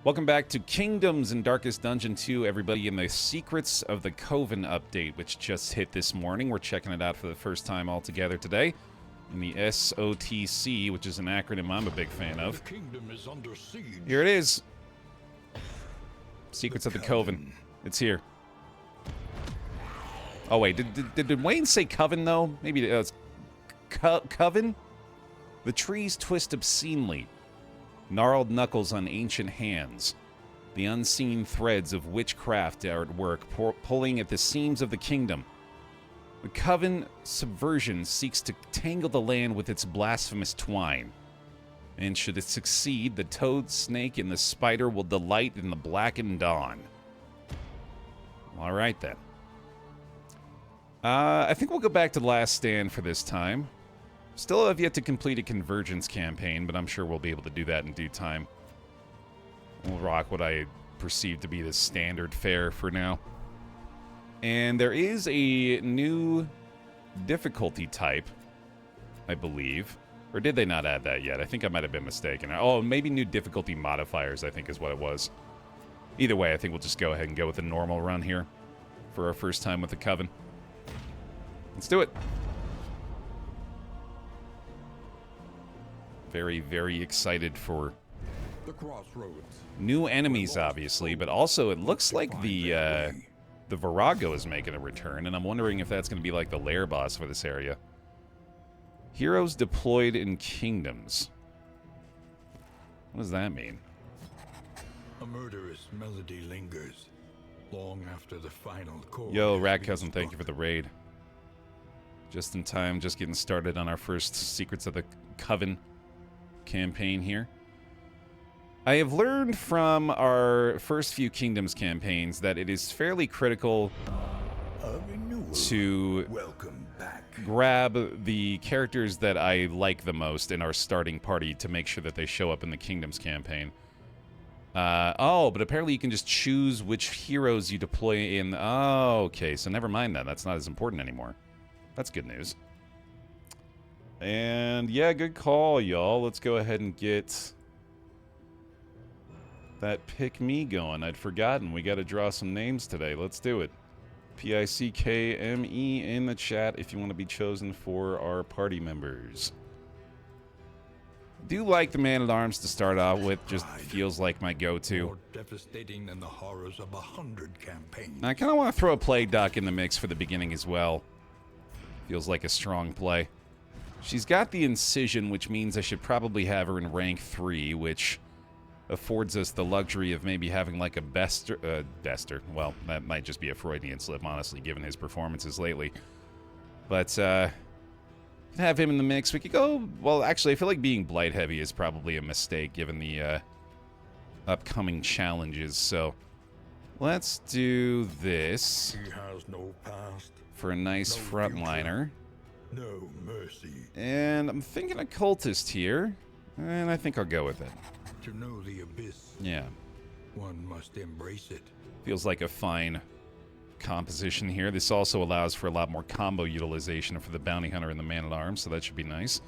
Welcome back to Kingdoms in Darkest Dungeon 2, everybody, in the Secrets of the Coven update, which just hit this morning. We're checking it out for the first time all together today in the SOTC, which is an acronym I'm a big fan of. The kingdom is under siege. Here it is. Secrets of the Coven. It's here. Oh, wait. Did Wayne say Coven, though? Maybe it's Coven? The trees twist obscenely. Gnarled knuckles on ancient hands. The unseen threads of witchcraft are at work, pulling at the seams of the kingdom. The Coven subversion seeks to tangle the land with its blasphemous twine. And should it succeed, the toad, snake, and the spider will delight in the blackened dawn. All right, then. I think we'll go back to the last stand for this time. Still have yet to complete a convergence campaign, but I'm sure we'll be able to do that in due time. We'll rock what I perceive to be the standard fare for now. And there is a new difficulty type, I believe. Or did they not add that yet? I think I might have been mistaken. Oh, maybe new difficulty modifiers, I think is what it was. Either way, I think we'll just go ahead and go with the normal run here for our first time with the Coven. Let's do it. Very, very excited for The crossroads. new enemies, obviously, but also it looks like the Virago is making a return, and I'm wondering if that's going to be like the Lair boss for this area. Heroes deployed in kingdoms. What does that mean? A murderous melody lingers long after the final chord. Yo, Rat Cousin, thank you for the raid. Just in time, just getting started on our first Secrets of the Coven campaign here. I have learned from our first few Kingdoms campaigns that it is fairly critical to Welcome back. grab the characters that I like the most in our starting party to make sure that they show up in the Kingdoms campaign. Oh, but apparently you can just choose which heroes you deploy in. Oh, okay, so never mind that. That's not as important anymore. That's good news. And yeah, good call, y'all. Let's go ahead and get that pick me going. I'd forgotten. We got to draw some names today. Let's do it. PICKME in the chat if you want to be chosen for our party members. Do like the Man-at-Arms to start out with. Just feels like my go-to. More devastating than the horrors of 100 campaigns. I kind of want to throw a Plague Doc in the mix for the beginning as well. Feels like a strong play. She's got the Incision, which means I should probably have her in rank 3, which affords us the luxury of maybe having like a Bester. Well, that might just be a Freudian slip, honestly, given his performances lately. But, have him in the mix. We could go... Well, actually, I feel like being Blight heavy is probably a mistake, given the, upcoming challenges, so... Let's do this. He has no past, for a nice frontliner. no mercy. And I'm thinking a cultist here, and I think I'll go with it. To know the abyss, Yeah, one must embrace it. feels like a fine composition here. This also allows for a lot more combo utilization for the Bounty Hunter and the Man-at-Arms, so that should be nice.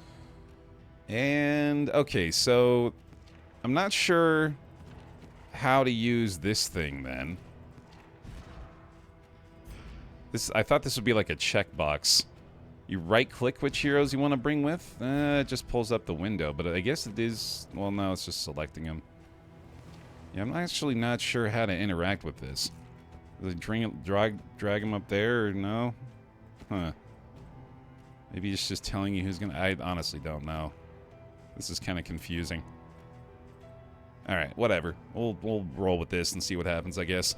And, okay, so I'm not sure how to use this thing, then. I thought this would be like a checkbox. You right-click which heroes you want to bring with. It just pulls up the window, but I guess it is... Well, no, it's just selecting them. Yeah, I'm actually not sure how to interact with this. Does it drag him up there, or no? Huh. Maybe it's just telling you who's gonna... I honestly don't know. This is kind of confusing. Alright, whatever. We'll roll with this and see what happens, I guess.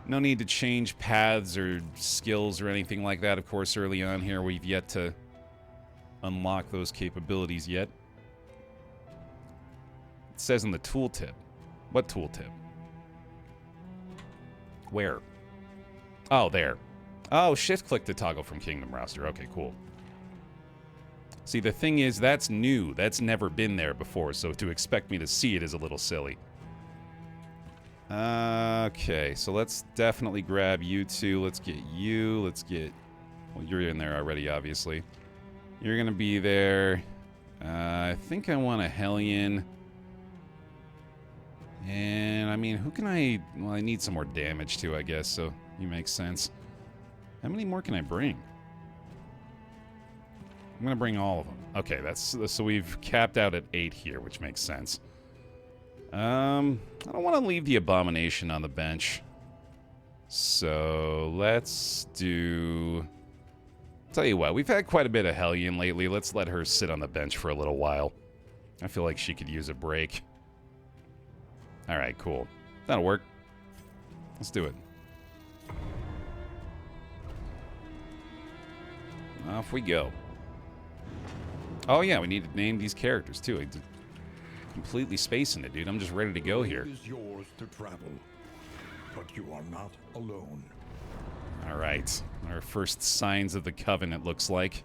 No need to change paths or skills or anything like that, of course, early on here. We've yet to unlock those capabilities yet. It says in the tooltip. What tooltip? Where? Oh, there. Oh, shift-click to toggle from Kingdom roster. Okay, cool. See, the thing is, that's new. That's never been there before, so to expect me to see it is a little silly. Okay, so let's definitely grab you two. Let's get you. Let's get... Well, you're in there already, obviously. You're gonna be there. I think I want a Hellion. And, I mean, who can I... Well, I need some more damage, too, I guess, so he makes sense. How many more can I bring? I'm going to bring all of them. Okay, that's... So we've capped out at 8 here, which makes sense. I don't want to leave the Abomination on the bench. So, let's do... Tell you what, we've had quite a bit of Hellion lately. Let's let her sit on the bench for a little while. I feel like she could use a break. Alright, cool. That'll work. Let's do it. Off we go. Oh yeah, we need to name these characters too. I did completely spacing it, dude. I'm just ready to go here. It is yours to travel, but you are not alone. Alright. Our first signs of the Coven, it looks like.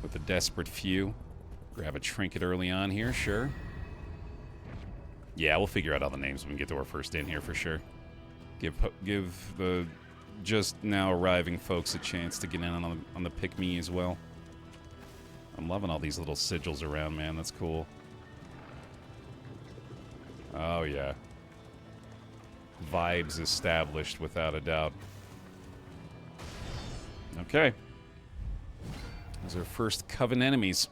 With a desperate few. Grab a trinket early on here, sure. Yeah, we'll figure out all the names when we get to our first inn here for sure. Give the just now arriving folks a chance to get in on the pick-me as well. I'm loving all these little sigils around, man. That's cool. Oh, yeah. Vibes established, without a doubt. Okay. Those are our first Coven enemies.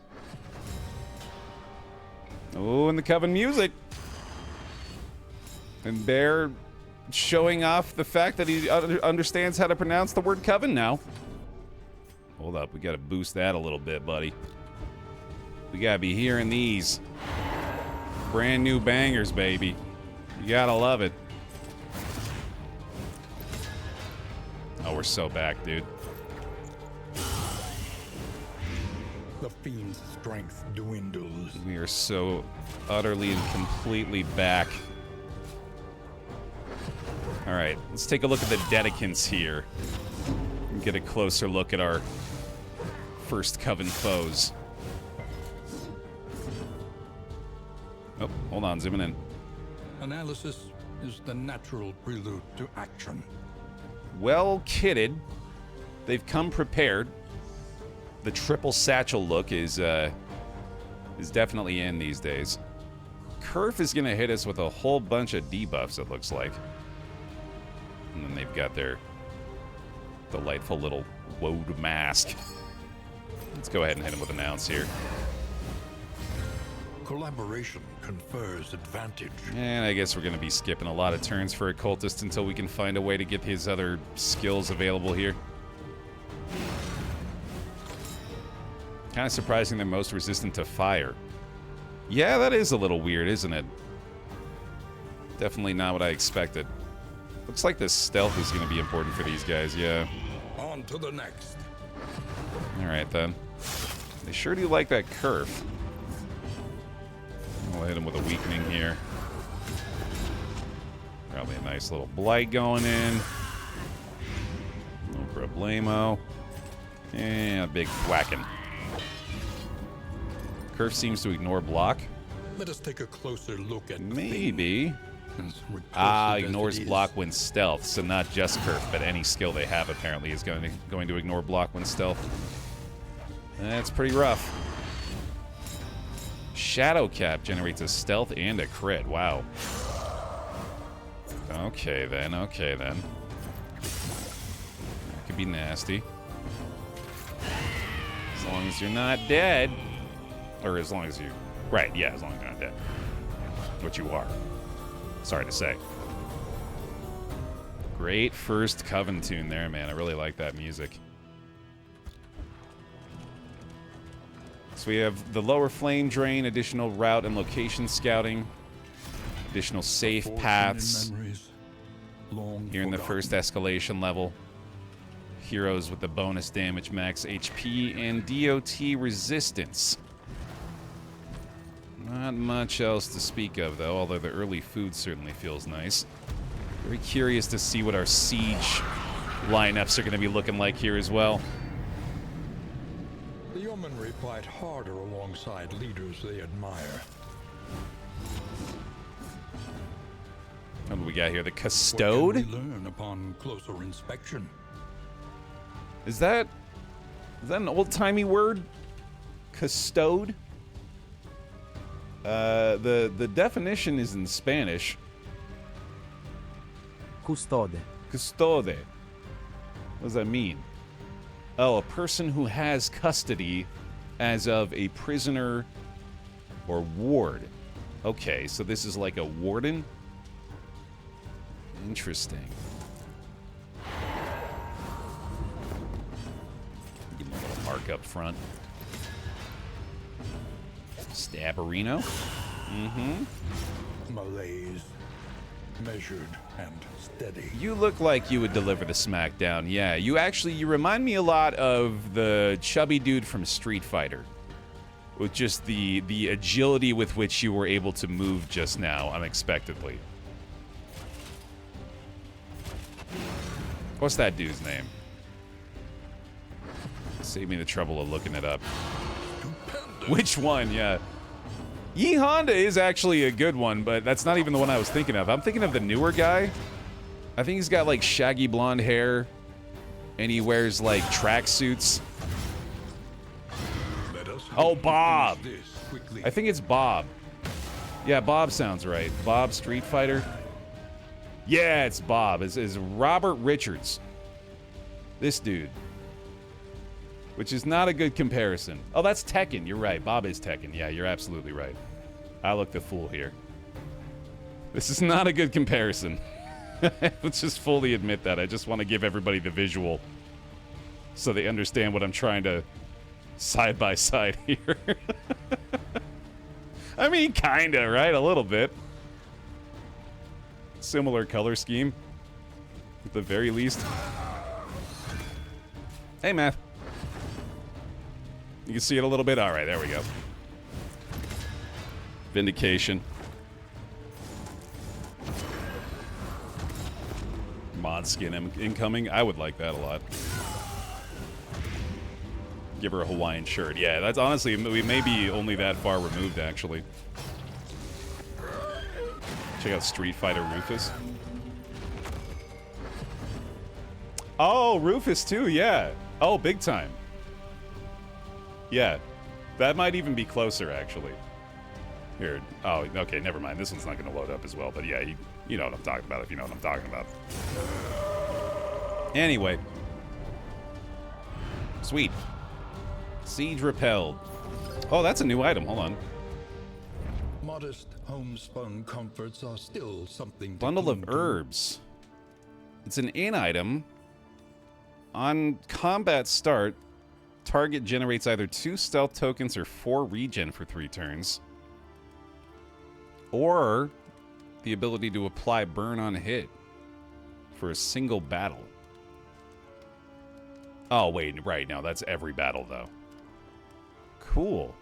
Oh, and the Coven music. And Baer showing off the fact that he understands how to pronounce the word Coven now. Hold up, we gotta boost that a little bit, buddy. We gotta be hearing these. Brand new bangers, baby. You gotta love it. Oh, we're so back, dude. The fiend's strength dwindles. We are so utterly and completely back. Alright, let's take a look at the Dedicants here. And get a closer look at our first Coven foes. Oh, hold on, zooming in. Analysis is the natural prelude to action. Well kitted. They've come prepared. The triple satchel look is definitely in these days. Kerf is gonna hit us with a whole bunch of debuffs, it looks like. And then they've got their delightful little woad mask. Let's go ahead and hit him with an ounce here. Collaboration confers advantage. And I guess we're going to be skipping a lot of turns for a cultist until we can find a way to get his other skills available here. Kind of surprising they're most resistant to fire. Yeah, that is a little weird, isn't it? Definitely not what I expected. Looks like this stealth is going to be important for these guys, yeah. On to the next. Alright then. They sure do like that curve. We'll hit him with a weakening here. Probably a nice little blight going in. No problemo. And a big whacking. Curve seems to ignore block. Let us take a closer look at Maybe. Ignores block when stealth, so not just Curve, but any skill they have apparently is going to ignore block when stealth. That's pretty rough. Shadow Cap generates a stealth and a crit. Wow. Okay then, okay then. That could be nasty. As long as you're not dead. Or as long as you... Right, yeah, as long as you're not dead. Which you are. Sorry to say. Great first Coven tune there, man. I really like that music. So we have the lower flame drain, additional route and location scouting, additional safe paths here in the first escalation level. Heroes with the bonus damage, max HP, and DOT resistance. Not much else to speak of, though, although the early food certainly feels nice. Very curious to see what our siege lineups are going to be looking like here as well. The yeomanry fight harder alongside leaders they admire. What do we got here? The Custode? What can we learn upon closer inspection? Is that an old-timey word? Custode? The definition is in Spanish. custode. Custode. What does that mean? Oh, a person who has custody as of a prisoner or ward. Okay, so this is like a warden? Interesting. Give him a little mark up front. Stabberino. Mm-hmm. Malaise. Measured and steady. You look like you would deliver the smackdown. Yeah, you remind me a lot of the chubby dude from Street Fighter. With just the agility with which you were able to move just now, unexpectedly. What's that dude's name? Save me the trouble of looking it up. Which one? Yeah. Yi Honda is actually a good one, but that's not even the one I was thinking of. I'm thinking of the newer guy. I think he's got like shaggy blonde hair, and he wears like tracksuits. Oh, Bob. I think it's Bob. Yeah, Bob sounds right. Bob Street Fighter. Yeah, it's Bob. It's Robert Richards. This dude. Which is not a good comparison. Oh, that's Tekken. You're right. Bob is Tekken. Yeah, you're absolutely right. I look the fool here. This is not a good comparison. Let's just fully admit that. I just want to give everybody the visual so they understand what I'm trying to side by side here. I mean, kinda, right? A little bit. Similar color scheme. At the very least. Hey, Matt. You can see it a little bit? Alright, there we go. Vindication. Mod skin incoming. I would like that a lot. Give her a Hawaiian shirt. Yeah, that's honestly, we may be only that far removed, actually. Check out Street Fighter Rufus. Oh, Rufus too, yeah. Oh, big time. Yeah, that might even be closer, actually. Here. Oh, okay, never mind. This one's not going to load up as well, but yeah, you know what I'm talking about if you know what I'm talking about. Anyway. Sweet. Siege repelled. Oh, that's a new item. Hold on. Modest homespun comforts are still something to Bundle of cling to. herbs. It's an in item. On combat start, target generates either 2 stealth tokens or 4 regen for 3 turns. Or the ability to apply burn on hit for a single battle. Oh, wait, right, now that's every battle, though. Cool.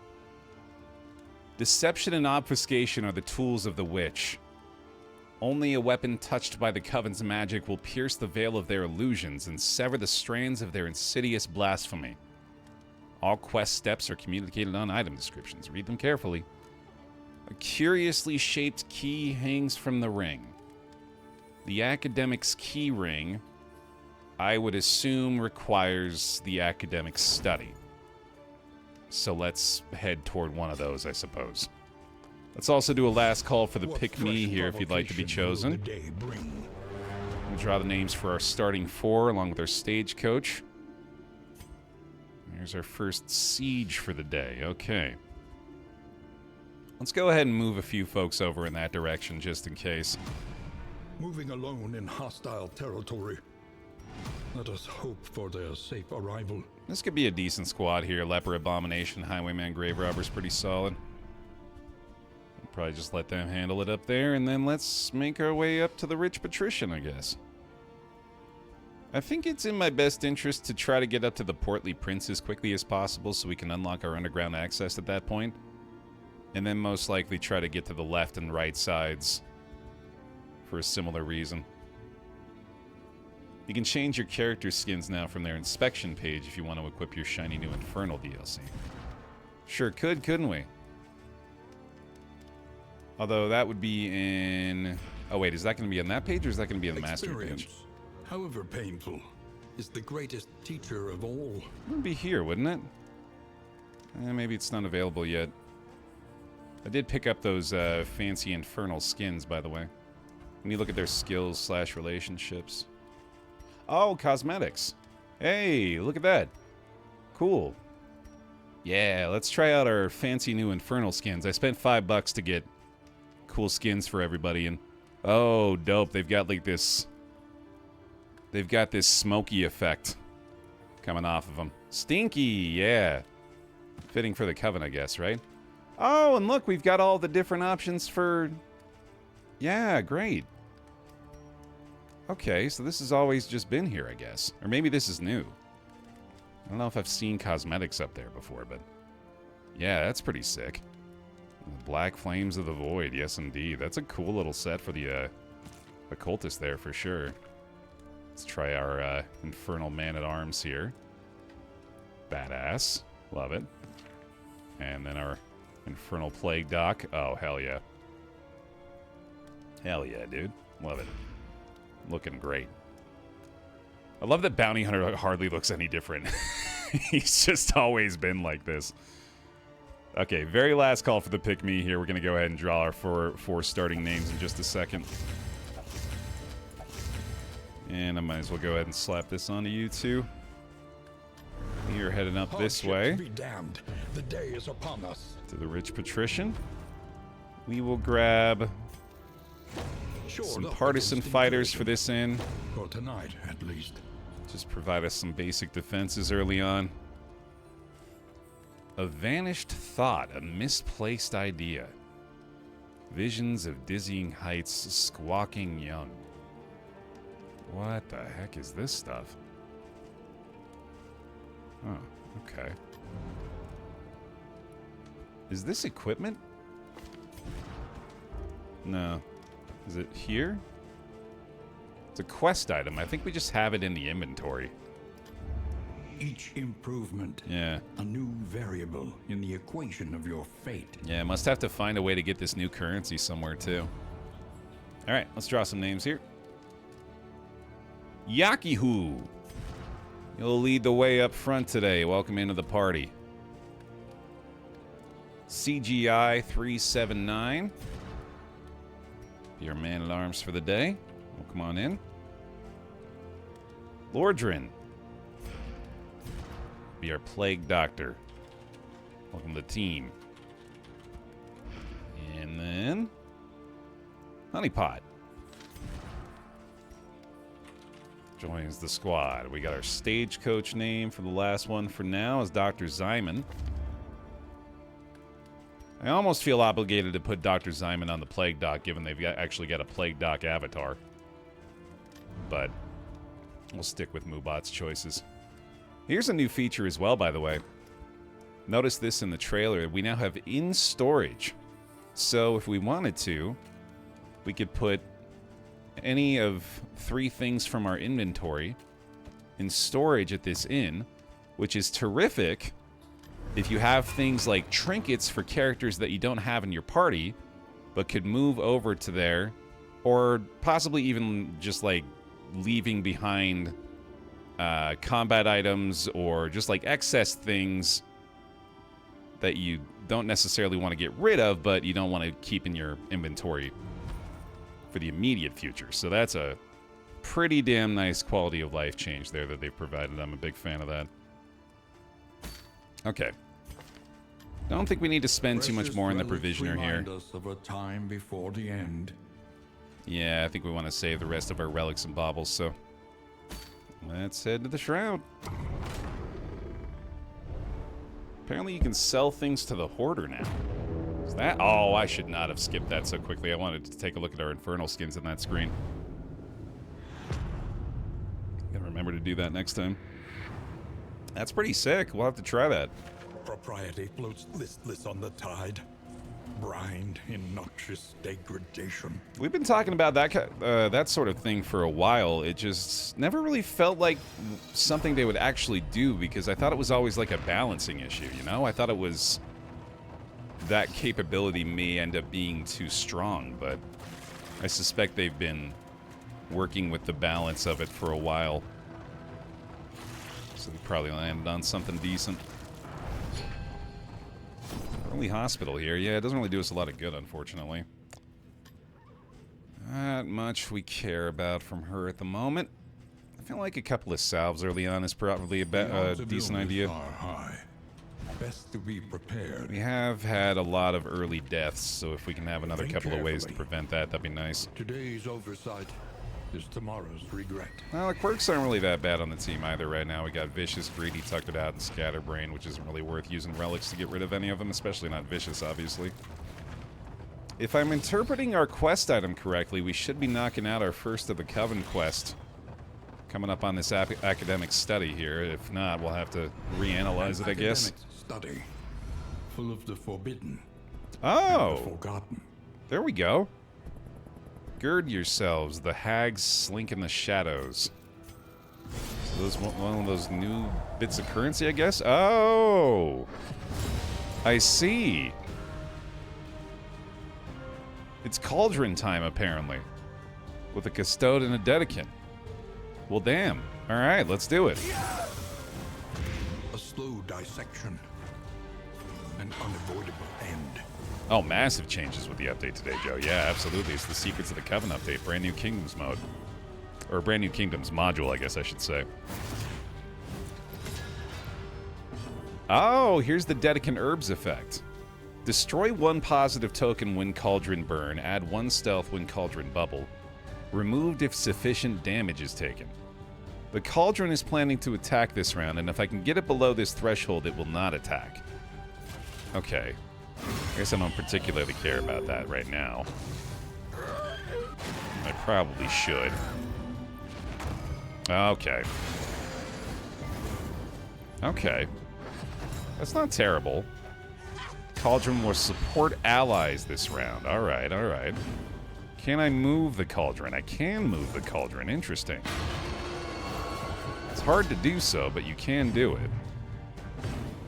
Deception and obfuscation are the tools of the witch. Only a weapon touched by the Coven's magic will pierce the veil of their illusions and sever the strands of their insidious blasphemy. All quest steps are communicated on item descriptions. Read them carefully. A curiously shaped key hangs from the ring. The academic's key ring, I would assume, requires the academic's study. So let's head toward one of those, I suppose. Let's also do a last call for the pick me here if you'd like to be chosen. We'll draw the names for our starting 4 along with our stagecoach. Here's our first siege for the day. Okay. Let's go ahead and move a few folks over in that direction just in case. Moving alone in hostile territory. Let us hope for their safe arrival. This could be a decent squad here. Leper, Abomination, Highwayman, Grave Robber's pretty solid. We'll probably just let them handle it up there, and then let's make our way up to the Rich Patrician, I guess. I think it's in my best interest to try to get up to the Portly Prince as quickly as possible so we can unlock our underground access at that point. And then most likely try to get to the left and right sides for a similar reason. You can change your character skins now from their inspection page if you want to equip your shiny new Infernal DLC. Sure could, couldn't we? Although that would be in... Oh wait, is that going to be on that page or is that going to be on the master page? However painful, is the greatest teacher of all. It would be here, wouldn't it? Maybe it's not available yet. I did pick up those fancy Infernal skins, by the way. When you look at their skills / relationships. Oh, cosmetics. Hey, look at that. Cool. Yeah, let's try out our fancy new Infernal skins. I spent $5 to get cool skins for everybody, and oh, dope. They've got like this... They've got this smoky effect coming off of them. Stinky, yeah. Fitting for the Coven, I guess, right? Oh, and look, we've got all the different options for... Yeah, great. Okay, so this has always just been here, I guess. Or maybe this is new. I don't know if I've seen cosmetics up there before, but... Yeah, that's pretty sick. The Black Flames of the Void, yes indeed. That's a cool little set for the occultist there, for sure. Let's try our Infernal Man-at-Arms here. Badass. Love it. And then our Infernal Plague Doc. Oh, hell yeah. Hell yeah, dude. Love it. Looking great. I love that Bounty Hunter hardly looks any different. He's just always been like this. Okay, very last call for the pick me here. We're going to go ahead and draw our four starting names in just a second. And I might as well go ahead and slap this onto you two. You're heading up this way. Be damned. The day is upon us. To the Rich Patrician. We will grab some partisan fighters for this inn. For tonight, at least. Just provide us some basic defenses early on. A vanished thought, a misplaced idea. Visions of dizzying heights, squawking young. What the heck is this stuff? Oh, okay. Is this equipment? No. Is it here? It's a quest item. I think we just have it in the inventory. Each improvement, yeah, a new variable in the equation of your fate. Yeah, must have to find a way to get this new currency somewhere too. All right, let's draw some names here. Yakihu. You'll lead the way up front today. Welcome into the party. CGI 379. Your man-at-arms for the day. Welcome on in. Lordrin. Be our plague doctor. Welcome to the team. And then Honeypot joins the squad. We got our stagecoach name for the last one for now is Dr. Zyman. I almost feel obligated to put Dr. Zyman on the Plague Doc, given they've actually got a Plague Doc avatar. But we'll stick with Moobot's choices. Here's a new feature as well, by the way. Notice this in the trailer. We now have in storage. So if we wanted to, we could put any of 3 things from our inventory in storage at this inn, which is terrific if you have things like trinkets for characters that you don't have in your party, but could move over to there, or possibly even just like leaving behind combat items or just like excess things that you don't necessarily want to get rid of, but you don't want to keep in your inventory for the immediate future. So that's a pretty damn nice quality of life change there that they've provided. I'm a big fan of that. Okay. Don't think we need to spend too much more in the provisioner here. Us of a time before the end. Yeah, I think we want to save the rest of our relics and baubles, so let's head to the Shroud. Apparently you can sell things to the Hoarder now. Is that? Oh, I should not have skipped that so quickly. I wanted to take a look at our Infernal skins on that screen. Gotta remember to do that next time. That's pretty sick. We'll have to try that. Propriety floats listless on the tide. Brined in noxious degradation. We've been talking about that sort of thing for a while. It just never really felt like something they would actually do, because I thought it was always like a balancing issue, you know? I thought it was that capability may end up being too strong, but I suspect they've been working with the balance of it for a while. So they probably landed on something decent. Early hospital here. Yeah, it doesn't really do us a lot of good, unfortunately. Not much we care about from her at the moment. I feel like a couple of salves early on is probably a decent idea. Best to be prepared. We have had a lot of early deaths, so if we can have another couple of ways to prevent that, that'd be nice. Today's oversight is tomorrow's regret. Well, the quirks aren't really that bad on the team either right now. We got Vicious, Greedy, Tucked It Out, and Scatterbrain, which isn't really worth using relics to get rid of any of them, especially not Vicious, obviously. If I'm interpreting our quest item correctly, we should be knocking out our first of the Coven quest coming up on this academic study here. If not, we'll have to reanalyze it, I guess. Study full of the forbidden. Oh, and the forgotten. There we go. Gird yourselves, the hags slink in the shadows. So those one of those new bits of currency, I guess. Oh, I see. It's Cauldron time, apparently, with a Custode and a Dedicant. Well, damn. All right, let's do it. A slow dissection. An unavoidable end. Oh, massive changes with the update today, Joe. Yeah, absolutely. It's the Secrets of the Coven update. Brand new Kingdoms mode. Or brand new Kingdoms module, I guess I should say. Oh, here's the Dedicant Herbs effect. Destroy one positive token when Cauldron burn. Add one stealth when Cauldron bubble. Removed if sufficient damage is taken. The Cauldron is planning to attack this round, and if I can get it below this threshold, it will not attack. Okay. I guess I don't particularly care about that right now. I probably should. Okay. Okay. That's not terrible. Cauldron will support allies this round. Alright, alright. Can I move the Cauldron? I can move the Cauldron. Interesting. It's hard to do so, but you can do it.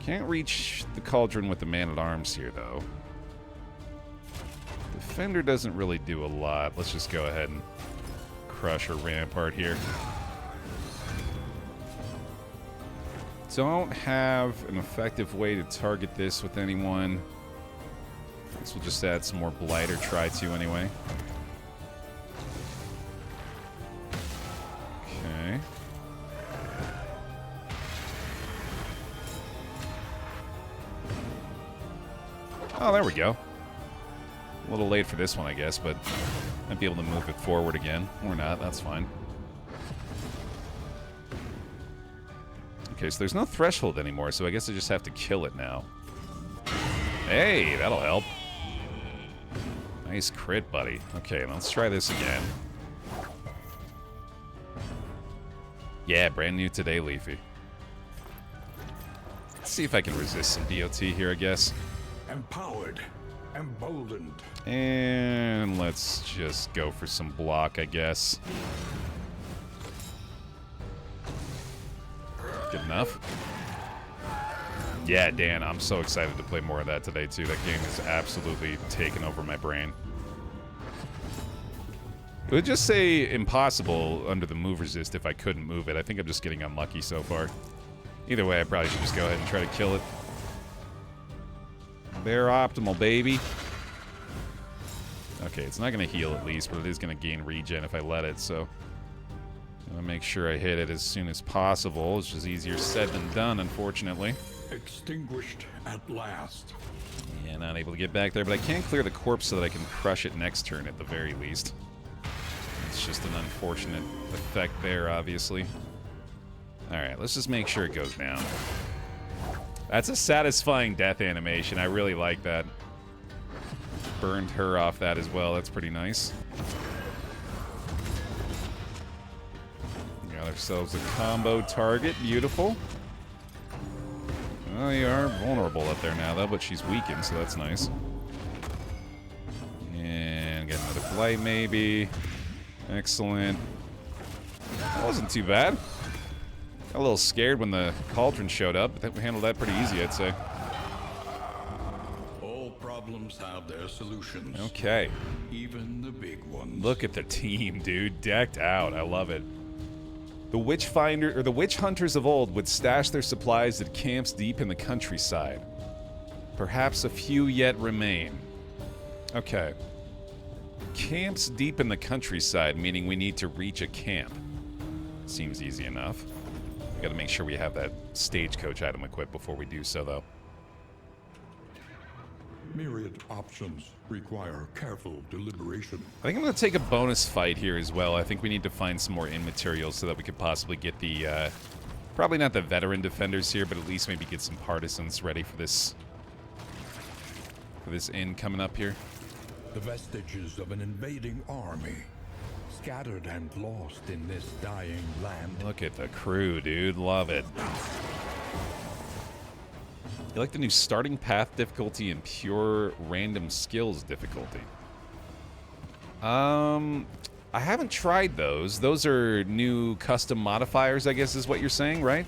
Can't reach the Cauldron with the Man-at-Arms here, though. Defender doesn't really do a lot. Let's just go ahead and crush her Rampart here. Don't have an effective way to target this with anyone. I guess we'll just add some more Blight or try to anyway. Okay. Oh, there we go. A little late for this one, I guess, but I'd be able to move it forward again. Or not, that's fine. Okay, so there's no threshold anymore, so I guess I just have to kill it now. Hey, that'll help. Nice crit, buddy. Okay, let's try this again. Yeah, brand new today, Leafy. Let's see if I can resist some DOT here, I guess. Empowered. Emboldened. And let's just go for some block, I guess. Good enough. Yeah, Dan, I'm so excited to play more of that today, too. That game is absolutely taken over my brain. It would just say impossible under the move resist if I couldn't move it. I think I'm just getting unlucky so far. Either way, I probably should just go ahead and try to kill it. Baer optimal, baby. Okay, it's not going to heal at least, but it is going to gain regen if I let it, so... I'm going to make sure I hit it as soon as possible. It's just easier said than done, unfortunately. Extinguished at last. Yeah, not able to get back there, but I can clear the corpse so that I can crush it next turn at the very least. It's just an unfortunate effect there, obviously. Alright, let's just make sure it goes down. That's a satisfying death animation. I really like that. Burned her off that as well. That's pretty nice. Got ourselves a combo target. Beautiful. Well, you are vulnerable up there now, though, but she's weakened, so that's nice. And get another Blight, maybe. Excellent. That wasn't too bad. Got a little scared when the Cauldron showed up, but we handled that pretty easy, I'd say. All problems have their solutions. Okay. Even the big ones. Look at the team, dude. Decked out. I love it. The witch hunters of old would stash their supplies at camps deep in the countryside. Perhaps a few yet remain. Okay. Camps deep in the countryside, meaning we need to reach a camp. Seems easy enough. We gotta make sure we have that stagecoach item equipped before we do so, though. Myriad options require careful deliberation. I think I'm gonna take a bonus fight here as well. I think we need to find some more inn materials so that we could possibly get the, probably not the veteran defenders here, but at least maybe get some partisans ready for this inn coming up here. The vestiges of an invading army, scattered and lost in this dying land. Look at the crew, dude. Love it. You like the new starting path difficulty and pure random skills difficulty? I haven't tried those. Those are new custom modifiers, I guess is what you're saying, right?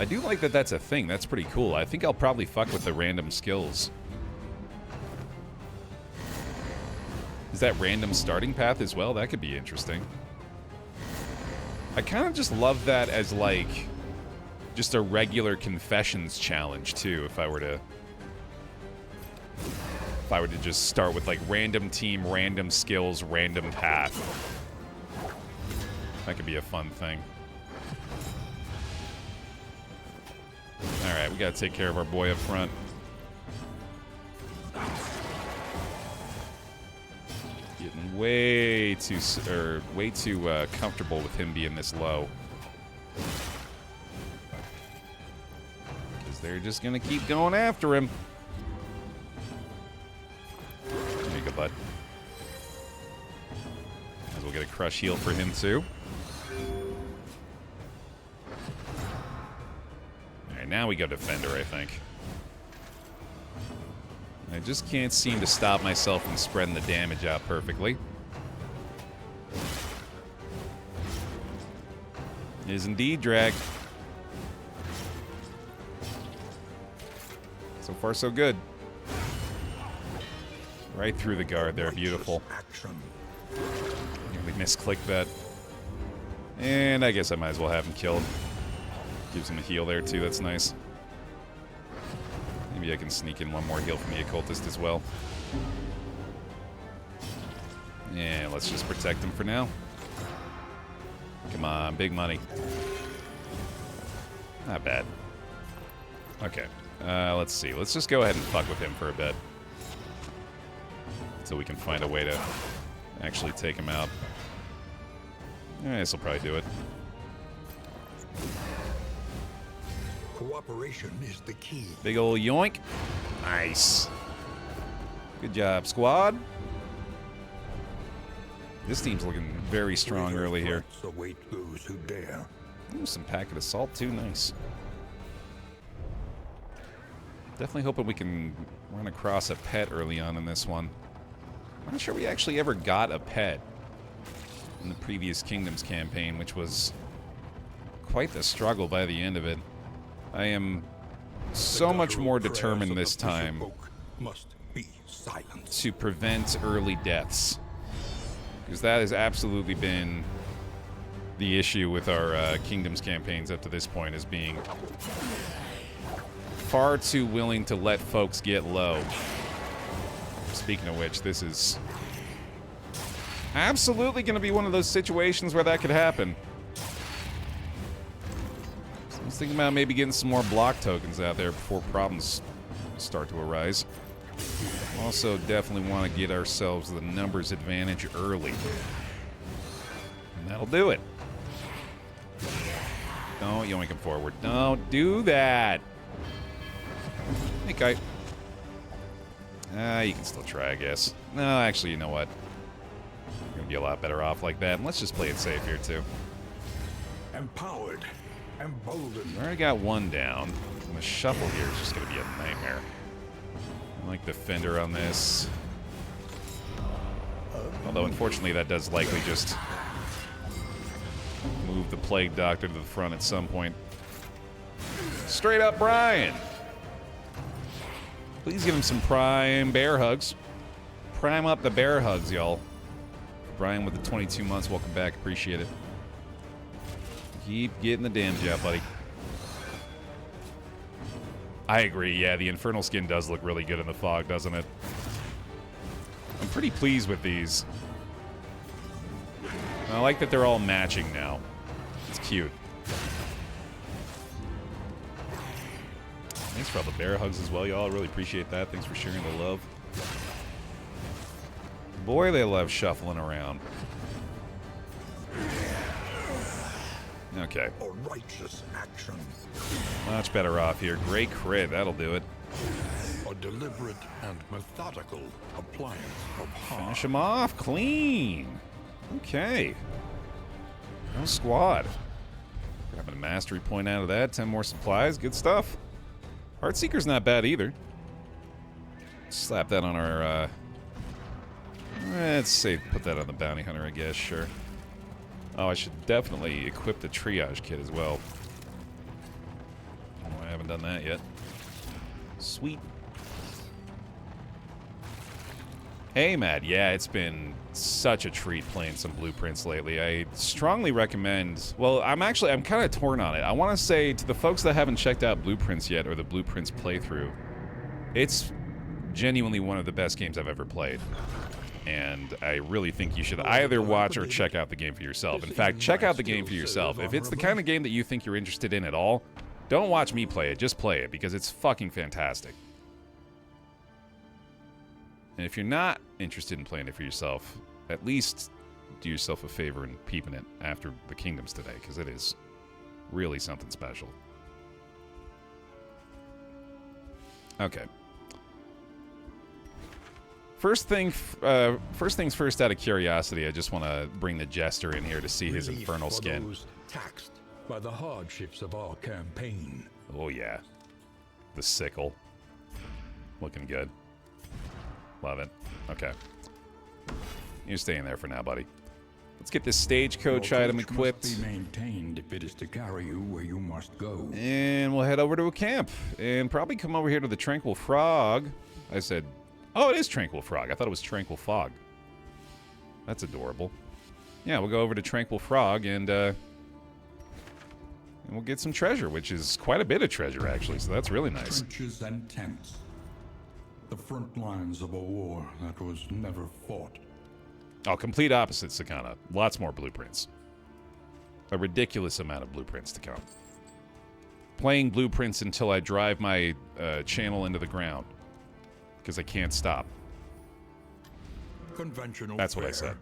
I do like that that's a thing. That's pretty cool. I think I'll probably fuck with the random skills. Is that random starting path as well? That could be interesting. I kind of just love that as, like, just a regular confessions challenge, too, if I were to just start with, like, random team, random skills, random path. That could be a fun thing. Alright, we gotta take care of our boy up front. Getting way too comfortable with him being this low. Because they're just gonna keep going after him. There you go, bud. Might as well get a crush heal for him too. Alright, now we go defender, I think. I just can't seem to stop myself from spreading the damage out perfectly. It is indeed drag. So far, so good. Right through the guard there. Beautiful. Nearly misclicked that. And I guess I might as well have him killed. Gives him a heal there, too. That's nice. Maybe I can sneak in one more heal from the occultist as well. Yeah, let's just protect him for now. Come on, big money. Not bad. Okay, let's see. Let's just go ahead and fuck with him for a bit. So we can find a way to actually take him out. This will probably do it. Cooperation is the key. Big ol' yoink. Nice. Good job, squad. This team's looking very strong early here. Await those who dare. Ooh, some packet assault too. Nice. Definitely hoping we can run across a pet early on in this one. I'm not sure we actually ever got a pet in the previous Kingdoms campaign, which was quite the struggle by the end of it. I am so much more determined this time to prevent early deaths. Because that has absolutely been the issue with our Kingdoms campaigns up to this point, is being far too willing to let folks get low. Speaking of which, this is absolutely going to be one of those situations where that could happen. I was thinking about maybe getting some more block tokens out there before problems start to arise. Also, definitely want to get ourselves the numbers advantage early. And that'll do it. Don't yoink him forward. Don't do that. Hey, Kite. You can still try, I guess. No, actually, you know what? You're going to be a lot better off like that. And let's just play it safe here, too. Empowered. Emboldened. We already got one down. And the shuffle here is just going to be a nightmare. I like the fender on this. Although, unfortunately, that does likely just move the Plague Doctor to the front at some point. Straight up Brian! Please give him some prime bear hugs. Prime up the bear hugs, y'all. Brian with the 22 months, welcome back. Appreciate it. Keep getting the damn job, buddy. I agree, yeah, the Infernal Skin does look really good in the fog, doesn't it? I'm I'm pretty pleased with these. I like that they're all matching now. It's cute. Thanks for all the bear hugs as well, y'all. Really appreciate that. Thanks for sharing the love. Boy, they love shuffling around. Okay. A righteous action. Much better off here. Great crit. That'll do it. A deliberate and methodical appliance of harm. Finish him off. Clean. Okay. No squad. Grabbing a mastery point out of that. 10 more supplies. Good stuff. Heartseeker's not bad either. Slap that on our, let's say, put that on the bounty hunter, I guess, sure. Oh, I should definitely equip the triage kit as well. Oh, I haven't done that yet. Sweet. Hey, Matt. Yeah, it's been such a treat playing some Blueprints lately. I strongly recommend... Well, I'm kind of torn on it. I want to say to the folks that haven't checked out Blueprints yet, or the Blueprints playthrough, it's genuinely one of the best games I've ever played. And I really think you should either watch or check out the game for yourself. In fact, check out the game for yourself. If it's the kind of game that you think you're interested in at all, don't watch me play it. Just play it, because it's fucking fantastic. And if you're not interested in playing it for yourself, at least do yourself a favor in peeping it after the Kingdoms today, because it is really something special. Okay. First things first, out of curiosity, I just want to bring the Jester in here to see his infernal skin. Those taxed by the hardships of our campaign. Oh yeah. The sickle. Looking good. Love it. Okay. You're staying there for now, buddy. Let's get this stagecoach item equipped. Must be maintained if it is to carry you where you must go. And we'll head over to a camp. And probably come over here to the Tranquil Frog. I said, oh, it is Tranquil Frog. I thought it was Tranquil Fog. That's adorable. Yeah, we'll go over to Tranquil Frog and we'll get some treasure, which is quite a bit of treasure, actually. So that's really nice. Trenches and tents. The front lines of a war that was never fought. Oh, complete opposite, Sakana. Lots more blueprints. A ridiculous amount of blueprints to come. Playing blueprints until I drive my channel into the ground. Because I can't stop. Conventional. That's what I fare, said.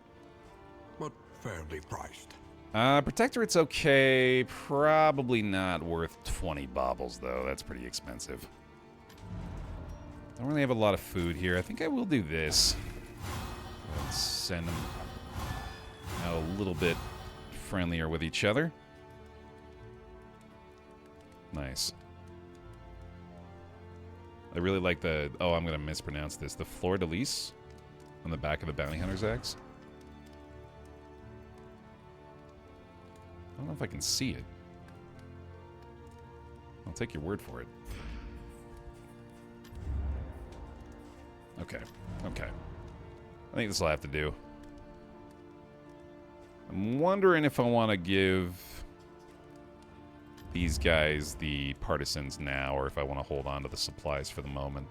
But fairly priced. Protectorate's okay. Probably not worth 20 baubles, though. That's pretty expensive. Don't really have a lot of food here. I think I will do this. Let's send them out a little bit friendlier with each other. Nice. I really like the... Oh, I'm going to mispronounce this. The fleur-de-lis on the back of the bounty hunter's axe. I don't know if I can see it. I'll take your word for it. Okay. Okay. I think this will have to do. I'm wondering if I want to give these guys the partisans now, or if I want to hold on to the supplies for the moment.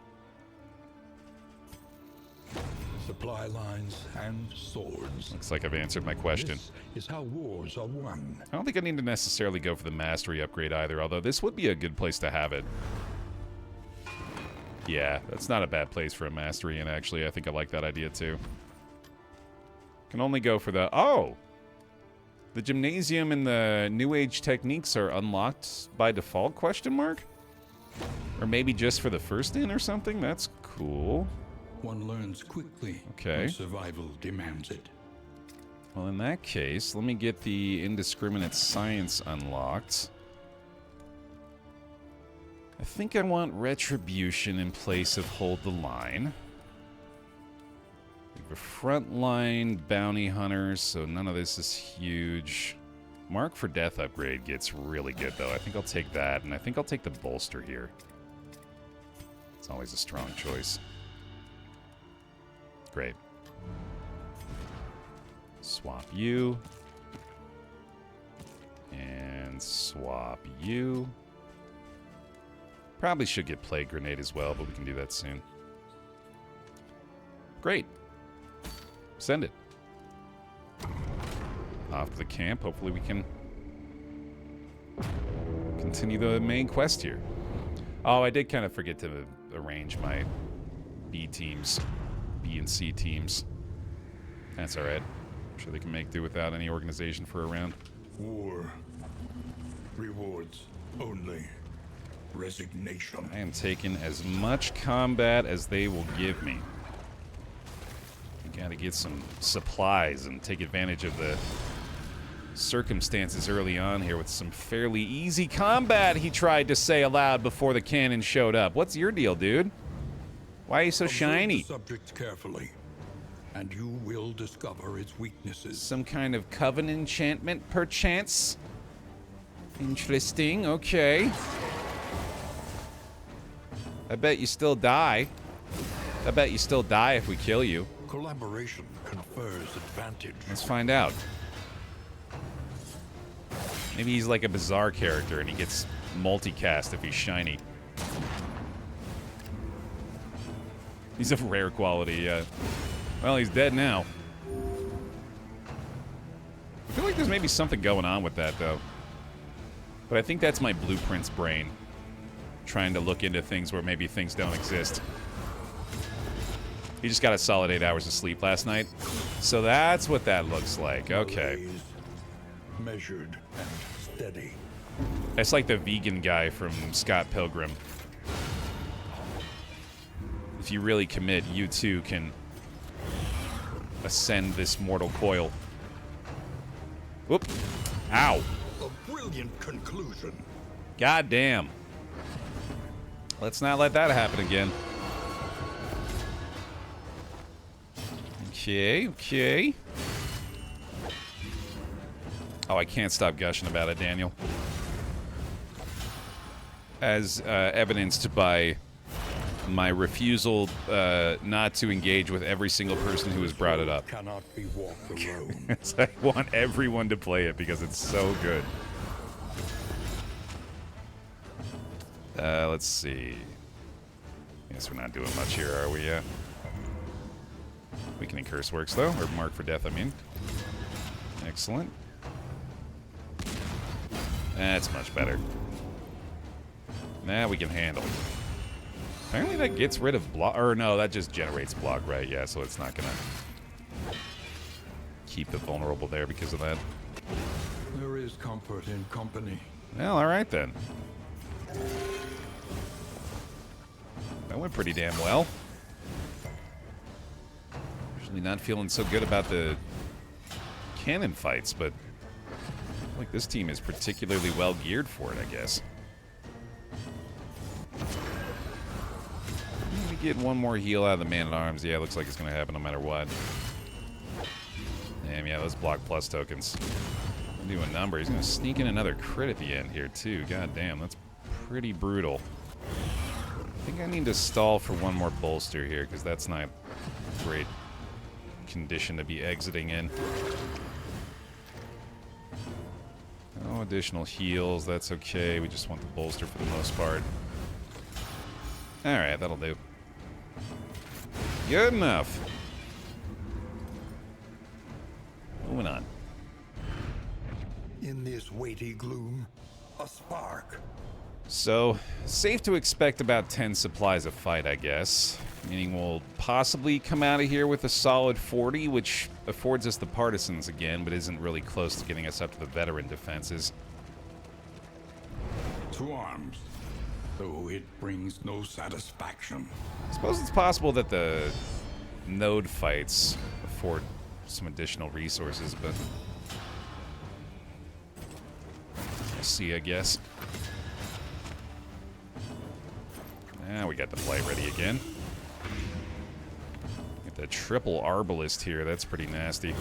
Supply lines and swords. Looks like I've answered my question. This is how wars are won. I don't think I need to necessarily go for the mastery upgrade either, although this would be a good place to have it. Yeah, that's not a bad place for a mastery, and actually I think I like that idea too. Can only go for the... Oh! The gymnasium and the new age techniques are unlocked by default, question mark? Or maybe just for the first in or something? That's cool. One learns quickly. Okay. When survival demands it. Well, in that case, let me get the indiscriminate science unlocked. I think I want retribution in place of hold the line. We have a frontline bounty hunters, so none of this is huge. Mark for death upgrade gets really good, though. I think I'll take that, and I think I'll take the bolster here. It's always a strong choice. Great. Swap you. And swap you. Probably should get Plague Grenade as well, but we can do that soon. Great. Send it. Off to the camp. Hopefully we can continue the main quest here. Oh, I did kind of forget to arrange my B teams. B and C teams. That's alright. I'm sure they can make do without any organization for a round. War. Rewards only. Resignation. I am taking as much combat as they will give me. Gotta get some supplies and take advantage of the circumstances early on here with some fairly easy combat, he tried to say aloud before the cannon showed up. What's your deal, dude? Why are you so shiny? Observe the subject carefully, and you will discover its weaknesses. Some kind of Coven enchantment, perchance? Interesting, okay. I bet you still die. I bet you still die if we kill you. Collaboration confers advantage. Let's find out. Maybe he's like a bizarre character and he gets multicast if he's shiny. He's of rare quality, yeah. Well, he's dead now. I feel like there's maybe something going on with that, though. But I think that's my blueprints brain. Trying to look into things where maybe things don't exist. He just got a solid 8 hours of sleep last night. So that's what that looks like. Okay. Measured and steady. It's like the vegan guy from Scott Pilgrim. If you really commit, you too can ascend this mortal coil. Whoop. Ow. A brilliant conclusion. God damn. Let's not let that happen again. Okay, okay. Oh, I can't stop gushing about it, Daniel. As evidenced by my refusal not to engage with every single person who has brought it up. Cannot be walked alone. I want everyone to play it because it's so good. Let's see. Guess we're not doing much here, are we? Weakening curse works, though. Or mark for death, I mean. Excellent. That's much better. Now we can handle. Apparently that gets rid of block. Or no, that just generates block, right? Yeah, so it's not gonna keep the vulnerable there because of that. There is comfort in company. Well, alright then. That went pretty damn well. Usually not feeling so good about the cannon fights, but I feel like this team is particularly well geared for it, I guess. Let me get one more heal out of the man-at-arms. Yeah, it looks like it's going to happen no matter what. Damn, yeah, those block plus tokens do a number. He's going to sneak in another crit at the end here, too. God damn, that's pretty brutal. I think I need to stall for one more bolster here, because that's not great condition to be exiting in. No additional heals, that's okay. We just want the bolster for the most part. Alright, that'll do. Good enough. Moving on. In this weighty gloom, a spark. So, safe to expect about 10 supplies a fight, I guess. Meaning we'll possibly come out of here with a solid 40, which affords us the partisans again, but isn't really close to getting us up to the veteran defenses. To arms, though it brings no satisfaction. I suppose it's possible that the node fights afford some additional resources, but we'll see, I guess. Now we got the play ready again. Get the triple arbalist here. That's pretty nasty.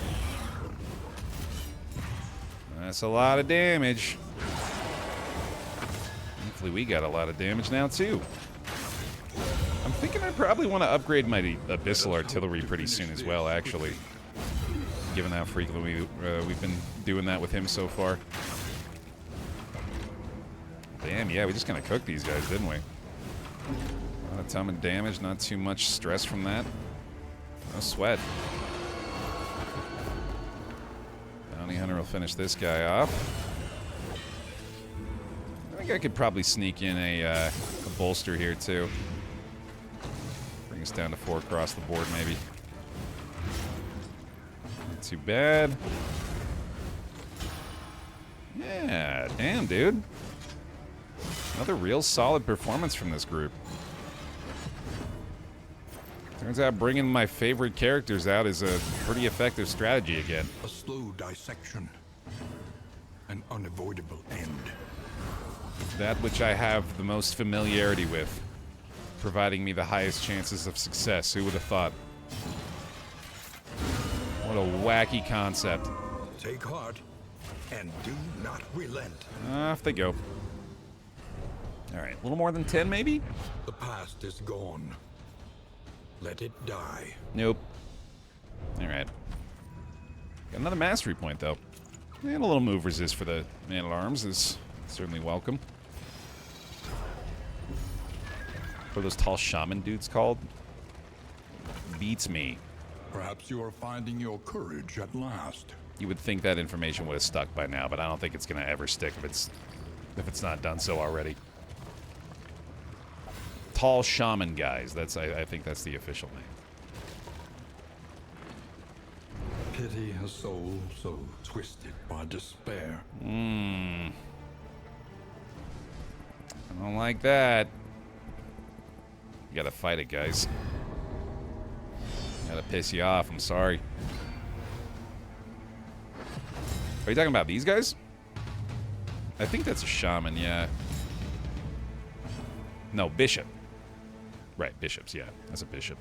That's a lot of damage. Hopefully we got a lot of damage now, too. I'm thinking I probably want to upgrade my abyssal artillery pretty soon as well, actually. Given how frequently we've been doing that with him so far. Damn, yeah, we just kind of cooked these guys, didn't we? A lot of time and damage, not too much stress from that. No sweat. Hunter will finish this guy off. I think I could probably sneak in a bolster here, too. Bring us down to 4 across the board, maybe. Not too bad. Yeah, damn, dude. Another real solid performance from this group. Turns out bringing my favorite characters out is a pretty effective strategy again. A slow dissection. An unavoidable end. That which I have the most familiarity with, providing me the highest chances of success. Who would have thought? What a wacky concept. Take heart and do not relent. Off they go. Alright, a little more than 10 maybe? The past is gone. Let it die. Nope. Alright. Got another mastery point, though. And a little move resist for the man-at-arms is certainly welcome. What are those tall shaman dudes called? Beats me. Perhaps you are finding your courage at last. You would think that information would have stuck by now, but I don't think it's going to ever stick if it's not done so already. Tall shaman guys. I think that's the official name. Pity a soul so twisted by despair. I don't like that. You gotta fight it, guys. Gotta piss you off, I'm sorry. Are you talking about these guys? I think that's a shaman, yeah. No, bishop. Right, bishops, yeah. That's a bishop.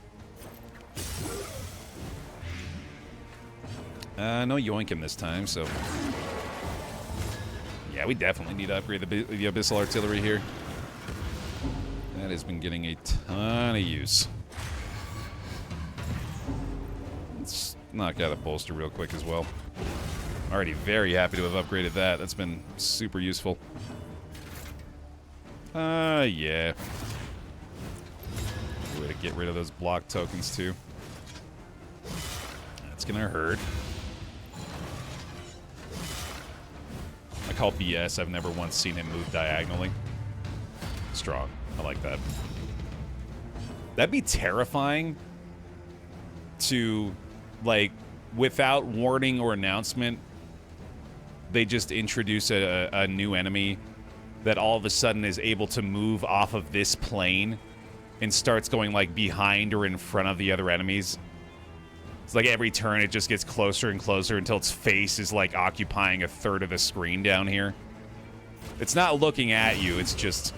No yoinking this time, so... Yeah, we definitely need to upgrade the abyssal artillery here. That has been getting a ton of use. Let's knock out a bolster real quick as well. Already very happy to have upgraded that. That's been super useful. Yeah. Way to get rid of those block tokens, too. That's gonna hurt. I call BS. I've never once seen him move diagonally. Strong. I like that. That'd be terrifying to, like, without warning or announcement, they just introduce a new enemy that all of a sudden is able to move off of this plane and starts going, like, behind or in front of the other enemies. It's like every turn it just gets closer and closer until its face is, like, occupying a third of the screen down here. It's not looking at you, it's just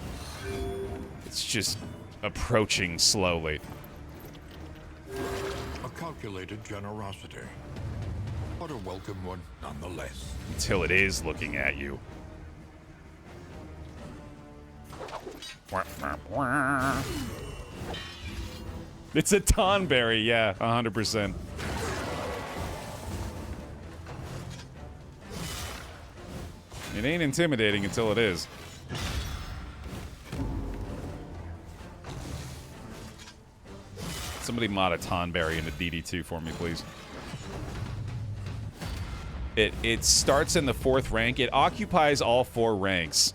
approaching slowly. A calculated generosity, but a welcome one nonetheless. Until it is looking at you. It's a tonberry, yeah, 100%. It ain't intimidating until it is. Somebody mod a tonberry into DD2 for me, please. It starts in the 4th rank. It occupies all 4 ranks.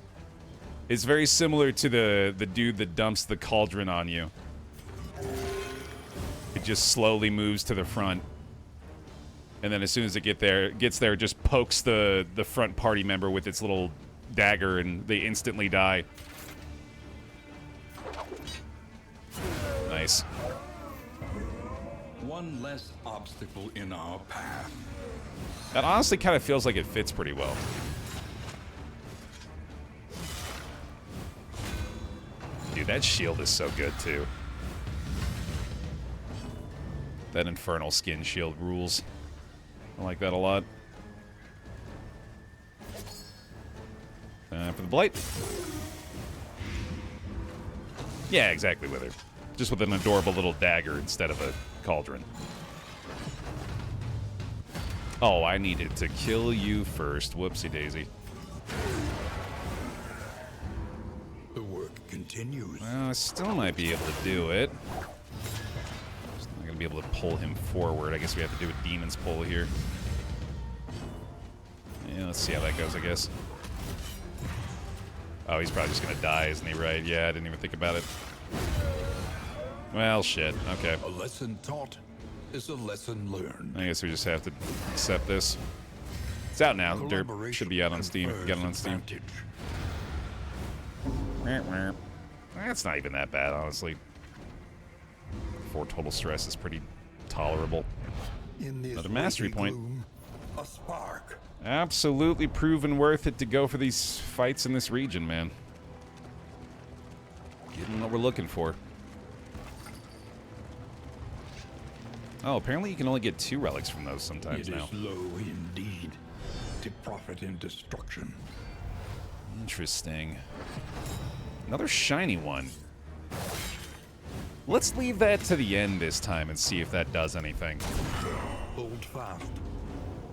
It's very similar to the dude that dumps the cauldron on you. It just slowly moves to the front. And then as soon as it gets there, it just pokes the front party member with its little dagger and they instantly die. Nice. One less obstacle in our path. That honestly kind of feels like it fits pretty well. Dude, that shield is so good, too. That infernal skin shield rules. I like that a lot. For the blight. Yeah, exactly, with her. Just with an adorable little dagger instead of a cauldron. Oh, I needed to kill you first. Whoopsie daisy. The work continues. Well, I still might be able to do it. Just not gonna be able to pull him forward. I guess we have to do a demon's pull here. Let's see how that goes, I guess. Oh, he's probably just gonna die, isn't he? Right? Yeah, I didn't even think about it. Well, shit. Okay. A lesson taught is a lesson learned. I guess we just have to accept this. It's out now. Derp should be out on Steam. Got it on Steam. That's not even that bad, honestly. 4 total stress is pretty tolerable. Another mastery point. A spark. Absolutely proven worth it to go for these fights in this region, man. Getting what we're looking for. Oh, apparently you can only get 2 relics from those sometimes now. It is low indeed to profit in destruction. Interesting. Another shiny one. Let's leave that to the end this time and see if that does anything. Hold fast,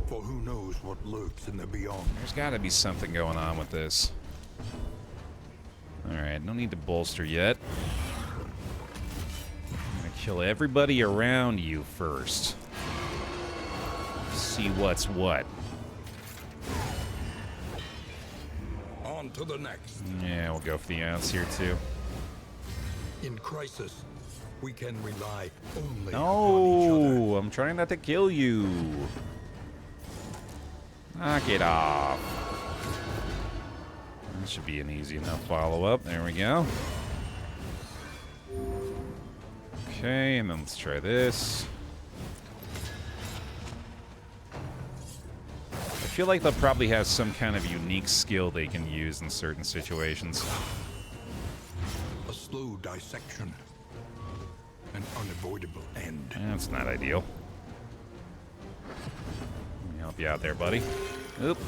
for who knows what lurks in the beyond. There's got to be something going on with this. Alright, no need to bolster yet. I'm gonna kill everybody around you first. See what's what. On to the next. Yeah, we'll go for the ounce here too. In crisis, we can rely only on No, I'm trying not to kill you. Knock it off. That should be an easy enough follow-up. There we go. Okay, and then let's try this. I feel like they'll probably have some kind of unique skill they can use in certain situations. A slow dissection. An unavoidable end. That's not ideal. Let me help you out there, buddy. Oop.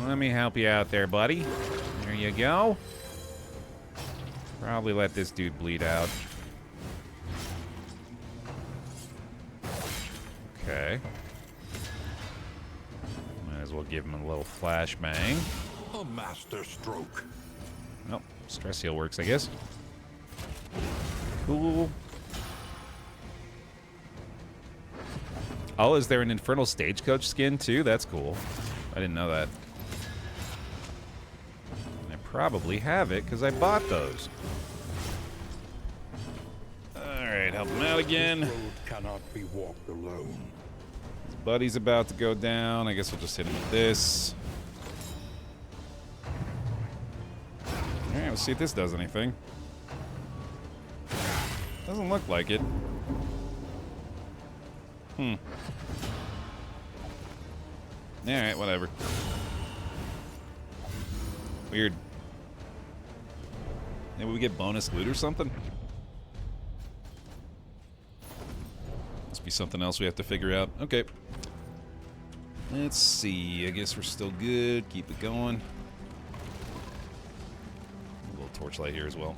Let me help you out there, buddy. There you go. Probably let this dude bleed out. Okay. Might as well give him a little flashbang. A master stroke. Nope. Stress heal works, I guess. Cool. Oh, is there an Infernal Stagecoach skin, too? That's cool. I didn't know that. I probably have it, because I bought those. Alright, help him out again. This road cannot be walked alone. His buddy's about to go down. I guess we'll just hit him with this. Alright, let's see if this does anything. Doesn't look like it. Alright, whatever. Weird. Maybe we get bonus loot or something? Must be something else we have to figure out. Okay. Let's see. I guess we're still good. Keep it going. A little torchlight here as well.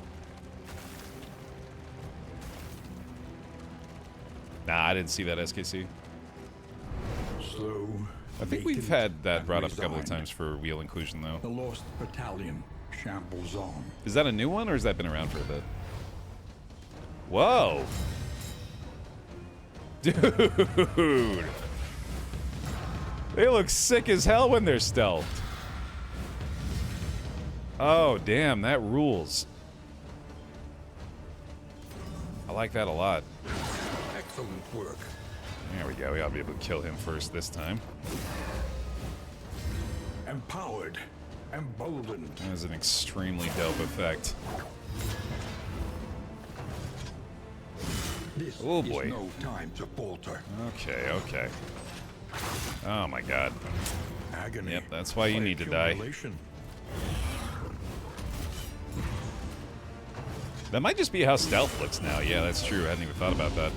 Nah, I didn't see that SKC. Slow. I think we've had that brought up a couple of times for wheel inclusion, though. The lost battalion shambles on. Is that a new one, or has that been around for a bit? Whoa! Dude! They look sick as hell when they're stealthed. Oh, damn, that rules. I like that a lot. Excellent work. There we go. We ought to be able to kill him first this time. Empowered. Emboldened. That is an extremely dope effect. This Oh boy. is no time to falter. Okay, okay. Oh my god. Agony. Yep, that's why you need to die. That might just be how stealth looks now. Yeah, that's true. I hadn't even thought about that.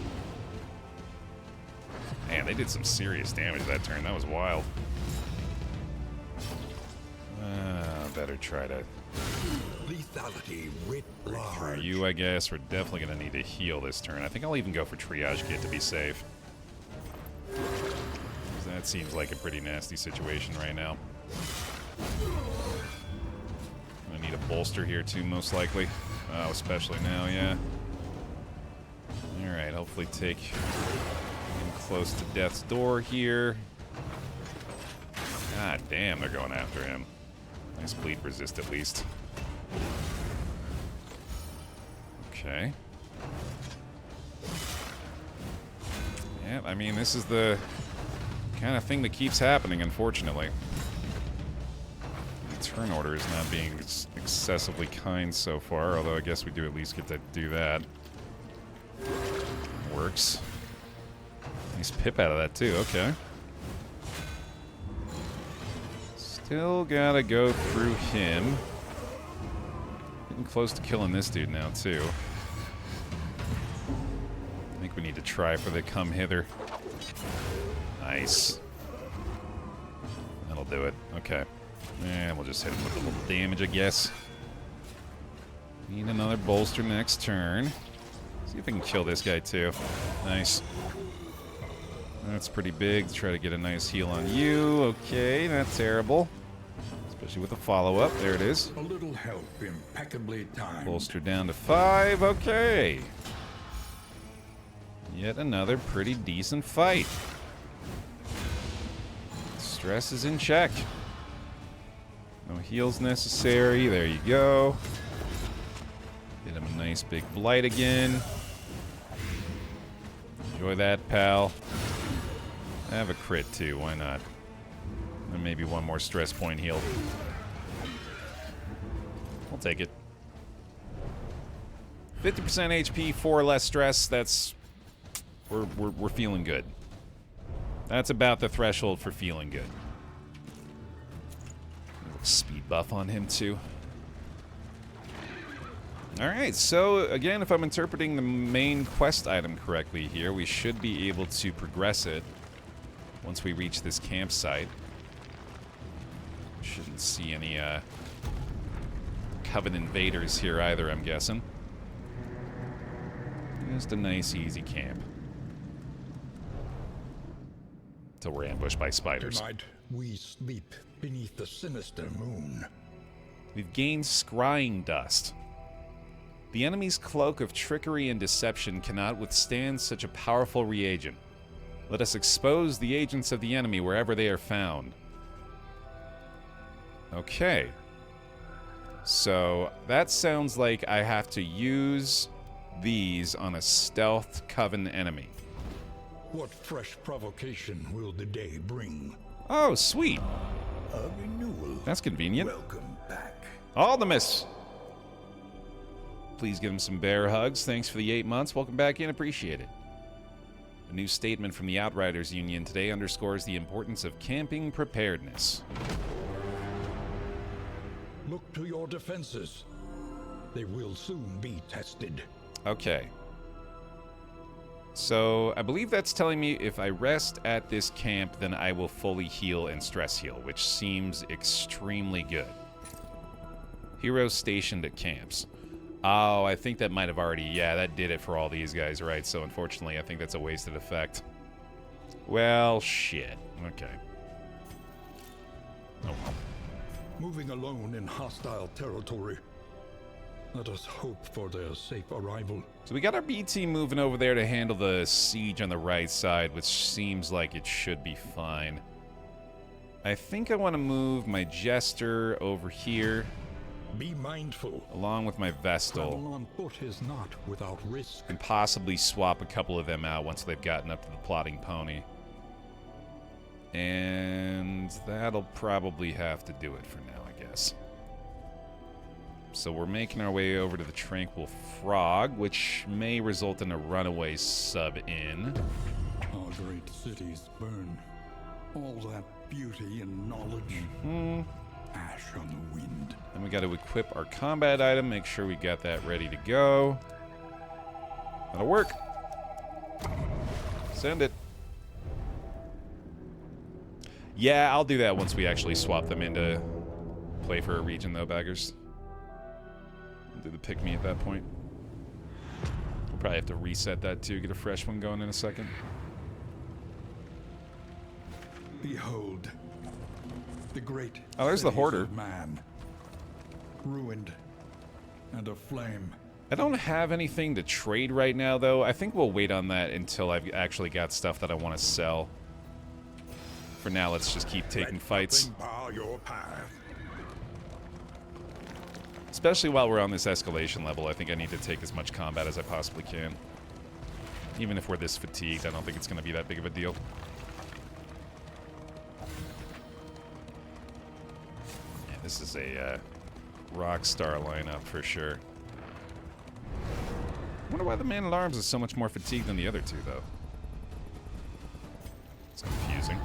Man, they did some serious damage that turn. That was wild. Better try to Lethality writ through large. you, I guess. We're definitely going to need to heal this turn. I think I'll even go for Triage Kit to be safe. That seems like a pretty nasty situation right now. I need a bolster here too, most likely. Oh, especially now, yeah. Alright, hopefully take him close to death's door here. God damn, they're going after him. Nice bleed resist at least. Okay. Yeah, I mean, this is the kind of thing that keeps happening, unfortunately. The turn order is not being excessively kind so far, although I guess we do at least get to do that. Works. Nice pip out of that, too. Okay. Still gotta go through him. Getting close to killing this dude now, too. I think we need to try for the come hither. Nice. That'll do it. Okay. And we'll just hit him with a little damage, I guess. Need another bolster next turn. See if we can kill this guy, too. Nice. That's pretty big. Try to get a nice heal on you. Okay, not terrible. Especially with a follow-up. There it is. A little help impeccably timed. Bolster down to 5. Okay. Yet another pretty decent fight. Stress is in check. No heals necessary. There you go. Get him a nice big blight again. Enjoy that, pal. I have a crit too, why not? And maybe one more stress point healed. I'll take it. 50% HP, 4 less stress, that's... We're feeling good. That's about the threshold for feeling good. A little speed buff on him too. Alright, so again, if I'm interpreting the main quest item correctly here, we should be able to progress it once we reach this campsite. Shouldn't see any Coven invaders here either, I'm guessing. Just a nice, easy camp. Till we're ambushed by spiders. Tonight we sleep beneath the sinister moon. We've gained scrying dust. The enemy's cloak of trickery and deception cannot withstand such a powerful reagent. Let us expose the agents of the enemy wherever they are found. Okay. So, that sounds like I have to use these on a stealth Coven enemy. What fresh provocation will the day bring? Oh, sweet. A renewal. That's convenient. Welcome back. All the miss. Please give him some bear hugs. Thanks for the 8 months. Welcome back in. Appreciate it. A new statement from the Outriders Union today underscores the importance of camping preparedness. Look to your defenses. They will soon be tested. Okay. So, I believe that's telling me if I rest at this camp, then I will fully heal and stress heal, which seems extremely good. Heroes stationed at camps. Oh, I think that might have already... Yeah, that did it for all these guys, right? So, unfortunately, I think that's a wasted effect. Well, shit. Okay. Oh, well. Moving alone in hostile territory. Let us hope for their safe arrival. So we got our B team moving over there to handle the siege on the right side, which seems like it should be fine. I think I want to move my Jester over here. Be mindful. Along with my Vestal. Travel on foot is not without risk. And possibly swap a couple of them out once they've gotten up to the Plotting Pony. And that'll probably have to do it for now, I guess. So we're making our way over to the Tranquil Frog, which may result in a runaway sub-in. Our great cities burn. All that beauty and knowledge. Ash on the wind. Then we got to equip our combat item, make sure we got that ready to go. That'll work. Send it. Yeah, I'll do that once we actually swap them into play for a region, though, baggers. We'll do the pick-me at that point. We'll probably have to reset that, too, get a fresh one going in a second. Behold, the great Oh, there's the cities Hoarder. of man, ruined and aflame. I don't have anything to trade right now, though. I think we'll wait on that until I've actually got stuff that I want to sell. For now, let's just keep taking fights. Let nothing bar your path. Especially while we're on this escalation level, I think I need to take as much combat as I possibly can. Even if we're this fatigued, I don't think it's going to be that big of a deal. Yeah, this is a rock star lineup for sure. I wonder why the Man-at-Arms is so much more fatigued than the other two, though. It's confusing.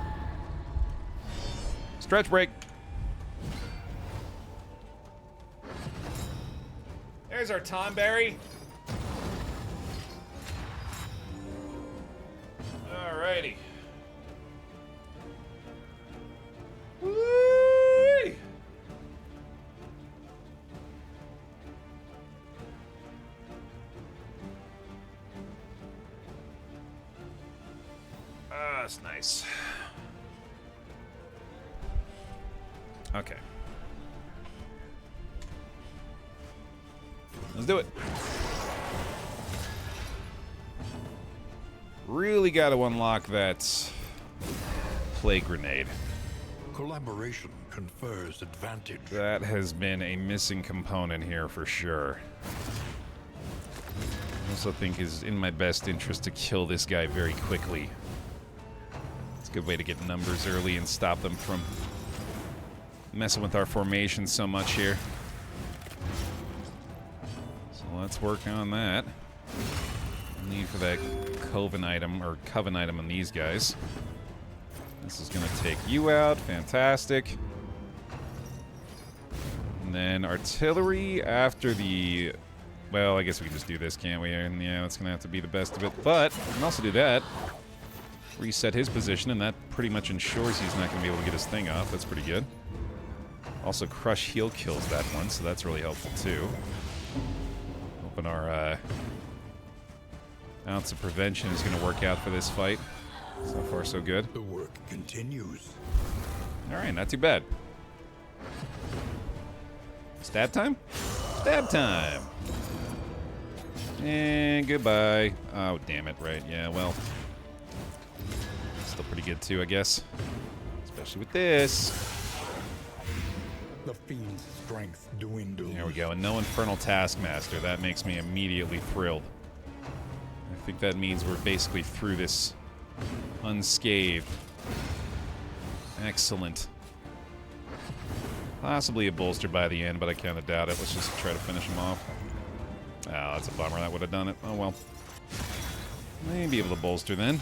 Stretch break! There's our Tomberry. Alrighty. Whee! Ah, that's nice. Okay. Let's do it. Really got to unlock that plague grenade. Collaboration confers advantage. That has been a missing component here for sure. I also think it's in my best interest to kill this guy very quickly. It's a good way to get numbers early and stop them from messing with our formation so much here. So let's work on that. Need for that Coven item, or Coven item on these guys. This is going to take you out. Fantastic. And then artillery after the... Well, I guess we can just do this, can't we? And yeah, that's going to have to be the best of it. But we can also do that. Reset his position, and that pretty much ensures he's not going to be able to get his thing off. That's pretty good. Also, Crush Heal kills that one, so that's really helpful too. Hoping our ounce of prevention is going to work out for this fight. So far, so good. The work continues. Alright, not too bad. Stab time? Stab time! And goodbye. Oh, damn it, right. Yeah, well. Still pretty good too, I guess. Especially with this. The fiend's strength dwindles. There we go. And no Infernal Taskmaster. That makes me immediately thrilled. I think that means we're basically through this unscathed. Excellent. Possibly a bolster by the end, but I kind of doubt it. Let's just try to finish him off. Oh, that's a bummer. That would have done it. Oh, well. Maybe able to bolster then.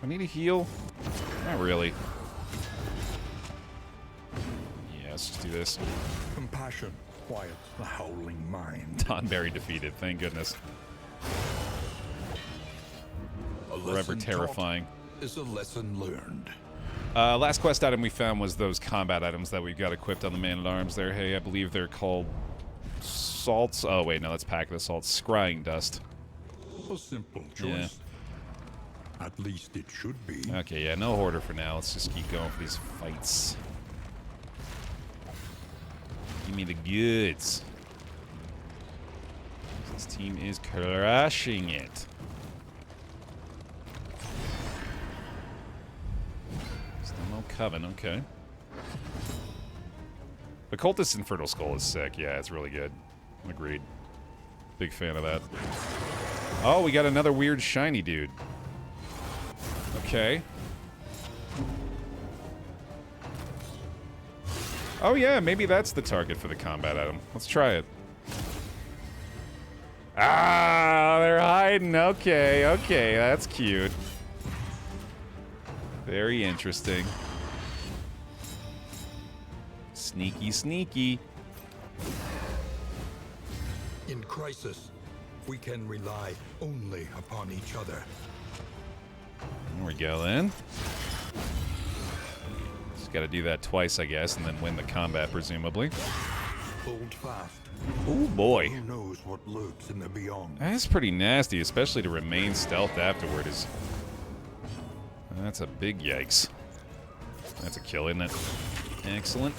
I need a heal? Not really. Yeah, let's just do this. Compassion quiets the howling mind. Tonberry defeated. Thank goodness. Forever terrifying. Is a lesson learned. Last quest item we found was those combat items that we've got equipped on the Man-at-Arms there. Hey, I believe they're called salts. Oh, wait, no, that's Pack of Assault. Scrying Dust. A simple choice. Yeah. At least it should be. Okay, yeah, no hoarder for now. Let's just keep going for these fights. Give me the goods. This team is crushing it. Still no Coven, okay. The Cultist Infernal Skull is sick. Yeah, it's really good. Agreed. Big fan of that. Oh, we got another weird shiny dude. Okay. Oh yeah, maybe that's the target for the combat item. Let's try it. Ah, they're hiding. Okay, okay, that's cute. Very interesting. Sneaky, sneaky. In crisis, we can rely only upon each other. There we go then. Just gotta do that twice, I guess, and then win the combat, presumably. Hold fast. Oh boy. Who knows what lurks in the beyond? That's pretty nasty, especially to remain stealth afterward is... That's a big yikes. That's a kill, isn't it? Excellent.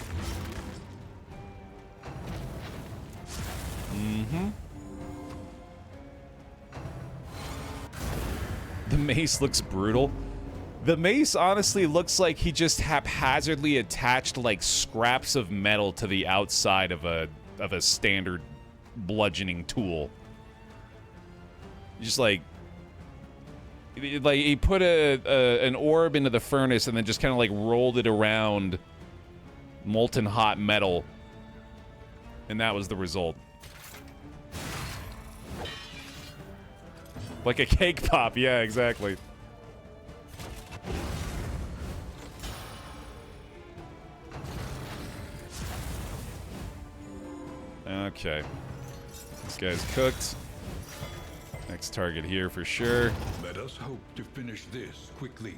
Mm-hmm. The mace looks brutal. The mace honestly looks like he just haphazardly attached like scraps of metal to the outside of a standard bludgeoning tool. Just like he put an orb into the furnace and then just kind of like rolled it around molten hot metal, and that was the result. Like a cake pop, yeah, exactly. Okay. This guy's cooked. Next target here for sure. Let us hope to finish this quickly.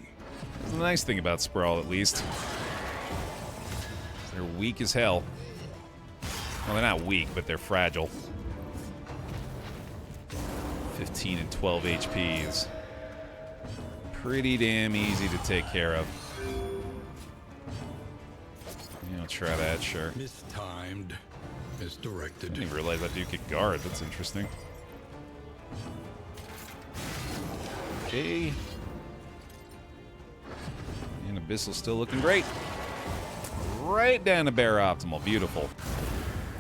That's the nice thing about Sprawl, at least. They're weak as hell. Well, they're not weak, but they're fragile. 15 and 12 HP is pretty damn easy to take care of. You know, try that, sure. Mistimed. Misdirected. I didn't even realize that dude could guard. That's interesting. Okay. And Abyssal's still looking great. Right down to Baer optimal. Beautiful.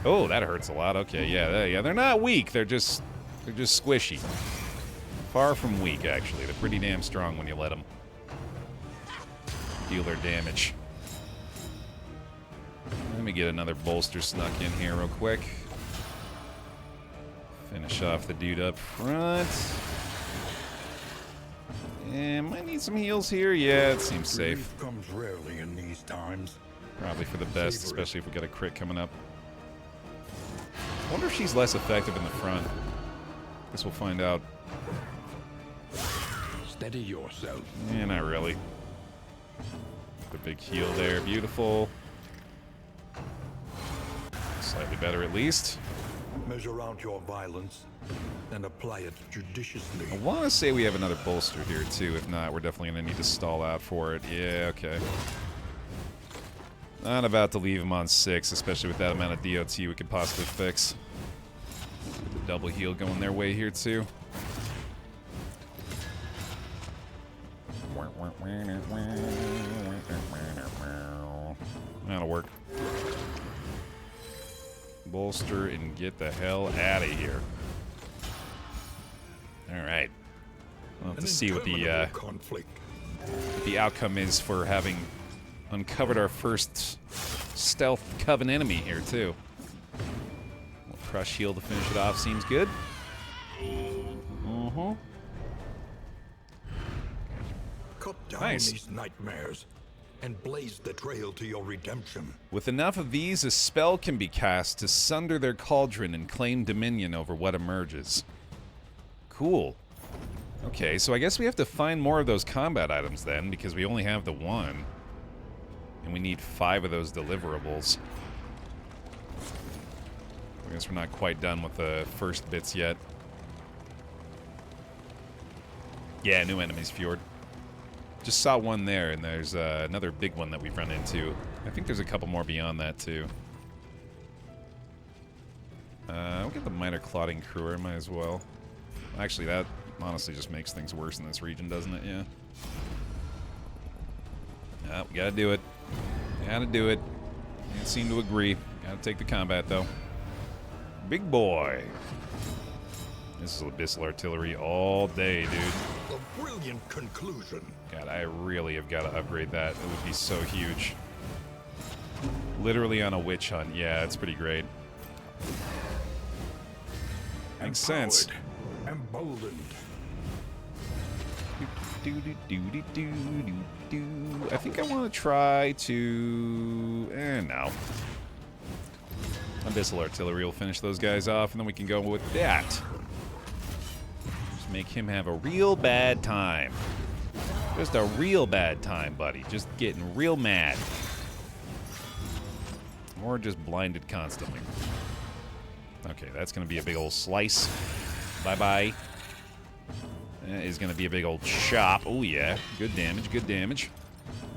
Oh, that hurts a lot. Okay, yeah, they're not weak. They're just squishy. Far from weak, actually. They're pretty damn strong when you let them deal their damage. Let me get another bolster snuck in here real quick. Finish off the dude up front. And might need some heals here. Yeah, it seems safe. Relief comes rarely in these times. Probably for the best, especially if we got a crit coming up. I wonder if she's less effective in the front. Guess we'll find out. Steady yourself. Yeah, not really. The big heal there, beautiful. Slightly better at least. Measure out your violence and apply it judiciously. I want to say we have another bolster here too. If not, we're definitely going to need to stall out for it. Yeah, okay. Not about to leave him on 6, especially with that amount of DOT we could possibly fix. The double heal going their way here too. That'll work. Bolster and get the hell out of here. Alright. We'll have to see what the outcome is for having uncovered our first stealth Coven enemy here, too. We'll crush heal to finish it off. Seems good. Cut down Nice. these nightmares and blaze the trail to your redemption. With enough of these, a spell can be cast to sunder their cauldron and claim dominion over what emerges. Cool. Okay, so I guess we have to find more of those combat items then, because we only have the one. And we need 5 of those deliverables. I guess we're not quite done with the first bits yet. Yeah, new enemies, Fjord. Just saw one there, and there's another big one that we've run into. I think there's a couple more beyond that, too. We'll get the Minor Clotting Crewer, might as well. Actually, that honestly just makes things worse in this region, doesn't it? Yeah. We gotta do it. Gotta do it. Can't seem to agree. Gotta take the combat, though. Big boy. This is Abyssal Artillery all day, dude. A brilliant conclusion. God, I really have got to upgrade that. It would be so huge. Literally on a witch hunt. Yeah, it's pretty great. Makes sense. Emboldened. I think I want to try to... no. Abyssal Artillery will finish those guys off, and then we can go with that. Just make him have a real bad time. Just a real bad time, buddy. Just getting real mad. Or just blinded constantly. Okay, that's going to be a big old slice. Bye-bye. That is going to be a big old chop. Oh, yeah. Good damage, good damage.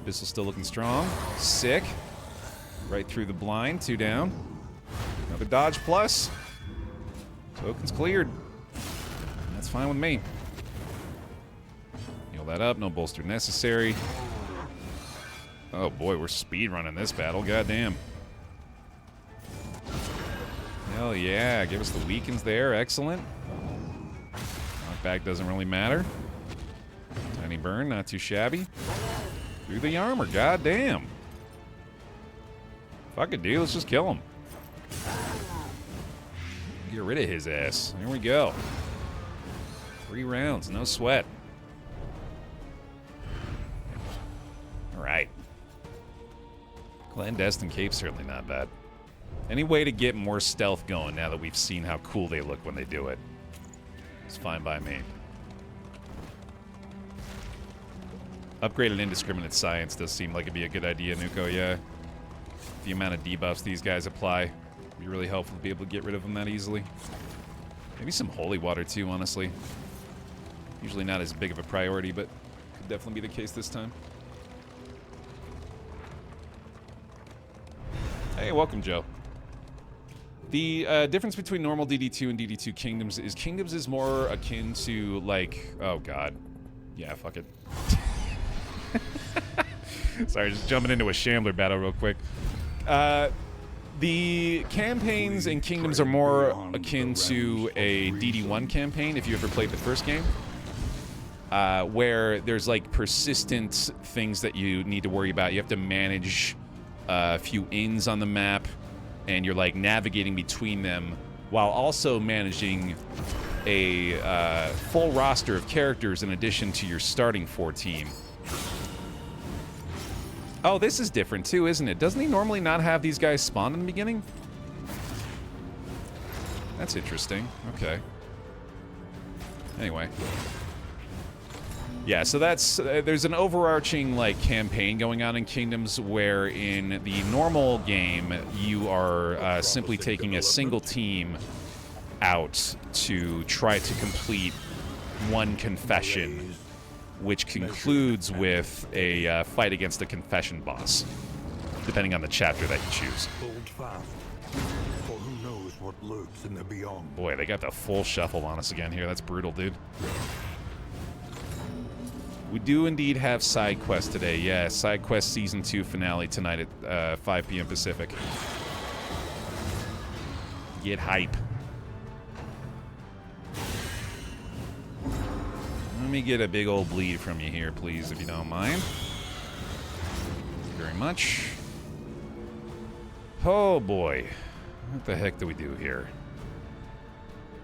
Abyssal's still looking strong. Sick. Right through the blind. 2 down. Another dodge plus. Token's cleared. That's fine with me. The Heal that up. No bolster necessary. Oh boy, we're speed running this battle. Goddamn. Hell yeah. Give us the weakens there. Excellent. Knockback doesn't really matter. Tiny burn. Not too shabby. Through the armor. Goddamn. Fuck it, dude. Let's just kill him. Get rid of his ass. Here we go. 3 rounds. No sweat. Alright. Clandestine Cape's certainly not bad. Any way to get more stealth going now that we've seen how cool they look when they do it? It's fine by me. Upgraded Indiscriminate Science does seem like it'd be a good idea, Nuko, yeah. The amount of debuffs these guys apply would be really helpful to be able to get rid of them that easily. Maybe some Holy Water too, honestly. Usually not as big of a priority, but could definitely be the case this time. Hey, welcome, Joe. The difference between normal DD2 and DD2 Kingdoms is more akin to, like... Oh, God. Yeah, fuck it. Sorry, just jumping into a Shambler battle real quick. The campaigns in Kingdoms are more akin to a DD1 campaign, if you ever played the first game. Where there's, like, persistent things that you need to worry about. You have to manage a few inns on the map, and you're, like, navigating between them while also managing a full roster of characters in addition to your starting 4 team. Oh, this is different too, isn't it? Doesn't he normally not have these guys spawn in the beginning? That's interesting. Okay. Anyway. Yeah, so that's... there's an overarching, like, campaign going on in Kingdoms where in the normal game, you are simply taking a single team out to try to complete one confession, which concludes with a fight against a confession boss, depending on the chapter that you choose. Hold fast, for who knows what lurks in the beyond. Boy, they got the full shuffle on us again here. That's brutal, dude. We do indeed have side quest today. Yeah, side quest season 2 finale tonight at 5 p.m. Pacific. Get hype. Let me get a big old bleed from you here, please, if you don't mind. Thank you very much. Oh, boy. What the heck do we do here?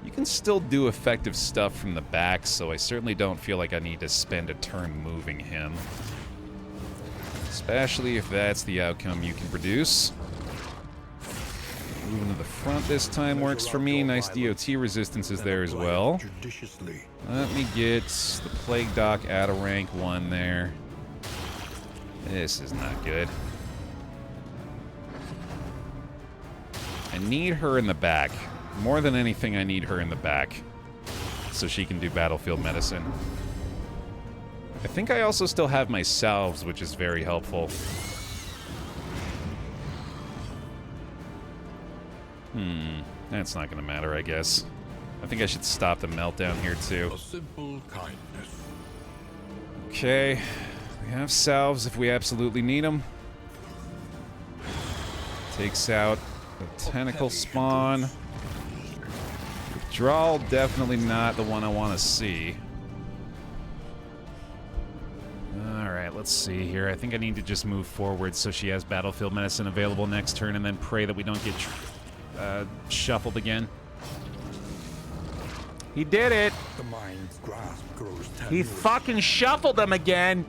You can still do effective stuff from the back, so I certainly don't feel like I need to spend a turn moving him. Especially if that's the outcome you can produce. Moving to the front this time works for me. Nice DOT resistances there as well. Let me get the Plague Doc out of rank 1 there. This is not good. I need her in the back. More than anything, I need her in the back so she can do battlefield medicine. I think I also still have my salves, which is very helpful. That's not gonna matter, I guess. I think I should stop the meltdown here, too. A simple kindness. Okay. We have salves if we absolutely need them. Takes out the tentacle spawn. Withdrawal, definitely not the one I want to see. Alright, let's see here. I think I need to just move forward so she has battlefield medicine available next turn and then pray that we don't get shuffled again. He did it! The mind's grasp grows He tenuous. fucking shuffled them again!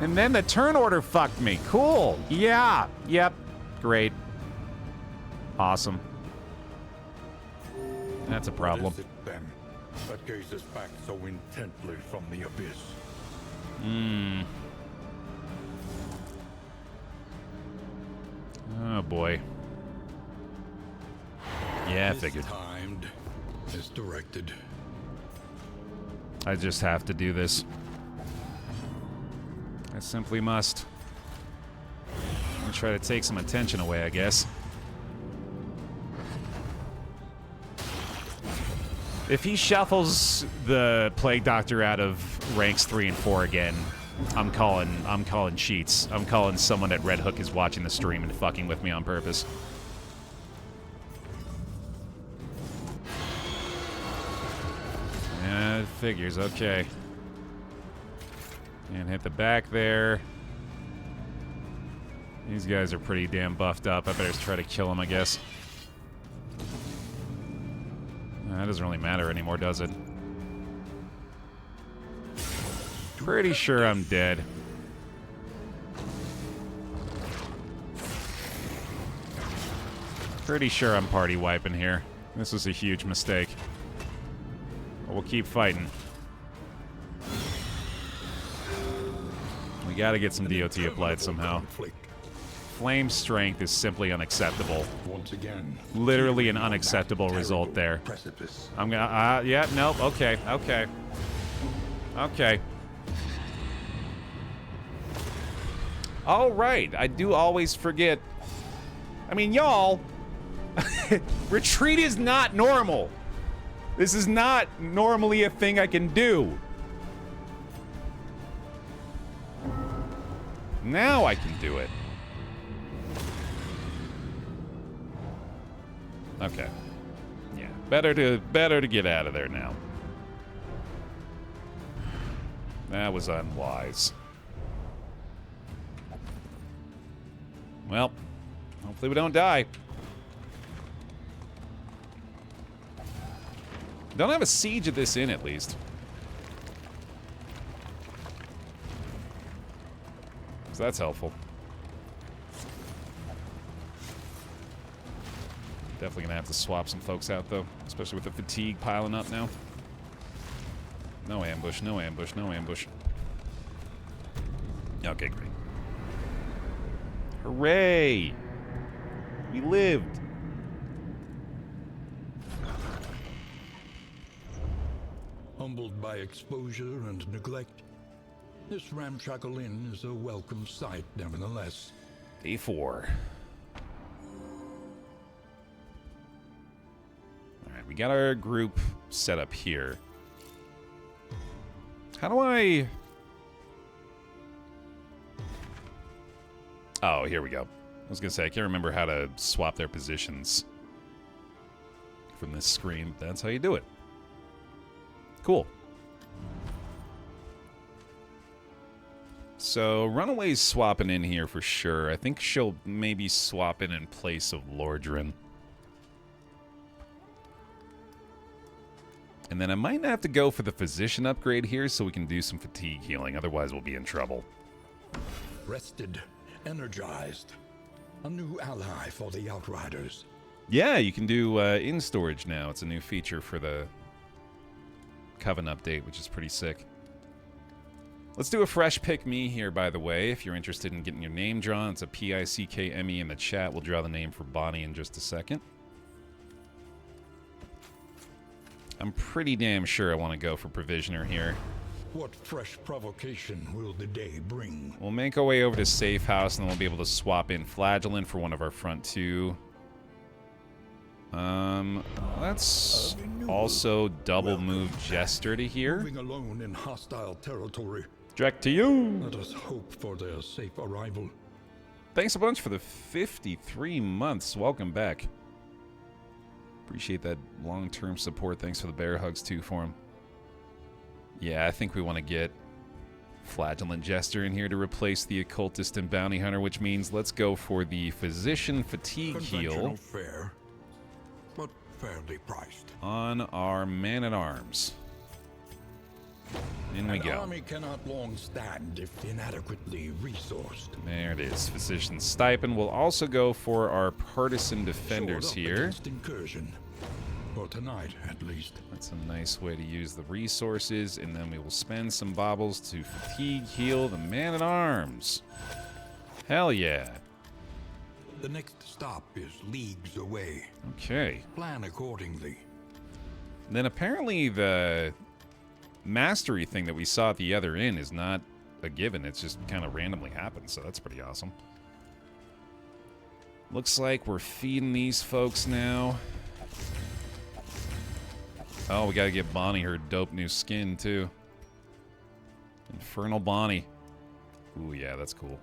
And then the turn order fucked me. Cool. Yeah. Yep. Great. Awesome. That's a problem. What is it, then, that gazes back so intently from the abyss? Oh, boy. Yeah, I figured. Timed, as directed. I just have to do this. I simply must. I'm gonna try to take some attention away, I guess. If he shuffles the Plague Doctor out of ranks 3 and 4 again, I'm calling cheats. I'm calling someone at Red Hook is watching the stream and fucking with me on purpose. Yeah, it figures, okay. And hit the back there. These guys are pretty damn buffed up. I better just try to kill them, I guess. That doesn't really matter anymore, does it? Pretty sure I'm dead. Pretty sure I'm party wiping here. This was a huge mistake. But we'll keep fighting. We gotta get some DOT applied somehow. Flame strength is simply unacceptable. Once again, Literally an unacceptable result there. precipice. I'm gonna, yeah, nope, okay. Okay. All right, I do always forget. I mean, y'all, retreat is not normal. This is not normally a thing I can do. Now I can do it. Okay. Yeah, better to get out of there now. That was unwise. Well, hopefully we don't die. Don't have a siege of this inn, at least. So that's helpful. Definitely gonna have to swap some folks out, though. Especially with the fatigue piling up now. No ambush, no ambush, no ambush. Okay, great. Hooray! We lived! Humbled by exposure and neglect, this ramshackle inn is a welcome sight, nevertheless. Day 4. Alright, we got our group set up here. How do I... Oh, here we go. I was gonna say, I can't remember how to swap their positions from this screen, but that's how you do it. Cool. So, Runaway's swapping in here for sure. I think she'll maybe swap in place of Lordran. And then I might have to go for the physician upgrade here so we can do some fatigue healing. Otherwise, we'll be in trouble. Rested, energized. A new ally for the Outriders. Yeah, you can do in storage now. It's a new feature for the Coven update, which is pretty sick. Let's do a fresh pick me here, by the way. If you're interested in getting your name drawn, it's a PICKME in the chat. We'll draw the name for Bonnie in just a second. I'm pretty damn sure I want to go for Provisioner here. What fresh provocation will the day bring? We'll make our way over to Safe House, and then we'll be able to swap in Flagellant for one of our front two. Let's also double move Jester to here. Moving alone in hostile territory. Jack to you! Let us hope for their safe arrival. Thanks a bunch for the 53 months. Welcome back. Appreciate that long-term support. Thanks for the bear hugs, too, for him. Yeah, I think we want to get Flagellant Jester in here to replace the Occultist and Bounty Hunter, which means let's go for the Physician Fatigue Heal. Fare, but fairly priced. On our Man-at-Arms. In we go. An army cannot long stand if inadequately resourced. There it is. Physician Stipend. We'll also go for our Partisan Defenders here. Incursion. For tonight, at least. That's a nice way to use the resources, and then we will spend some baubles to fatigue heal the Man-at-Arms. Hell yeah. The next stop is leagues away. Okay. Plan accordingly. Then apparently the mastery thing that we saw at the other inn is not a given. It's just kind of randomly happens, so that's pretty awesome. Looks like we're feeding these folks now. Oh, we gotta get Bonnie her dope new skin, too. Infernal Bonnie. Ooh, yeah, that's cool.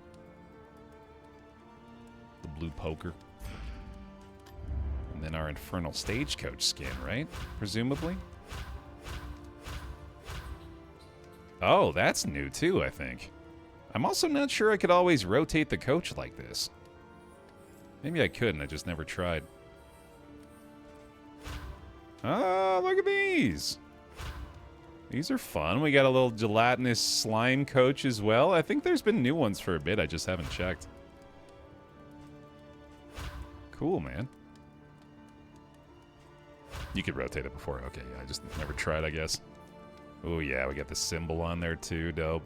The blue poker. And then our Infernal Stagecoach skin, right? Presumably? Oh, that's new, too, I think. I'm also not sure I could always rotate the coach like this. Maybe I could, and I just never tried. Oh, look at these! These are fun. We got a little gelatinous slime coach as well. I think there's been new ones for a bit. I just haven't checked. Cool, man. You could rotate it before. Okay, yeah, I just never tried, I guess. Oh, yeah, we got the symbol on there, too. Dope.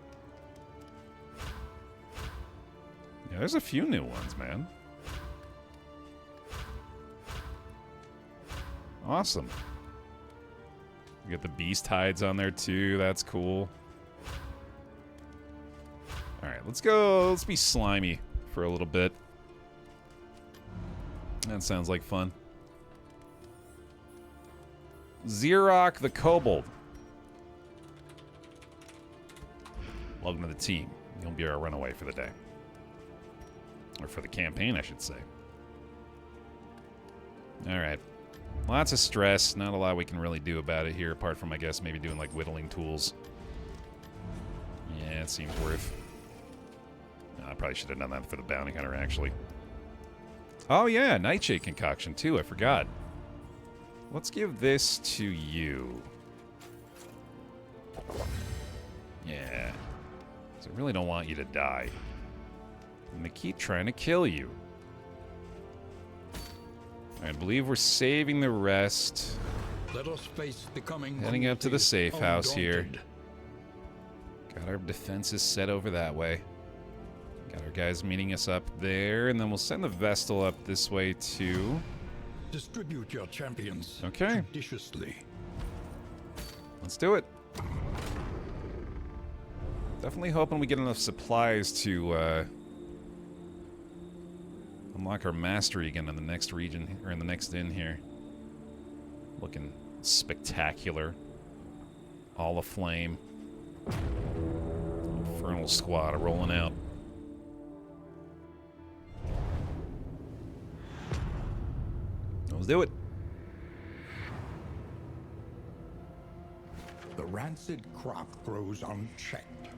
Yeah, there's a few new ones, man. Awesome. We got the beast hides on there too. That's cool. Alright, let's go. Let's be slimy for a little bit. That sounds like fun. Xerox the Kobold. Welcome to the team. You'll be our runaway for the day. Or for the campaign, I should say. Alright. Lots of stress. Not a lot we can really do about it here, apart from, I guess, maybe doing, like, whittling tools. Yeah, it seems worth. No, I probably should have done that for the bounty hunter, actually. Oh, yeah, Nightshade concoction, too. I forgot. Let's give this to you. Yeah. Because I really don't want you to die. I'm going to keep trying to kill you. I believe we're saving the rest. Let us face the coming. Heading up to the safe house here. Got our defenses set over that way. Got our guys meeting us up there, and then we'll send the Vestal up this way too. Distribute your champions. Okay. Judiciously. Let's do it. Definitely hoping we get enough supplies to unlock our mastery again in the next region, or in the next inn here. Looking spectacular. All aflame. Infernal squad rolling out. Let's do it. The rancid crop grows unchecked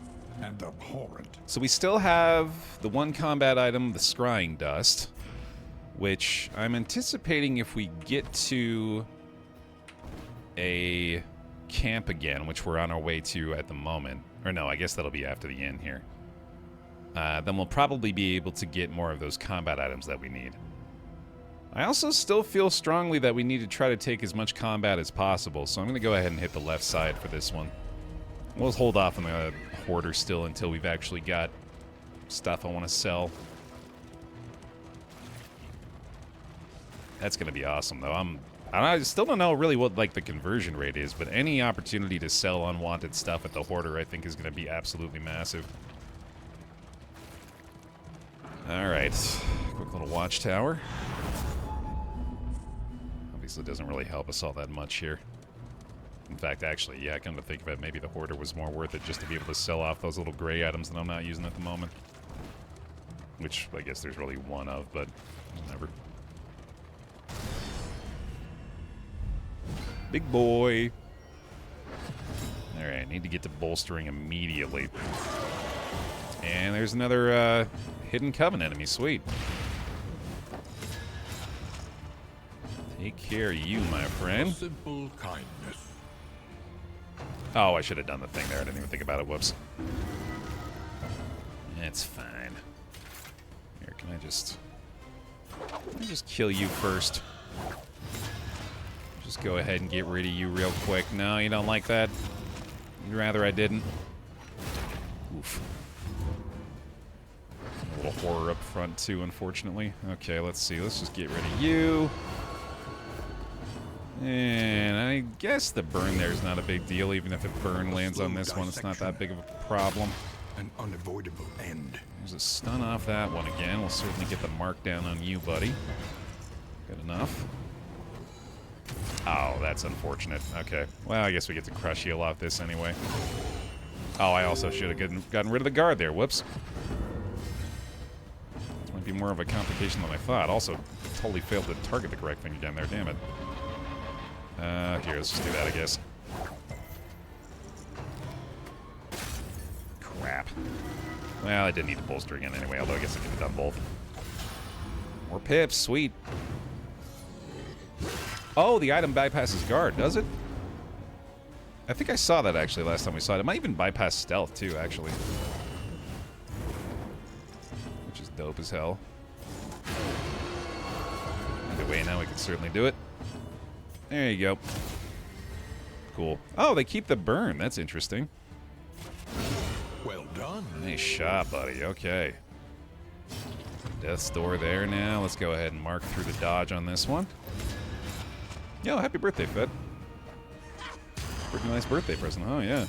and abhorrent. So we still have the one combat item, the scrying dust, which I'm anticipating if we get to a camp again, which we're on our way to at the moment. Or no, I guess that'll be after the inn here. Then we'll probably be able to get more of those combat items that we need. I also still feel strongly that we need to try to take as much combat as possible, so I'm going to go ahead and hit the left side for this one. We'll hold off on the hoarder still until we've actually got stuff I want to sell. That's going to be awesome, though. I still don't know really what like the conversion rate is, but any opportunity to sell unwanted stuff at the hoarder I think is going to be absolutely massive. Alright, quick little watchtower. Obviously doesn't really help us all that much here. In fact, actually, yeah, come to think of it, maybe the hoarder was more worth it just to be able to sell off those little gray items that I'm not using at the moment. Which, I guess there's really one of, but whatever. Big boy. Alright, need to get to bolstering immediately. And there's another hidden Coven enemy. Sweet. Take care of you, my friend. Simple kindness. Oh, I should have done the thing there. I didn't even think about it. Whoops. It's fine. Here, can I just kill you first? Just go ahead and get rid of you real quick. No, you don't like that? You'd rather I didn't? Oof. A little horror up front, too, unfortunately. Okay, let's see. Let's just get rid of you. And I guess the burn there is not a big deal. Even if a burn lands on this one, it's not that big of a problem. An unavoidable end. There's a stun off that one again. We'll certainly get the mark down on you, buddy. Good enough. Oh, that's unfortunate. Okay. Well, I guess we get to crush heal off this anyway. Oh, I also should have gotten rid of the guard there. Whoops. This might be more of a complication than I thought. Also, totally failed to target the correct thing again there. Damn it. Here, let's just do that, I guess. Crap. Well, I didn't need to bolster again anyway, although I guess I could have done both. More pips, sweet. Oh, the item bypasses guard, does it? I think I saw that actually last time we saw it. It might even bypass stealth too, actually. Which is dope as hell. Either way, now we can certainly do it. There you go. Cool. Oh, they keep the burn. That's interesting. Well done. Nice shot, buddy. Okay. Death's door there now. Let's go ahead and mark through the dodge on this one. Yo, happy birthday, Fed. Pretty nice birthday present. Oh, yeah.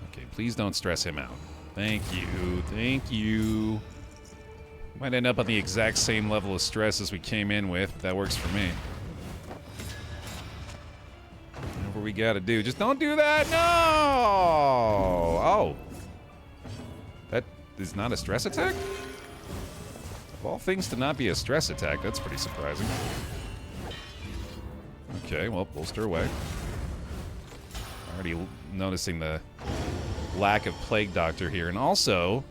Okay, please don't stress him out. Thank you. Thank you. Might end up on the exact same level of stress as we came in with, but that works for me. Whatever we gotta do. Just don't do that! No! Oh. That is not a stress attack? Of all things to not be a stress attack, that's pretty surprising. Okay, well, bolster away. Already noticing the lack of Plague Doctor here, and also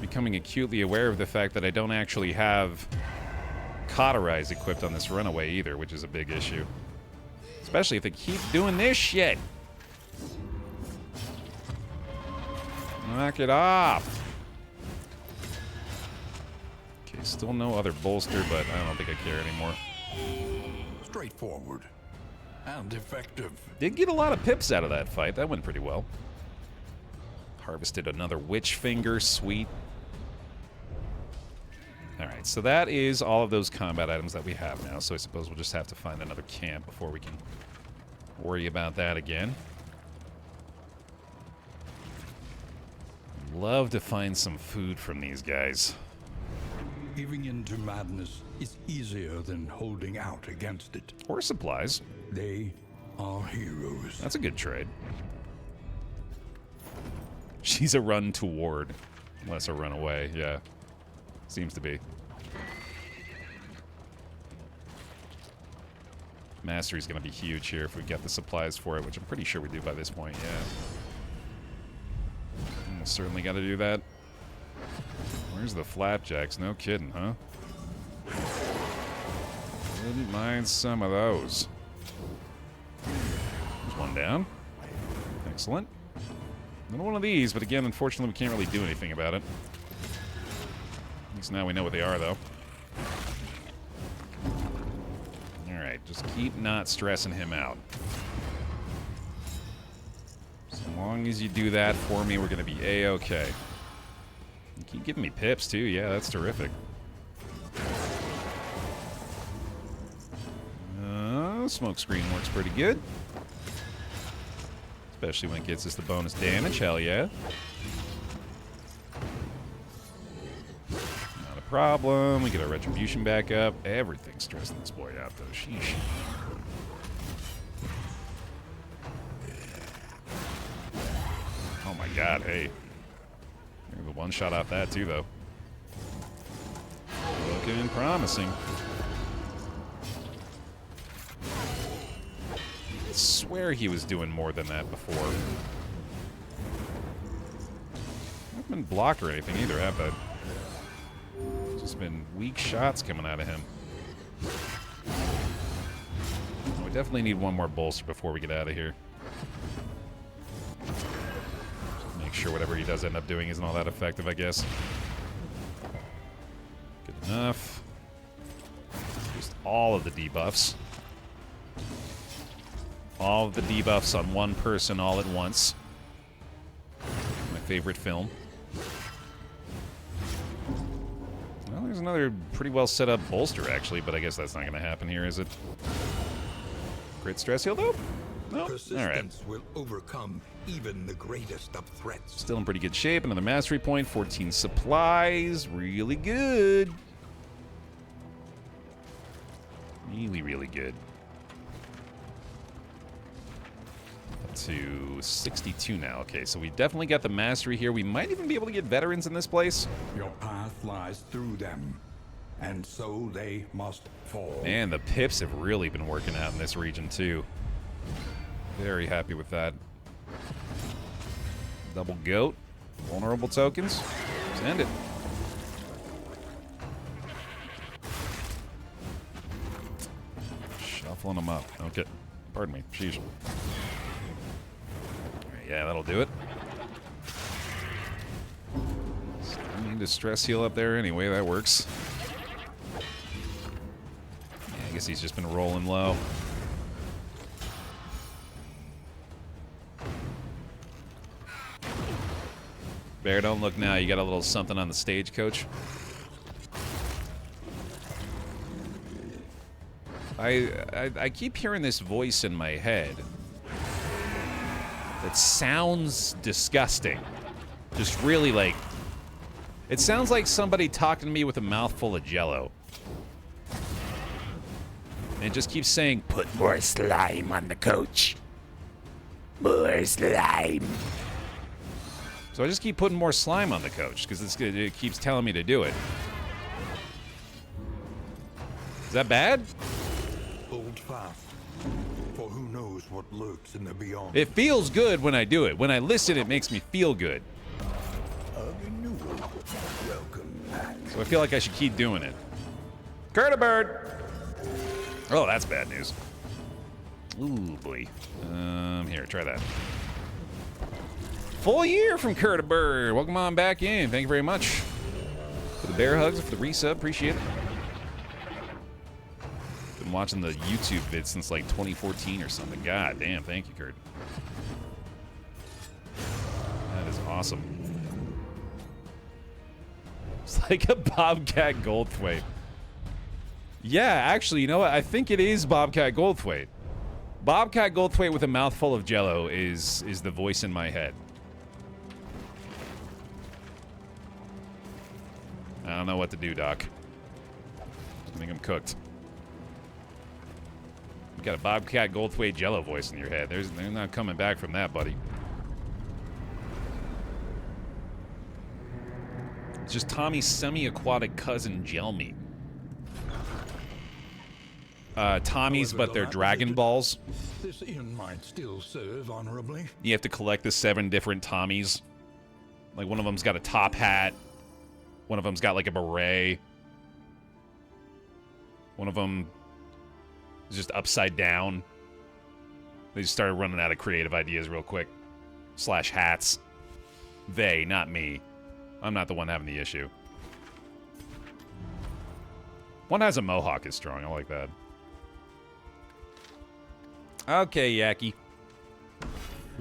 becoming acutely aware of the fact that I don't actually have Cauterize equipped on this runaway either, which is a big issue. Especially if they keep doing this shit. Knock it off. Okay, still no other bolster, but I don't think I care anymore. Straightforward and effective. Did get a lot of pips out of that fight. That went pretty well. Harvested another Witch Finger. Sweet. Alright, so that is all of those combat items that we have now, so I suppose we'll just have to find another camp before we can worry about that again. Love to find some food from these guys. Giving in to madness is easier than holding out against it. Or supplies. They are heroes. That's a good trade. She's a run toward, unless a run away, yeah. Seems to be. Mastery's gonna be huge here if we get the supplies for it, which I'm pretty sure we do by this point, yeah. Certainly gotta do that. Where's the flapjacks? No kidding, huh? Wouldn't mind some of those. There's one down. Excellent. Another one of these, but again, unfortunately, we can't really do anything about it. At least now we know what they are, though. Alright, just keep not stressing him out. As long as you do that for me, we're going to be A-okay. You keep giving me pips, too. Yeah, that's terrific. Smoke screen works pretty good. Especially when it gets us the bonus damage. Hell yeah. Not a problem. We get our retribution back up. Everything's stressing this boy out, though. Sheesh. Oh my god, hey. Maybe the one shot off that, too, though. Looking promising. I swear he was doing more than that before. I haven't been blocked or anything either, have I? Just been weak shots coming out of him. We definitely need one more bolster before we get out of here. Just make sure whatever he does end up doing isn't all that effective, I guess. Good enough. Just all of the debuffs. All of the debuffs on one person all at once. My favorite film. Well, there's another pretty well set up bolster, actually, but I guess that's not going to happen here, is it? Crit stress heal, though? No? Persistence will overcome even the greatest of threats. Still in pretty good shape. Another mastery point, 14 supplies. Really good. Really, really good. Up to 62 now. Okay, so we definitely got the mastery here. We might even be able to get veterans in this place. Your path lies through them, and so they must fall. Man, the pips have really been working out in this region, too. Very happy with that. Double goat. Vulnerable tokens. Send it. Shuffling them up. Okay. Pardon me. Sheesh. Yeah, that'll do it. Still need to stress heal up there anyway. That works. Yeah, I guess he's just been rolling low. Baer, don't look now. You got a little something on the stagecoach. I keep hearing this voice in my head that sounds disgusting. Just really like... It sounds like somebody talking to me with a mouthful of Jell-O. And it just keeps saying, "Put more slime on the coach. More slime." So I just keep putting more slime on the coach, because it keeps telling me to do it. Is that bad? Hold fast, for who knows what lurks in the beyond. It feels good when I do it. When I listen, it makes me feel good. Welcome back. So I feel like I should keep doing it. Bird. Oh, that's bad news. Ooh, boy. Here, try that. Full year from Bird. Welcome on back in. Thank you very much for the bear hugs, for the resub. Appreciate it. Been watching the YouTube vid since like 2014 or something. God damn, thank you, Kurt. That is awesome. It's like a Bobcat Goldthwait. Yeah, actually, you know what? I think it is Bobcat Goldthwait. Bobcat Goldthwait with a mouthful of Jell-O is the voice in my head. I don't know what to do, Doc. I think I'm cooked. You got a Bobcat Goldthwait Jell-O voice in your head. They're not coming back from that, buddy. It's just Tommy's semi-aquatic cousin, Jelmy. Tommy's, but they're Dragon Balls. This inn might still serve honorably. You have to collect the 7 different Tommies. Like, one of them's got a top hat. One of them's got, like, a beret. One of them is just upside down. They just started running out of creative ideas real quick. Slash hats. They, not me. I'm not the one having the issue. One has a mohawk is strong. I like that. Okay, Yaki.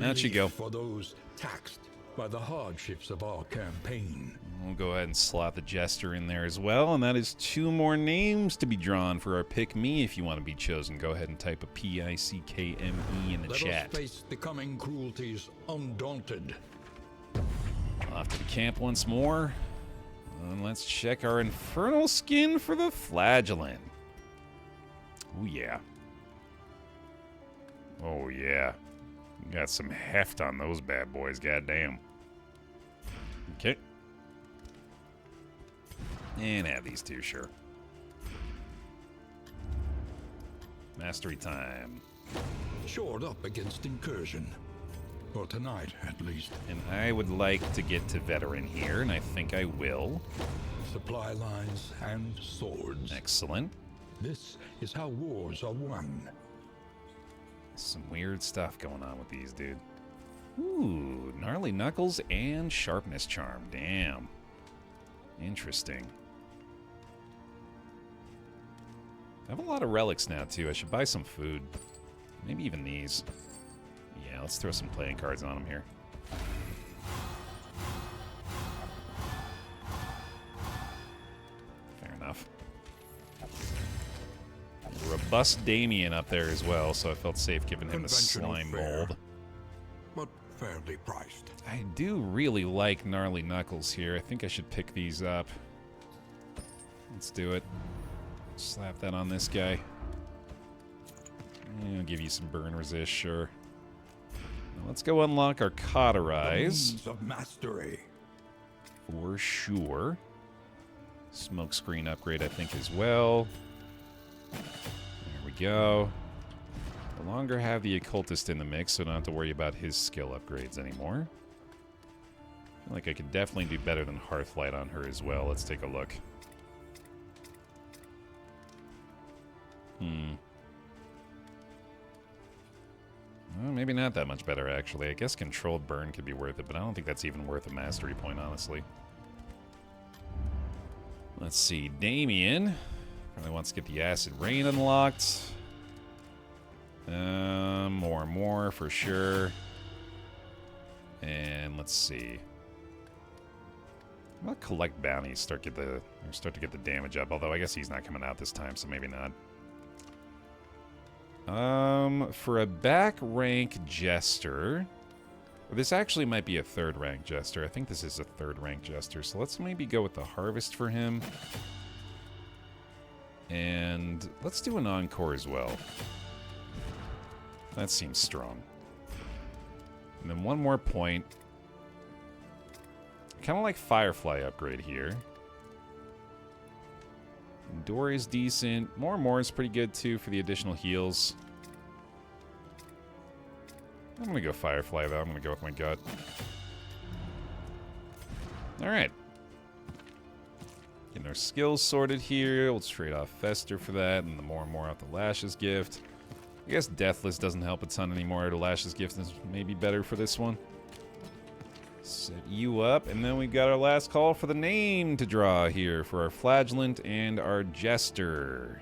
Out you go. For those taxed by the hardships of our campaign. We'll go ahead and slot the Jester in there as well, and that is 2 more names to be drawn for our Pick Me. If you want to be chosen, go ahead and type a PICKME in the chat. Let us face the coming cruelties undaunted. Off to the camp once more. And let's check our Infernal Skin for the Flagellant. Oh, yeah. Oh, yeah. Got some heft on those bad boys, goddamn. Okay. And add these 2, sure. Mastery time. Shored up against incursion. For tonight, at least. And I would like to get to veteran here, and I think I will. Supply lines and swords. Excellent. This is how wars are won. Some weird stuff going on with these, dude. Ooh, Gnarly Knuckles and Sharpness Charm. Damn. Interesting. I have a lot of relics now, too. I should buy some food. Maybe even these. Yeah, let's throw some playing cards on them here. Fair enough. Robust Damien up there as well, so I felt safe giving him the slime mold. But fairly priced. I do really like Gnarly Knuckles here. I think I should pick these up. Let's do it. Slap that on this guy. I'll give you some burn resist, sure. Now let's go unlock our cauterize. Means of mastery. For sure. Smoke screen upgrade, I think, as well. There we go. No longer have the occultist in the mix, so don't have to worry about his skill upgrades anymore. I feel like I could definitely do better than Hearthlight on her as well. Let's take a look. Well, maybe not that much better, actually. I guess controlled burn could be worth it, but I don't think that's even worth a mastery point, honestly. Let's see. Damien probably wants to get the acid rain unlocked. More for sure. And let's see. I'm gonna collect bounties, start to get the damage up. Although I guess he's not coming out this time, so maybe not. For a back rank jester, this actually might be a third rank jester. I think this is a third rank jester. So let's maybe go with the harvest for him. And let's do an encore as well. That seems strong. And then one more point. Kind of like Firefly upgrade here. Door is decent. More is pretty good too for the additional heals. I'm gonna go Firefly though. I'm gonna go with my gut. Alright. Getting our skills sorted here. We'll trade off Fester for that, and the more out the Lashes gift. I guess Deathless doesn't help a ton anymore. The Lashes gift is maybe better for this one. Set you up, and then we've got our last call for the name to draw here for our Flagellant and our Jester.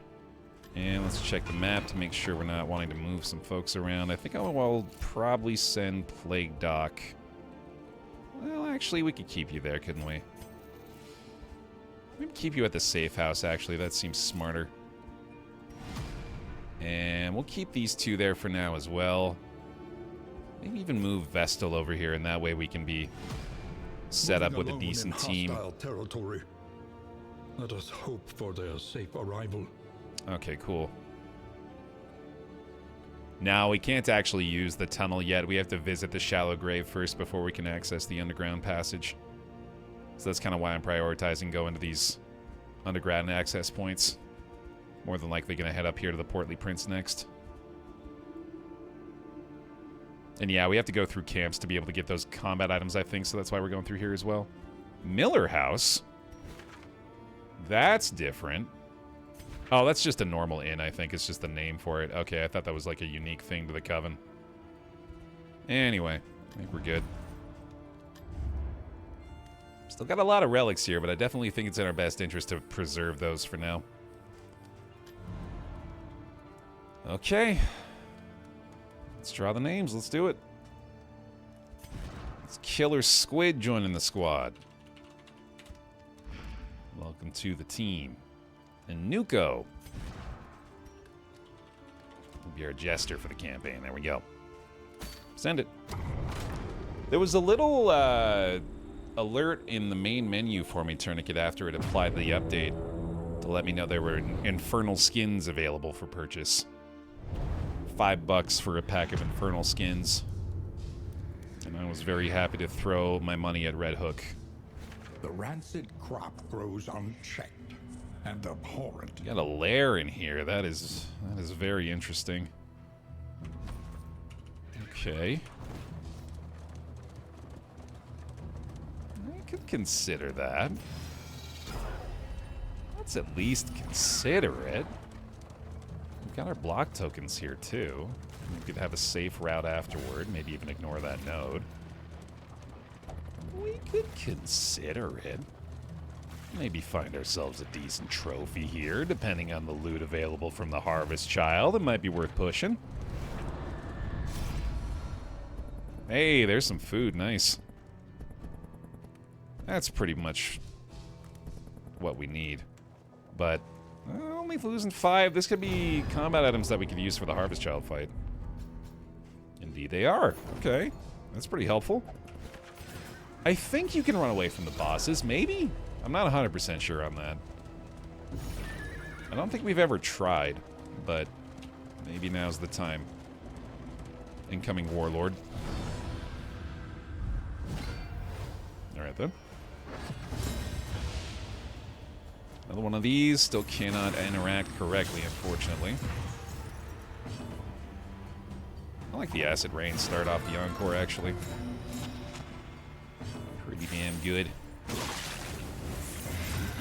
And let's check the map to make sure we're not wanting to move some folks around. I think I'll probably send Plague Doc. Well, actually, we could keep you there, couldn't we? Maybe keep you at the safe house, actually. That seems smarter. And we'll keep these two there for now as well. Maybe even move Vestal over here, and that way we can be set up with a decent team. Territory. Let us hope for their safe arrival. Okay, cool. Now, we can't actually use the tunnel yet. We have to visit the shallow grave first before we can access the underground passage. So that's kind of why I'm prioritizing going to these underground access points. More than likely going to head up here to the Portly Prince next. And yeah, we have to go through camps to be able to get those combat items, I think, so that's why we're going through here as well. Miller House? That's different. Oh, that's just a normal inn, I think. It's just the name for it. Okay, I thought that was like a unique thing to the Coven. Anyway, I think we're good. Still got a lot of relics here, but I definitely think it's in our best interest to preserve those for now. Okay. Let's draw the names. Let's do it. It's Killer Squid joining the squad. Welcome to the team. And Nuko will be our jester for the campaign. There we go. Send it. There was a little alert in the main menu for me, Tourniquet, after it applied the update to let me know there were infernal skins available for purchase. $5 for a pack of infernal skins. And I was very happy to throw my money at Red Hook. The rancid crop grows unchecked and abhorrent. You got a lair in here. That is very interesting. Okay. I could consider that. Let's at least consider it. We've got our block tokens here, too. We could have a safe route afterward. Maybe even ignore that node. We could consider it. Maybe find ourselves a decent trophy here, depending on the loot available from the Harvest Child. It might be worth pushing. Hey, there's some food. Nice. That's pretty much what we need. But only losing 5. This could be combat items that we could use for the Harvest Child fight. Indeed they are. Okay. That's pretty helpful. I think you can run away from the bosses, maybe? I'm not 100% sure on that. I don't think we've ever tried, but Maybe now's the time. Incoming warlord. Alright then. Another one of these. Still cannot interact correctly, unfortunately. I like the acid rain start off the encore, actually. Pretty damn good.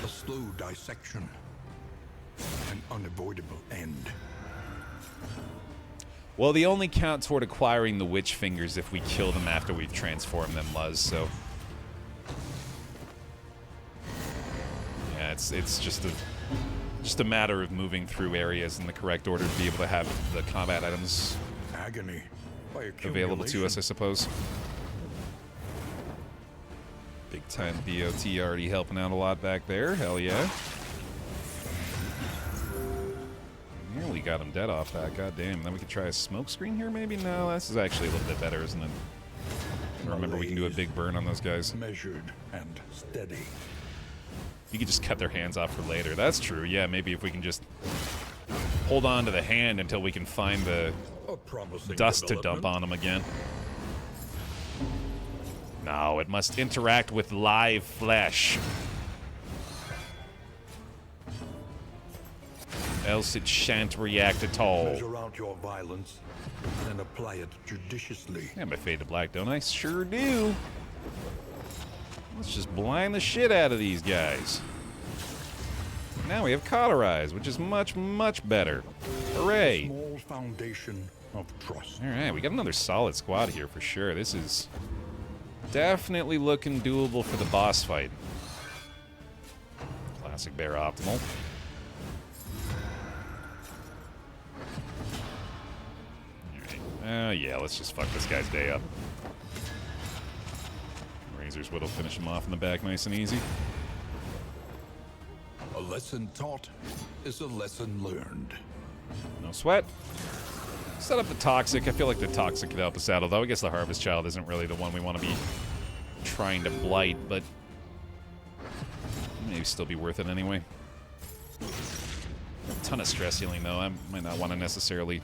A slow dissection. An unavoidable end. Well, the only count toward acquiring the witch fingers if we kill them after we've transformed them, Luz, so... Yeah, it's just a matter of moving through areas in the correct order to be able to have the combat items Agony by available to us, I suppose. Big time BOT already helping out a lot back there. Hell yeah. Nearly got him dead off that. God damn. Then we could try a smoke screen here, maybe? No, this is actually a little bit better, isn't it? Remember, we can do a big burn on those guys. Measured and steady. You could just cut their hands off for later. That's true. Yeah, maybe if we can just hold on to the hand until we can find the dust to dump on them again. No, it must interact with live flesh. Else it shan't react at all. Measure out your violence and apply it judiciously. Yeah, I fade to black, don't I? Sure do. Let's just blind the shit out of these guys. Now we have cauterize, which is much, much better. Hooray! Small foundation of trust. Alright, we got another solid squad here for sure. This is definitely looking doable for the boss fight. Classic Baer optimal. Alright. Yeah, let's just fuck this guy's day up. Razor's Whit'll finish him off in the back nice and easy. A lesson taught is a lesson learned. No sweat. Set up the Toxic. I feel like the Toxic could help us out, although I guess the Harvest Child isn't really the one we want to be trying to blight, but maybe still be worth it anyway. A ton of stress healing, though. I might not want to necessarily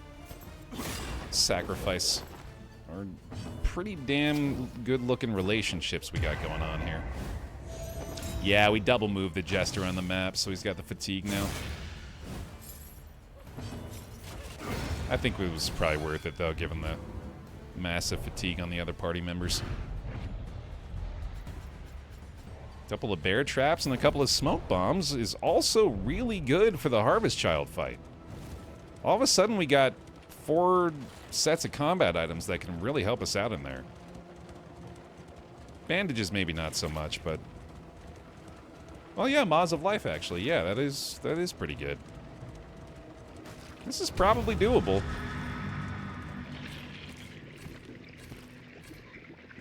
sacrifice our pretty damn good-looking relationships we got going on here. Yeah, we double moved the Jester on the map, so he's got the fatigue now. I think it was probably worth it, though, given the massive fatigue on the other party members. A couple of bear traps and a couple of smoke bombs is also really good for the Harvest Child fight. All of a sudden, we got 4 sets of combat items that can really help us out in there. Bandages maybe not so much, but... Well, yeah, Maws of Life, actually. Yeah, that is pretty good. This is probably doable.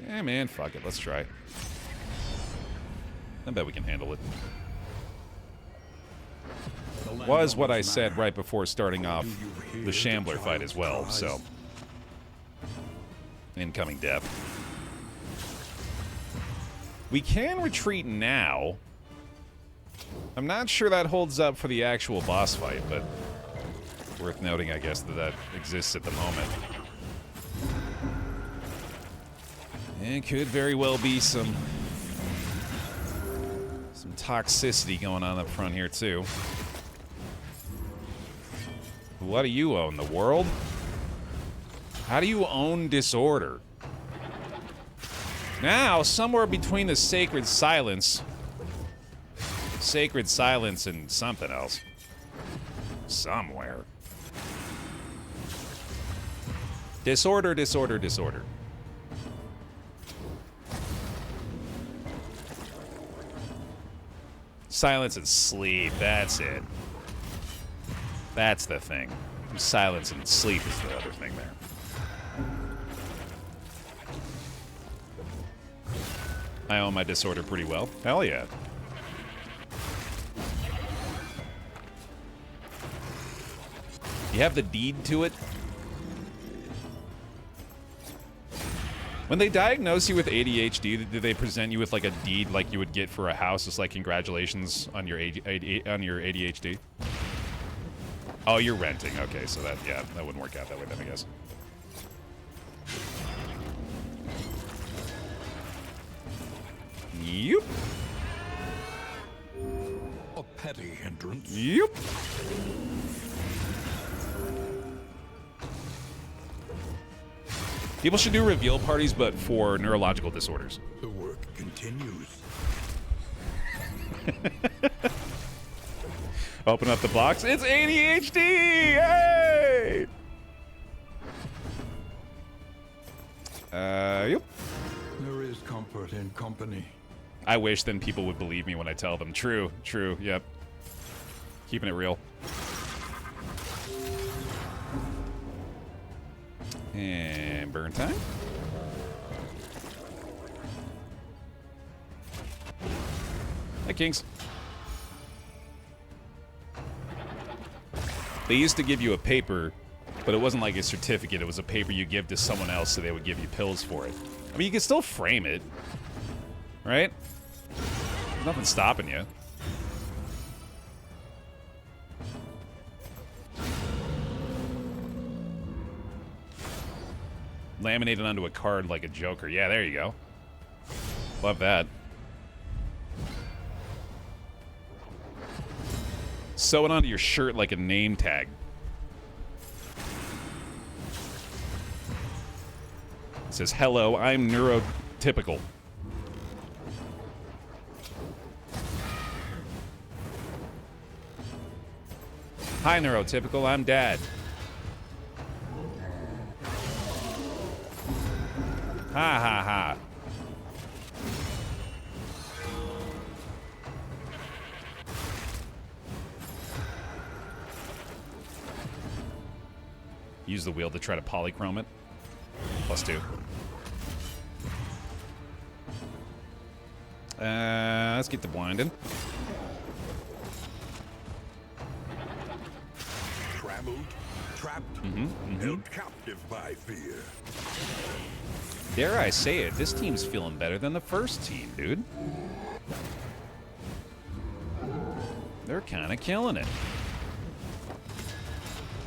Yeah, man, fuck it. Let's try. I bet we can handle it. Was what I said right before starting off the Shambler fight as well, so... Incoming death. We can retreat now. I'm not sure that holds up for the actual boss fight, but worth noting, I guess, that exists at the moment. It could very well be some toxicity going on up front here, too. What do you own? The world? How do you own disorder? Now, somewhere between the Sacred Silence and something else. Somewhere. Disorder, disorder, disorder. Silence and sleep, that's it. That's the thing. Silence and sleep is the other thing there. I own my disorder pretty well. Hell yeah. You have the deed to it? When they diagnose you with ADHD, do they present you with like a deed like you would get for a house? It's like, congratulations on your ADHD. Oh, you're renting. Okay, so that, yeah, that wouldn't work out that way then, I guess. Yep. A petty hindrance. Yep. People should do reveal parties, but for neurological disorders. The work continues. Open up the box. It's ADHD! Hey! Yep. There is comfort in company. I wish then people would believe me when I tell them. True, true, yep. Keeping it real. And burn time. Hey, Kings. They used to give you a paper, but it wasn't like a certificate. It was a paper you give to someone else so they would give you pills for it. I mean, you can still frame it, right? There's nothing stopping you. Laminated onto a card like a Joker. Yeah, there you go. Love that. Sew it onto your shirt like a name tag. It says, hello, I'm neurotypical. Hi, neurotypical, I'm Dad. Ha ha ha. Use the wheel to try to polychrome it. +2. Let's get the blinding. Traveled, trapped, held captive by fear. Dare I say it, this team's feeling better than the first team, dude. They're kind of killing it.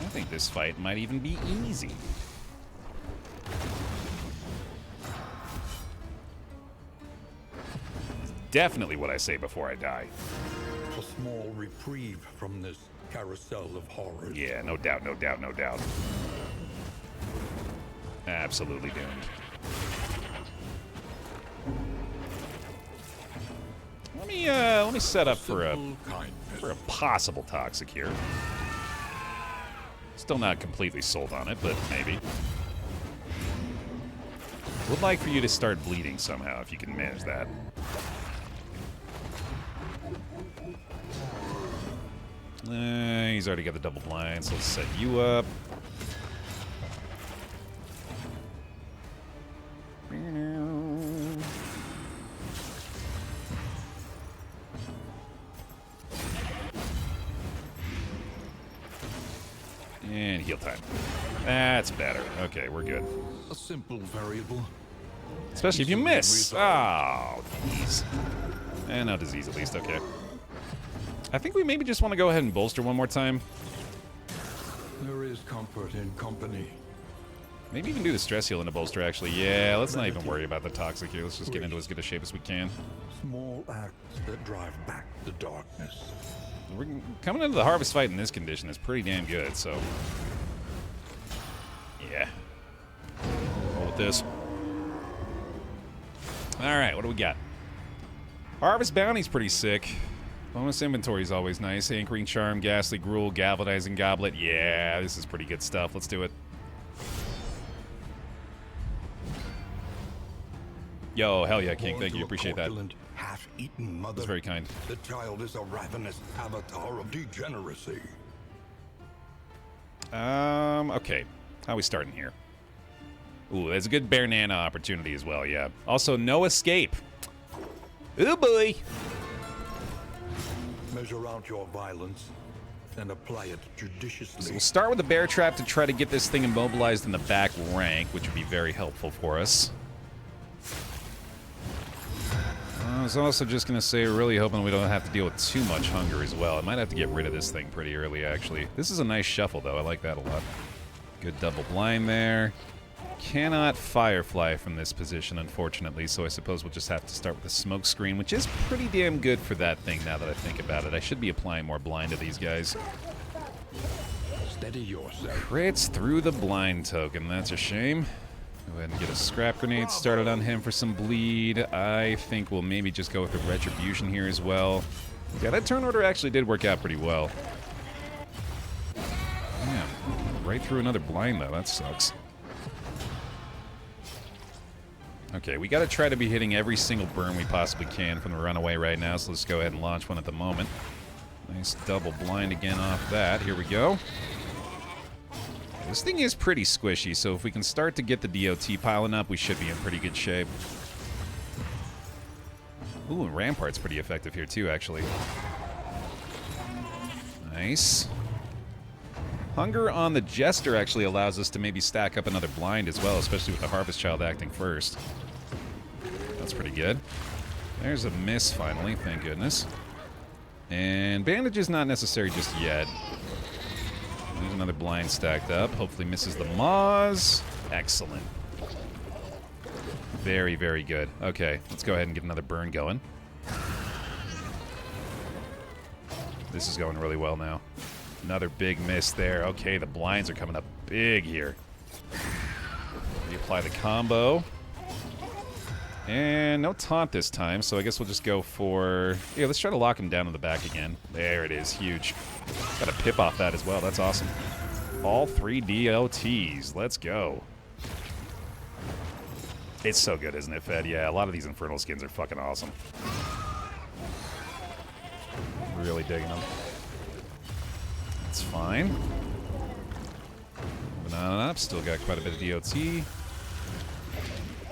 I think this fight might even be easy. Definitely what I say before I die. A small reprieve from this carousel of horrors. Yeah, no doubt, no doubt, no doubt. Absolutely doomed. Let me set up for a possible toxic here. Still not completely sold on it, but maybe. Would like for you to start bleeding somehow, if you can manage that. He's already got the double blind, so let's set you up. And heal time. That's better. Okay, we're good. A simple variable. Especially if you miss. Oh, jeez. And no disease at least. Okay. I think we maybe just want to go ahead and bolster one more time. There is comfort in company. Maybe even do the stress heal in a bolster, actually. Yeah, let's not even worry about the toxic here. Let's just get into as good a shape as we can. Small acts that drive back the darkness. We're coming into the harvest fight in this condition is pretty damn good, so... yeah. Roll with this. Alright, what do we got? Harvest Bounty's pretty sick. Bonus inventory is always nice. Anchoring Charm, Ghastly Gruel, Galvanizing Goblet. Yeah, this is pretty good stuff. Let's do it. Yo, hell yeah, King. Thank you. Appreciate that. Half-eaten mother. That's very kind. The child is a ravenous avatar of degeneracy. Okay. How are we starting here? Ooh, there's a good Bear Nana opportunity as well, yeah. Also, no escape. Ooh, boy. Measure out your violence and apply it judiciously. So we'll start with the Bear Trap to try to get this thing immobilized in the back rank, which would be very helpful for us. was also just going to say, really hoping we don't have to deal with too much hunger as well. I might have to get rid of this thing pretty early, actually. This is a nice shuffle, though. I like that a lot. Good double blind there. Cannot firefly from this position, unfortunately, so I suppose we'll just have to start with the smoke screen, which is pretty damn good for that thing now that I think about it. I should be applying more blind to these guys. Steady yourself. Crits through the blind token. That's a shame. Go ahead and get a scrap grenade started on him for some bleed. I think we'll maybe just go with the retribution here as well. Yeah, that turn order actually did work out pretty well. Man, right through another blind, though. That sucks. Okay, we gotta try to be hitting every single burn we possibly can from the runaway right now, so let's go ahead and launch one at the moment. Nice double blind again off that. Here we go. This thing is pretty squishy, so if we can start to get the DOT piling up, we should be in pretty good shape. Ooh, and Rampart's pretty effective here too, actually. Nice. Hunger on the Jester actually allows us to maybe stack up another blind as well, especially with the Harvest Child acting first. That's pretty good. There's a miss finally, thank goodness. And bandage is not necessary just yet. There's another blind stacked up. Hopefully misses the Maws. Excellent. Very, very good. Okay, let's go ahead and get another burn going. This is going really well now. Another big miss there. Okay, the blinds are coming up big here. We apply the combo. And no taunt this time, so I guess we'll just go for... Yeah, let's try to lock him down in the back again. There it is, huge. Got a pip off that as well, that's awesome. All 3 DOTs, let's go. It's so good, isn't it, Fed? Yeah, a lot of these Infernal skins are fucking awesome. Really digging them. That's fine. Moving on up, still got quite a bit of DOT.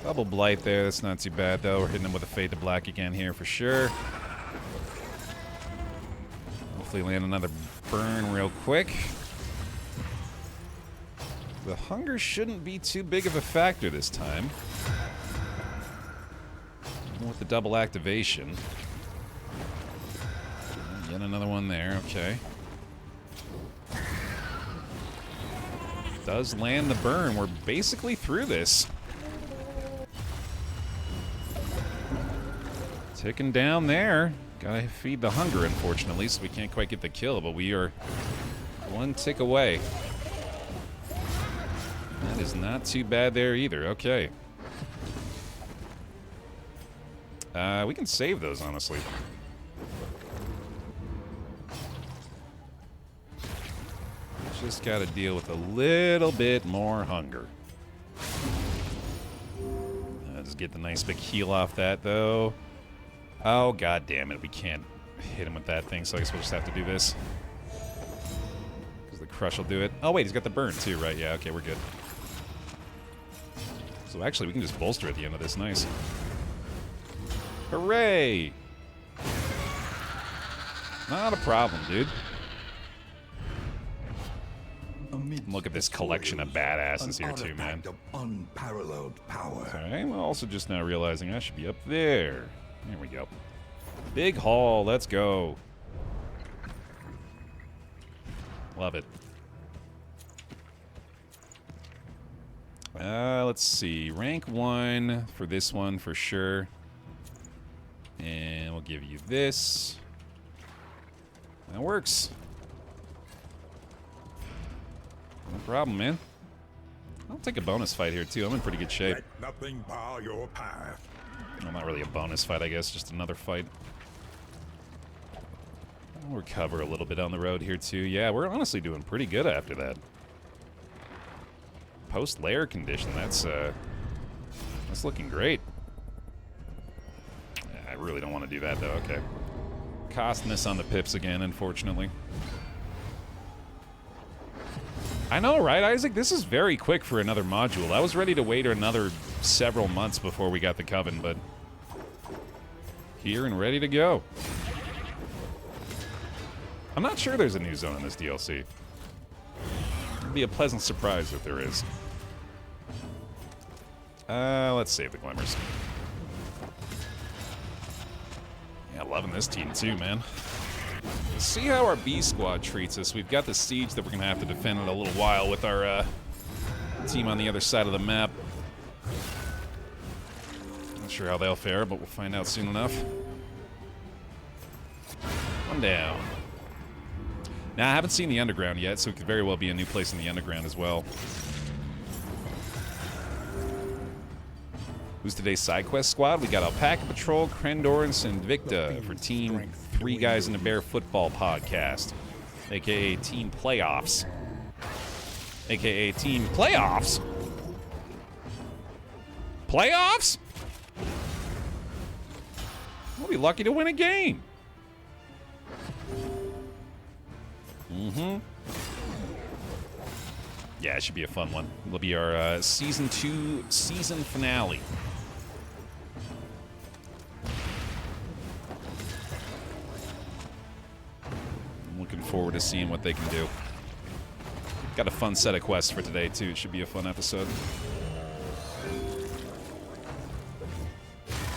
Double Blight there, that's not too bad though. We're hitting him with a Fade to Black again here for sure. Hopefully land another burn real quick. The hunger shouldn't be too big of a factor this time. With the double activation. Get another one there, okay. Does land the burn. We're basically through this. Ticking down there. Gotta feed the hunger, unfortunately, so we can't quite get the kill, but we are one tick away. That is not too bad there either. Okay. We can save those, honestly. Just gotta deal with a little bit more hunger. Just get the nice big heal off that, though. Oh, god damn it. We can't hit him with that thing, so I guess we'll just have to do this. Because the crush will do it. Oh, wait, he's got the burn, too, right? Yeah, okay, we're good. So actually, we can just bolster at the end of this. Nice. Hooray! Not a problem, dude. Look at this collection of badasses here, too, man. Of unparalleled power. Okay, I'm also just now realizing I should be up there. There we go. Big haul, let's go. Love it. Let's see. Rank 1 for this one for sure. And we'll give you this. That works. No problem, man. I'll take a bonus fight here, too. I'm in pretty good shape. Let nothing bar your path. Well, not really a bonus fight, I guess. Just another fight. I'll recover a little bit on the road here, too. Yeah, we're honestly doing pretty good after that. Post-Lair condition, that's looking great. I really don't want to do that, though. Okay. Costing us on the pips again, unfortunately. I know, right, Isaac? This is very quick for another module. I was ready to wait another several months before we got the Coven, but here and ready to go. I'm not sure there's a new zone in this DLC. It'd be a pleasant surprise if there is. Let's save the glimmers. Yeah, loving this team too, man. Let's see how our B squad treats us. We've got the siege that we're gonna have to defend in a little while with our team on the other side of the map. Not sure how they'll fare, but we'll find out soon enough. One down. Now, I haven't seen the underground yet, so it could very well be a new place in the underground as well. Who's today's side quest squad? We got Alpaca Patrol, Krendorans, and Victa for Team 3 Guys in a Bear Football Podcast, a.k.a. Team Playoffs. A.k.a. Team Playoffs? Playoffs? We'll be lucky to win a game. Yeah, it should be a fun one. It'll be our Season 2 season finale. I'm looking forward to seeing what they can do. Got a fun set of quests for today, too. It should be a fun episode.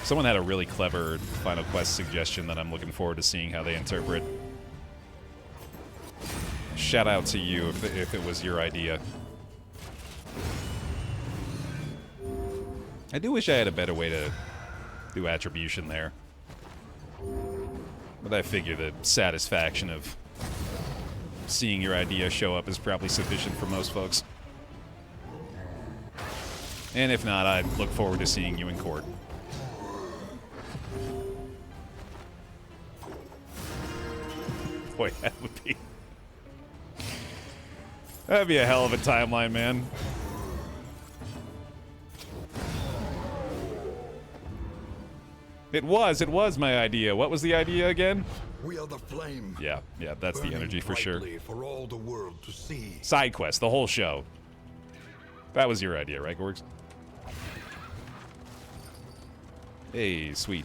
Someone had a really clever Final Quest suggestion that I'm looking forward to seeing how they interpret. Shout out to you if it was your idea. I do wish I had a better way to do attribution there. But I figure the satisfaction of seeing your idea show up is probably sufficient for most folks. And if not, I look forward to seeing you in court. Boy, that would be... That'd be a hell of a timeline, man. It was my idea. What was the idea again? We are the flame. Yeah, that's the energy for sure. For all the world to see. Side quest, the whole show. That was your idea, right, Gorgs? Hey, sweet.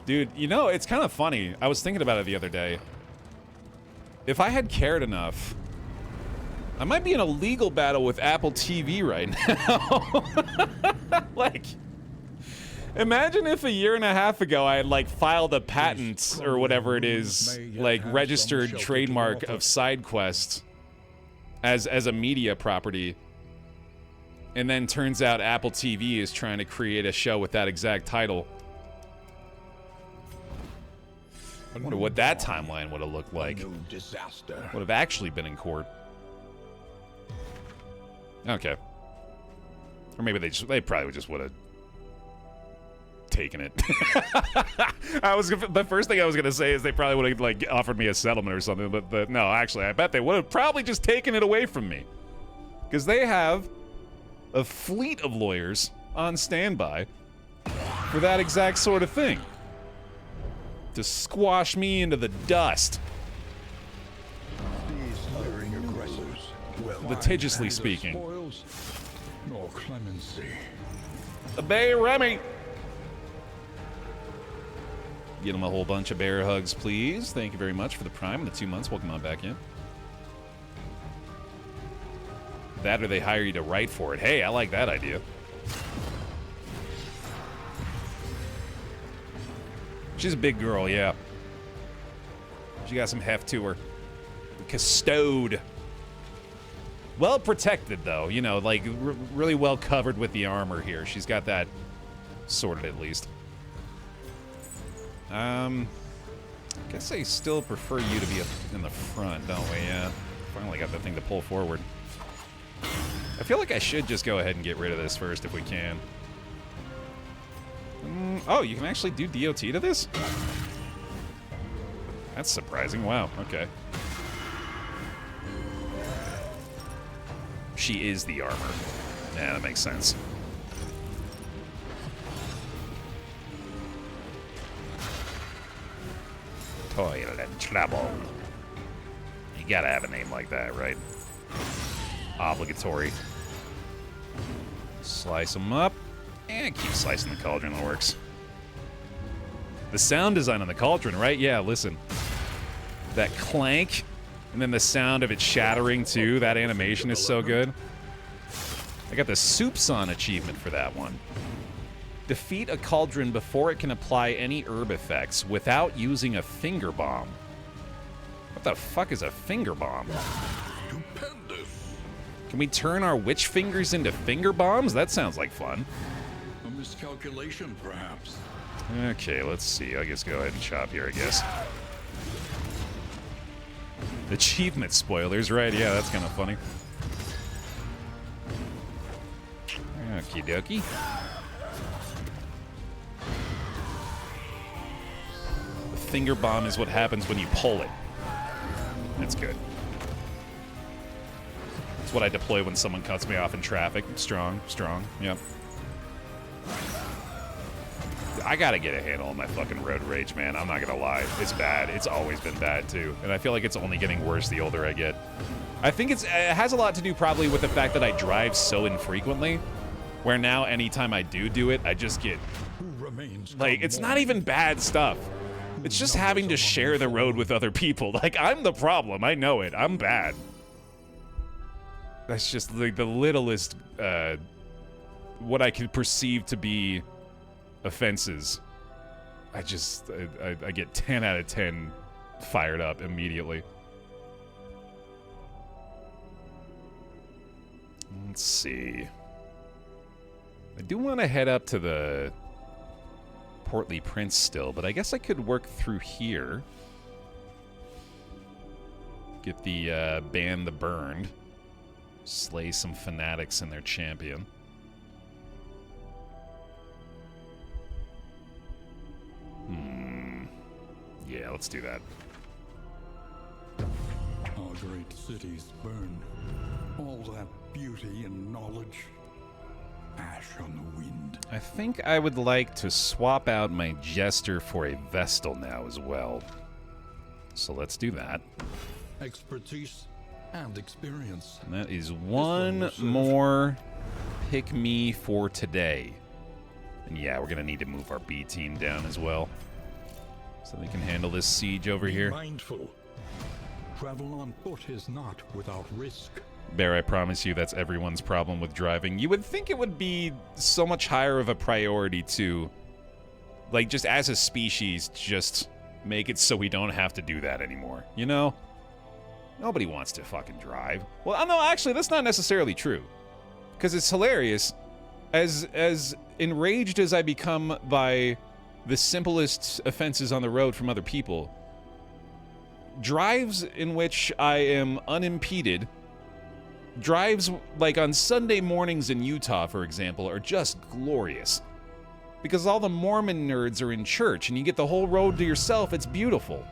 Dude, you know, it's kind of funny. I was thinking about it the other day. If I had cared enough, I might be in a legal battle with Apple TV right now. Like, imagine if a year and a half ago I had, like, filed a patent or whatever it is, like, registered trademark of side quest as a media property. And then turns out Apple TV is trying to create a show with that exact title. I wonder what that timeline would have looked like. Would have actually been in court. Okay. Or maybe they probably just would have taken it. The first thing I was gonna say is they probably would have, like, offered me a settlement or something, but no, actually, I bet they would have probably just taken it away from me. Because they have a fleet of lawyers on standby for that exact sort of thing. To squash me into the dust. These luring aggressors, litigiously speaking. spoils, nor clemency. The Baer Remy. Get him a whole bunch of bear hugs, please. Thank you very much for the Prime and the 2 months. Welcome on back in. That or they hire you to write for it. Hey, I like that idea. She's a big girl, yeah. She got some heft to her. Custode. Well protected, though. You know, like, really well covered with the armor here. She's got that sorted, at least. I guess I still prefer you to be up in the front, don't we? Yeah. Finally got that thing to pull forward. I feel like I should just go ahead and get rid of this first if we can. Oh, you can actually do DOT to this? That's surprising. Wow, okay. She is the armor. Yeah, that makes sense. Toil and trouble. You gotta have a name like that, right? Obligatory. Slice them up. And keep slicing the cauldron, that works. The sound design on the cauldron, right? Yeah, listen. That clank, and then the sound of it shattering, too. That animation is so good. I got the Soups On achievement for that one. Defeat a cauldron before it can apply any herb effects without using a finger bomb. What the fuck is a finger bomb? Stupendous. Can we turn our witch fingers into finger bombs? That sounds like fun. A miscalculation, perhaps. Okay, let's see. I guess go ahead and chop here, I guess. Achievement spoilers, right? Yeah, that's kind of funny. Okie dokie. The finger bomb is what happens when you pull it. That's good. That's what I deploy when someone cuts me off in traffic. Strong, strong, yep. I gotta get a handle on my fucking road rage, man. I'm not gonna lie. It's bad. It's always been bad, too. And I feel like it's only getting worse the older I get. I think it has a lot to do probably with the fact that I drive so infrequently, where now anytime I do it, I just get... Like, it's not even bad stuff. It's just having to share the road with other people. Like, I'm the problem. I know it. I'm bad. That's just like the littlest, what I could perceive to be offenses. I get 10 out of 10 fired up immediately. Let's see. I do want to head up to the Portly Prince still, but I guess I could work through here. Get the ban the burned. Slay some fanatics and their champion. Yeah, let's do that. Our great cities burn. All that beauty and knowledge. Ash on the wind. I think I would like to swap out my Jester for a Vestal now as well. So let's do that. Expertise and experience. And that is one more pick-me for today. And yeah, we're going to need to move our B team down as well, so they can handle this siege over here. Mindful. Travel on foot is not without risk. Baer, I promise you that's everyone's problem with driving. You would think it would be so much higher of a priority to, like, just as a species, just make it so we don't have to do that anymore, you know? Nobody wants to fucking drive. Well, no, actually, that's not necessarily true. Because it's hilarious. As enraged as I become by the simplest offenses on the road from other people, drives in which I am unimpeded, drives like on Sunday mornings in Utah, for example, are just glorious. Because all the Mormon nerds are in church and you get the whole road to yourself. It's beautiful.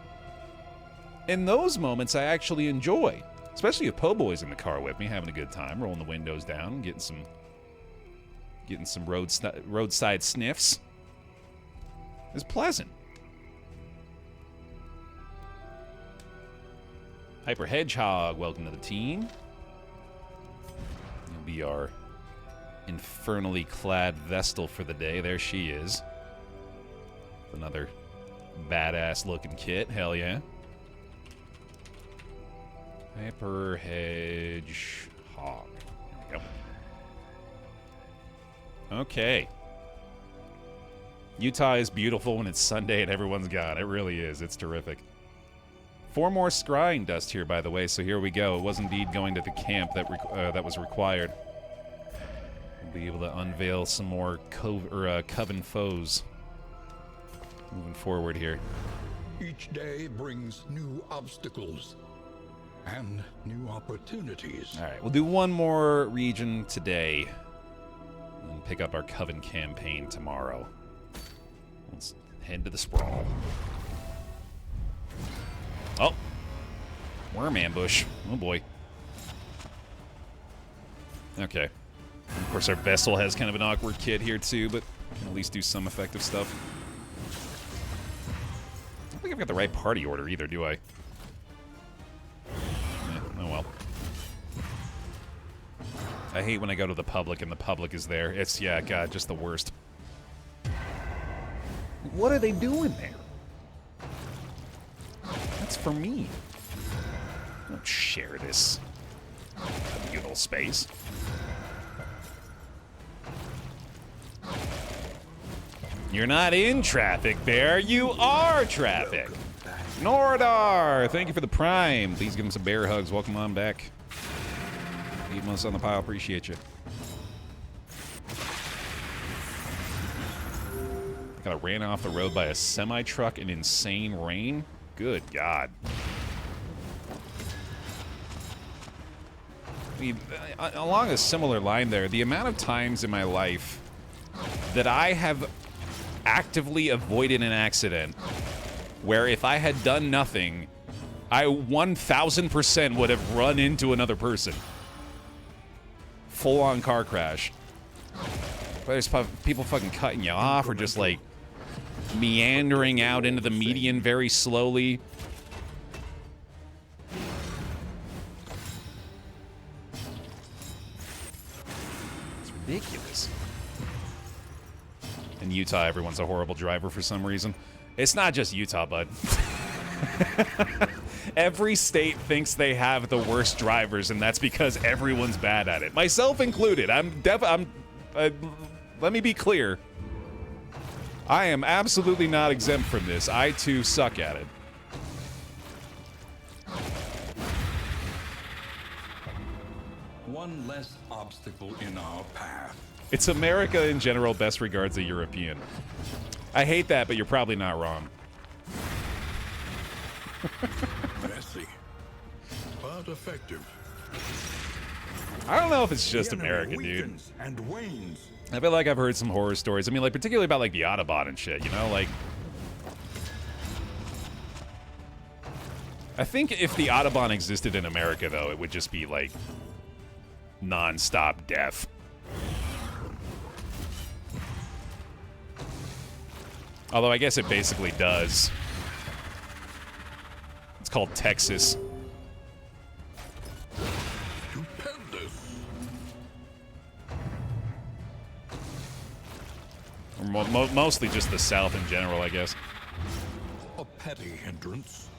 In those moments, I actually enjoy. Especially if Po' Boy's in the car with me, having a good time, rolling the windows down, getting some roadside sniffs. It's pleasant. Hyper Hedgehog, welcome to the team. You'll be our infernally clad Vestal for the day. There she is. Another badass looking kit. Hell yeah. Hyper Hedgehog. There we go. Okay. Utah is beautiful when it's Sunday and everyone's gone. It really is. It's terrific. 4 more scrying dust here, by the way, so here we go. It was indeed going to the camp that was required. We'll be able to unveil some more Coven foes moving forward here. Each day brings new obstacles and new opportunities. All right, we'll do one more region today and pick up our Coven campaign tomorrow. Let's head to the sprawl. Oh, worm ambush. Oh boy. Okay. Of course, our Vessel has kind of an awkward kit here too, but can at least do some effective stuff. I don't think I've got the right party order either, do I? Oh well. I hate when I go to the public and the public is there. It's, yeah, God, just the worst. What are they doing there? That's for me. Don't share this communal space. You're not in traffic, Baer. You are traffic. Nordar, thank you for the prime. Please give him some bear hugs. Welcome on back. Leave us on the pile. Appreciate you. Got ran off the road by a semi-truck in insane rain. Good God. I mean, along a similar line there, the amount of times in my life that I have actively avoided an accident where if I had done nothing, I 1000% would have run into another person. Full-on car crash. There's people fucking cutting you off or just like meandering out into the median very slowly. It's ridiculous. In Utah, everyone's a horrible driver for some reason. It's not just Utah, bud. Every state thinks they have the worst drivers, and that's because everyone's bad at it. Myself included. Let me be clear. I am absolutely not exempt from this. I, too, suck at it. One less obstacle in our path. It's America in general, best regards a European. I hate that, but you're probably not wrong. Messy, but effective. I don't know if it's just America, dude. And wanes. I feel like I've heard some horror stories. I mean, like, particularly about, like, the Autobahn and shit, you know? Like, I think if the Autobahn existed in America, though, it would just be, like, non-stop death. Although I guess it basically does. It's called Texas. Stupendous. Or mostly just the South in general, I guess. A petty hindrance.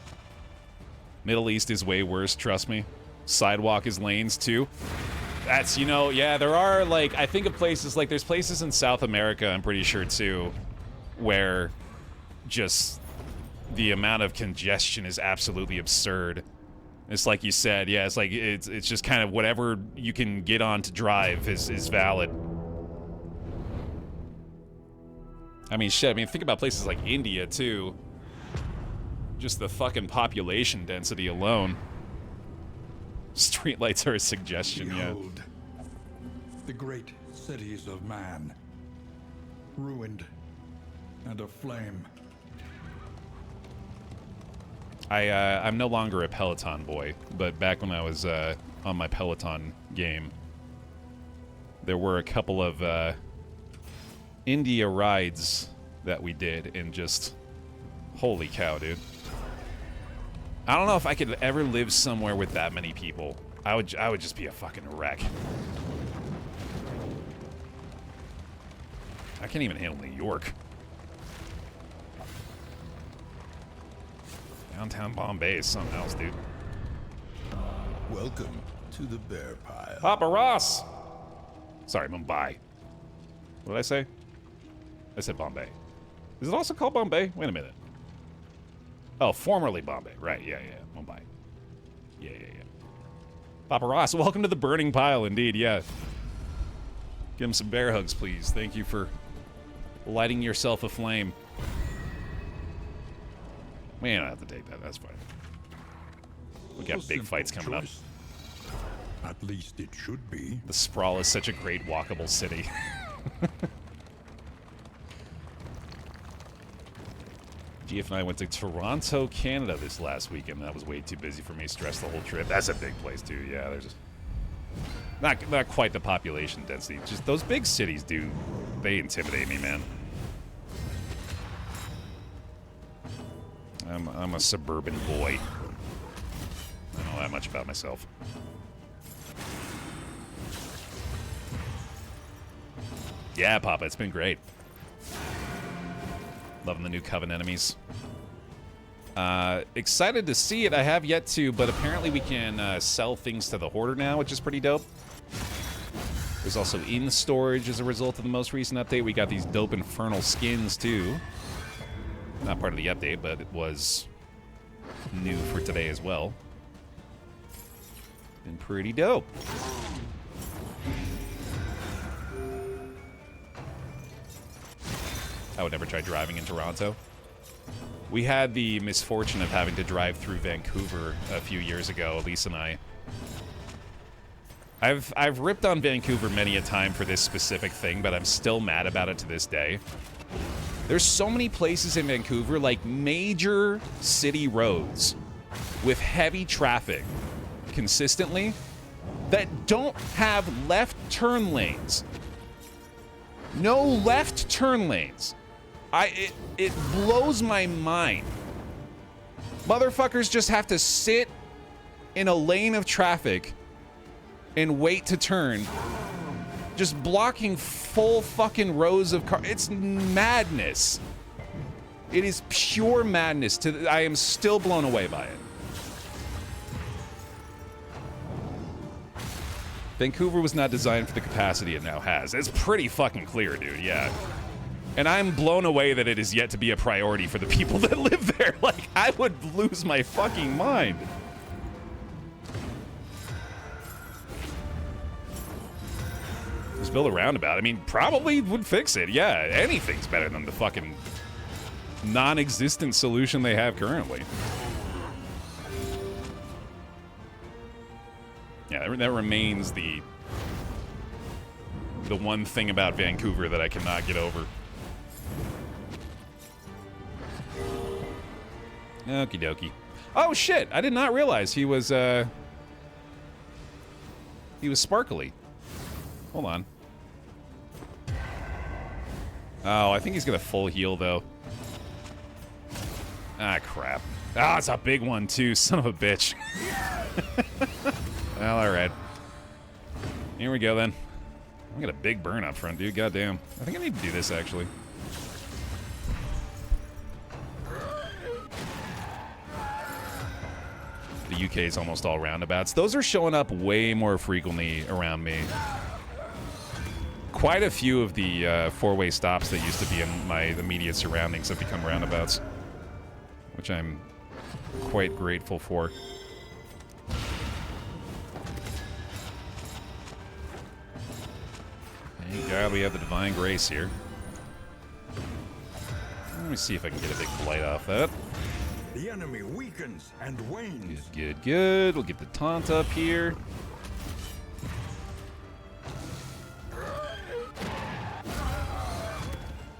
Middle East is way worse, trust me. Sidewalk is lanes, too. That's, you know, yeah, there are, like, I think of places, like, there's places in South America, I'm pretty sure, too, where just the amount of congestion is absolutely absurd. It's like you said, yeah, it's like, it's just kind of whatever you can get on to drive is valid. I mean, shit, I mean, think about places like India, too. Just the fucking population density alone. Streetlights are a suggestion, Behold, the great cities of man, ruined and aflame. I'm no longer a Peloton boy, but back when I was on my Peloton game, there were a couple of India rides that we did, and just holy cow, dude. I don't know if I could ever live somewhere with that many people. I would just be a fucking wreck. I can't even handle New York. Downtown Bombay is something else, dude. Welcome to the bear pile. Papa Ross! Sorry, Mumbai. What did I say? I said Bombay. Is it also called Bombay? Wait a minute. Oh, formerly Bombay. Right, yeah, Mumbai. Yeah. Papa Ross, welcome to the burning pile, indeed, yeah. Give him some bear hugs, please. Thank you for lighting yourself aflame. We don't have to take that, that's fine. We got big fights coming up. At least it should be. The Sprawl is such a great walkable city. GF and I went to Toronto, Canada this last weekend. That was way too busy for me. Stressed the whole trip. That's a big place too. Yeah, there's just not quite the population density. Just those big cities, dude. They intimidate me, man. I'm a suburban boy. I don't know that much about myself. Yeah, Papa, it's been great. Loving the new Coven enemies. Excited to see it. I have yet to, but apparently we can sell things to the Hoarder now, which is pretty dope. There's also in storage as a result of the most recent update. We got these dope infernal skins too. Not part of the update, but it was new for today as well. Been pretty dope. I would never try driving in Toronto. We had the misfortune of having to drive through Vancouver a few years ago, Elise and I. I've ripped on Vancouver many a time for this specific thing, but I'm still mad about it to this day. There's so many places in Vancouver, like major city roads with heavy traffic consistently, that don't have left turn lanes. No left turn lanes. It blows my mind. Motherfuckers just have to sit in a lane of traffic and wait to turn, just blocking full fucking rows of cars. It's madness. It is pure madness. I am still blown away by it. Vancouver was not designed for the capacity it now has. It's pretty fucking clear, dude, yeah. And I'm blown away that it is yet to be a priority for the people that live there. Like, I would lose my fucking mind. Just build a roundabout. I mean, probably would fix it. Yeah, anything's better than the fucking non-existent solution they have currently. Yeah, that remains the one thing about Vancouver that I cannot get over. Okie dokie. Oh shit! I did not realize he was sparkly. Hold on. Oh, I think he's gonna full heal though. Ah, crap. Ah, it's a big one too. Son of a bitch. Well, all right. Here we go then. I got a big burn up front, dude. Goddamn. I think I need to do this actually. The UK is almost all roundabouts. Those are showing up way more frequently around me. Quite a few of the four-way stops that used to be in my immediate surroundings have become roundabouts, which I'm quite grateful for. Thank God we have the Divine Grace here. Let me see if I can get a big blight off that. The enemy weakens and wanes. Good, good, good. We'll get the taunt up here.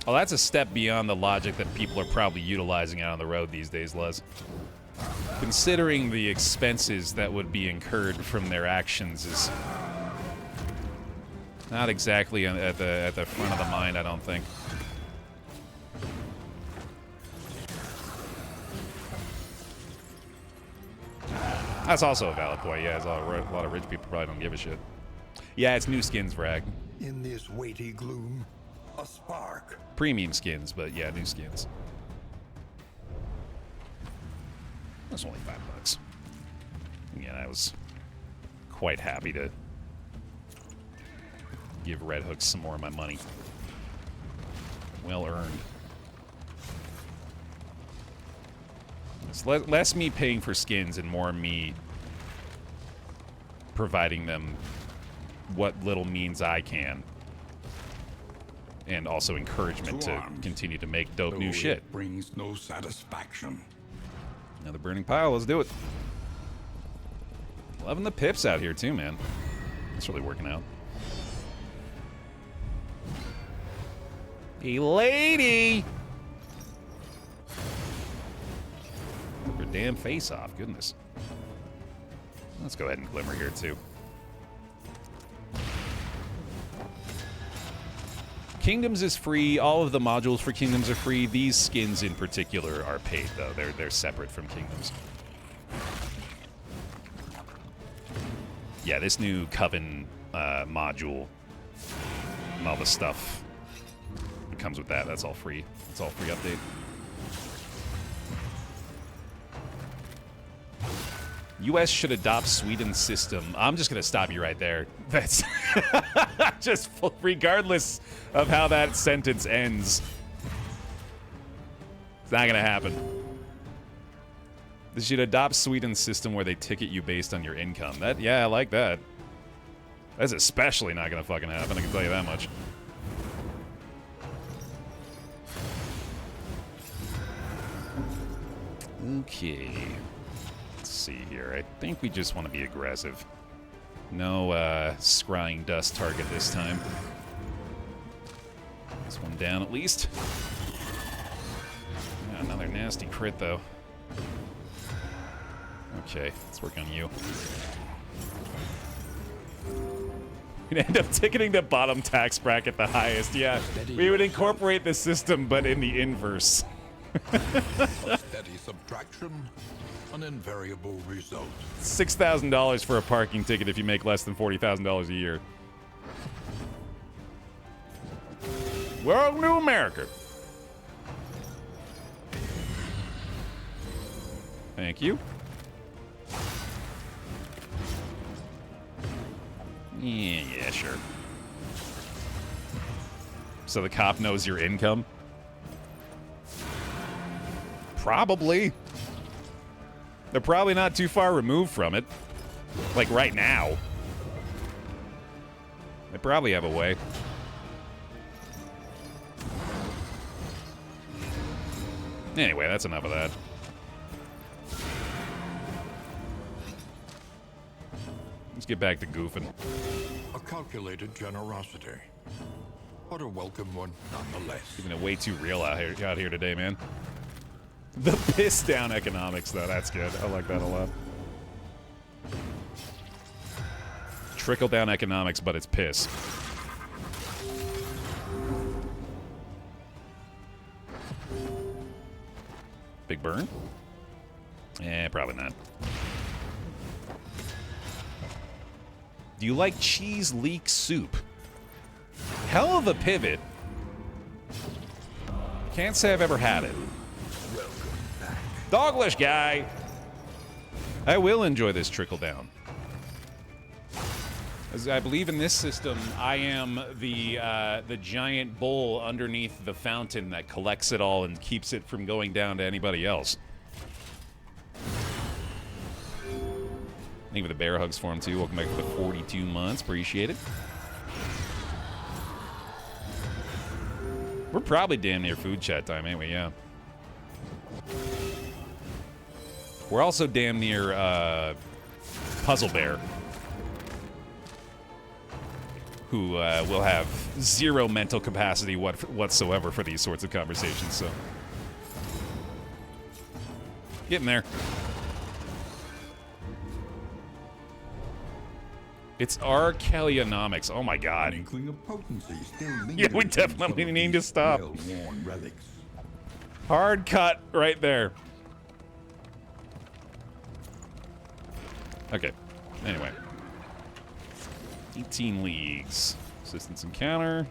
Oh, that's a step beyond the logic that people are probably utilizing out on the road these days, Les. Considering the expenses that would be incurred from their actions is not exactly at the front of the mind, I don't think. That's also a valid point. Yeah, a lot of rich people probably don't give a shit. Yeah, it's new skins, Vrag. In this weighty gloom, a spark. Premium skins, but yeah, new skins. That's only $5. Yeah, I was quite happy to give Red Hooks some more of my money. Well earned. It's less me paying for skins and more me providing them what little means I can. And also encouragement to continue to make dope new shit. It brings no satisfaction. Another burning pile, let's do it. Loving the pips out here too, man. It's really working out. Hey, lady! Took her damn face off, goodness. Let's go ahead and glimmer here too. Kingdoms is free. All of the modules for Kingdoms are free. These skins in particular are paid, though. They're separate from Kingdoms. Yeah, this new Coven module and all the stuff that comes with that, that's all free. It's all free update. U.S. should adopt Sweden's system. I'm just going to stop you right there. That's just regardless of how that sentence ends. It's not going to happen. They should adopt Sweden's system where they ticket you based on your income. Yeah, I like that. That's especially not going to fucking happen, I can tell you that much. Okay. Let's see here. I think we just want to be aggressive. No scrying dust target this time. This one down at least. Yeah, another nasty crit though. Okay, let's work on you. We'd end up ticketing the bottom tax bracket the highest. Yeah, we would incorporate the system, but in the inverse. Steady subtraction, an invariable result. $6,000 for a parking ticket if you make less than $40,000 a year. Welcome to America. Thank you. Yeah, sure. So the cop knows your income? Probably. They're probably not too far removed from it. Like right now. They probably have a way. Anyway, that's enough of that. Let's get back to goofing. A calculated generosity, but a welcome one nonetheless. Keeping it way too real out here today, man. The piss down economics, though, that's good. I like that a lot. Trickle down economics, but it's piss. Big burn? Eh, probably not. Do you like cheese leek soup? Hell of a pivot. Can't say I've ever had it. Doglish guy. I will enjoy this trickle down. As I believe in this system, I am the giant bowl underneath the fountain that collects it all and keeps it from going down to anybody else. Thank you for the bear hugs for him too. Welcome back for the 42 months. Appreciate it. We're probably damn near food chat time, ain't we? Yeah. We're also damn near Puzzle Bear, who will have zero mental capacity whatsoever for these sorts of conversations. So, getting there. It's Archelionomics. Oh my god. Inkling of potency still Yeah, we definitely need to stop. Well-worn relics. Hard cut right there. Okay. Anyway. 18 leagues. Assistance encounter.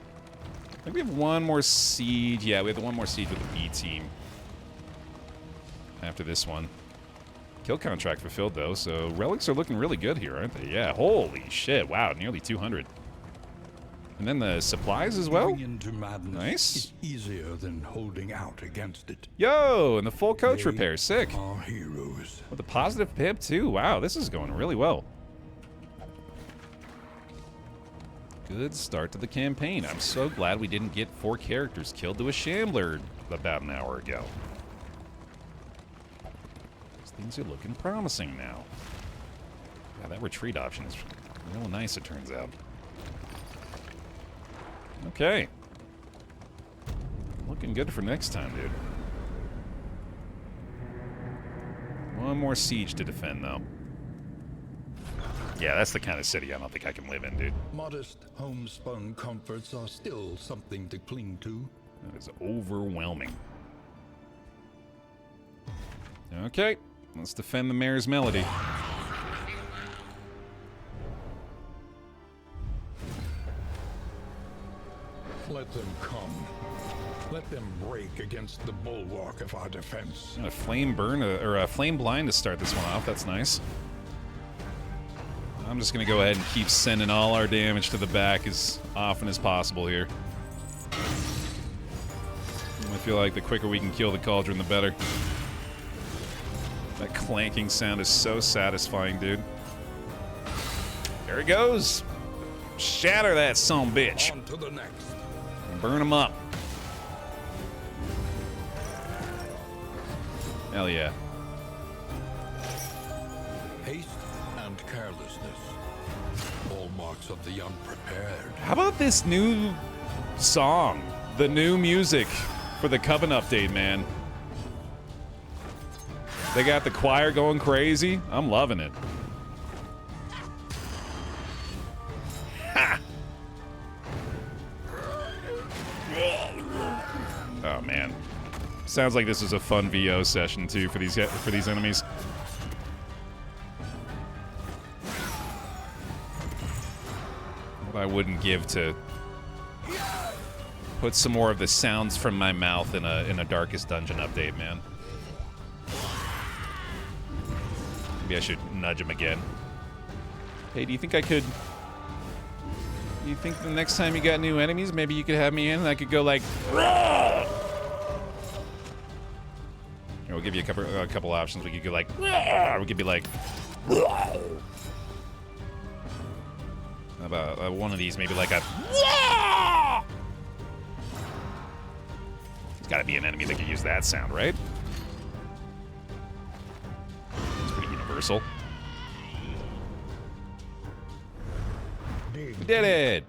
I think we have one more siege. Yeah, we have the one more siege with the B team. After this one. Kill contract fulfilled, though, so relics are looking really good here, aren't they? Yeah, holy shit. Wow, nearly 200. And then the supplies as well? Into madness Nice. is easier than holding out against it. Yo, and the full coach They repair. Sick. are heroes. With a positive pip, too. Wow, this is going really well. Good start to the campaign. I'm so glad we didn't get 4 characters killed to a Shambler about an hour ago. Things are looking promising now. Yeah, that retreat option is real nice, it turns out. Okay. Looking good for next time, dude. One more siege to defend, though. Yeah, that's the kind of city I don't think I can live in, dude. Modest homespun comforts are still something to cling to. That is overwhelming. Okay. Let's defend the mayor's melody. Let them come. Let them break against the bulwark of our defense. A flame burn, or a flame blind to start this one off. That's nice. I'm just going to go ahead and keep sending all our damage to the back as often as possible here. I feel like the quicker we can kill the Cauldron, the better. That clanking sound is so satisfying, dude. There it goes. Shatter that sumbitch. On to the next. Burn him up. Hell yeah. Haste and carelessness. Hallmarks of the unprepared. How about this new song? The new music for the Coven update, man. They got the choir going crazy. I'm loving it. Ha! Oh man. Sounds like this is a fun VO session too for these enemies. What I wouldn't give to put some more of the sounds from my mouth in a Darkest Dungeon update, man. Maybe I should nudge him again. Hey, do you think I could... Do you think the next time you got new enemies, maybe you could have me in and I could go like... Here, we'll give you a couple options. We could go like... We could be like... How about one of these, maybe like a... There's gotta be an enemy that could use that sound, right? It's pretty universal. We did it!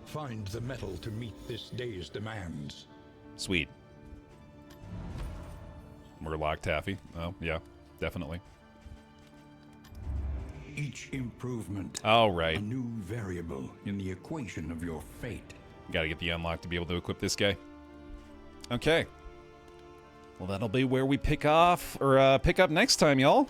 Find the metal to meet this day's demands. Sweet. We're locked, Taffy. Oh, yeah, definitely. Each improvement, Oh, right. a new variable in the equation of your fate. Gotta get the unlock to be able to equip this guy. Okay. Well, that'll be where we pick up next time, y'all.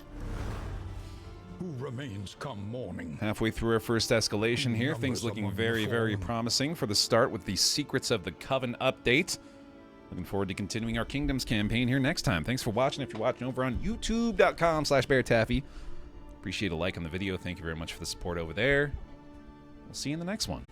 Who remains come morning? Halfway through our first escalation here. Things looking very, very promising for the start with the Secrets of the Coven update. Looking forward to continuing our Kingdoms campaign here next time. Thanks for watching. If you're watching over on youtube.com/BaerTaffy, appreciate a like on the video. Thank you very much for the support over there. We'll see you in the next one.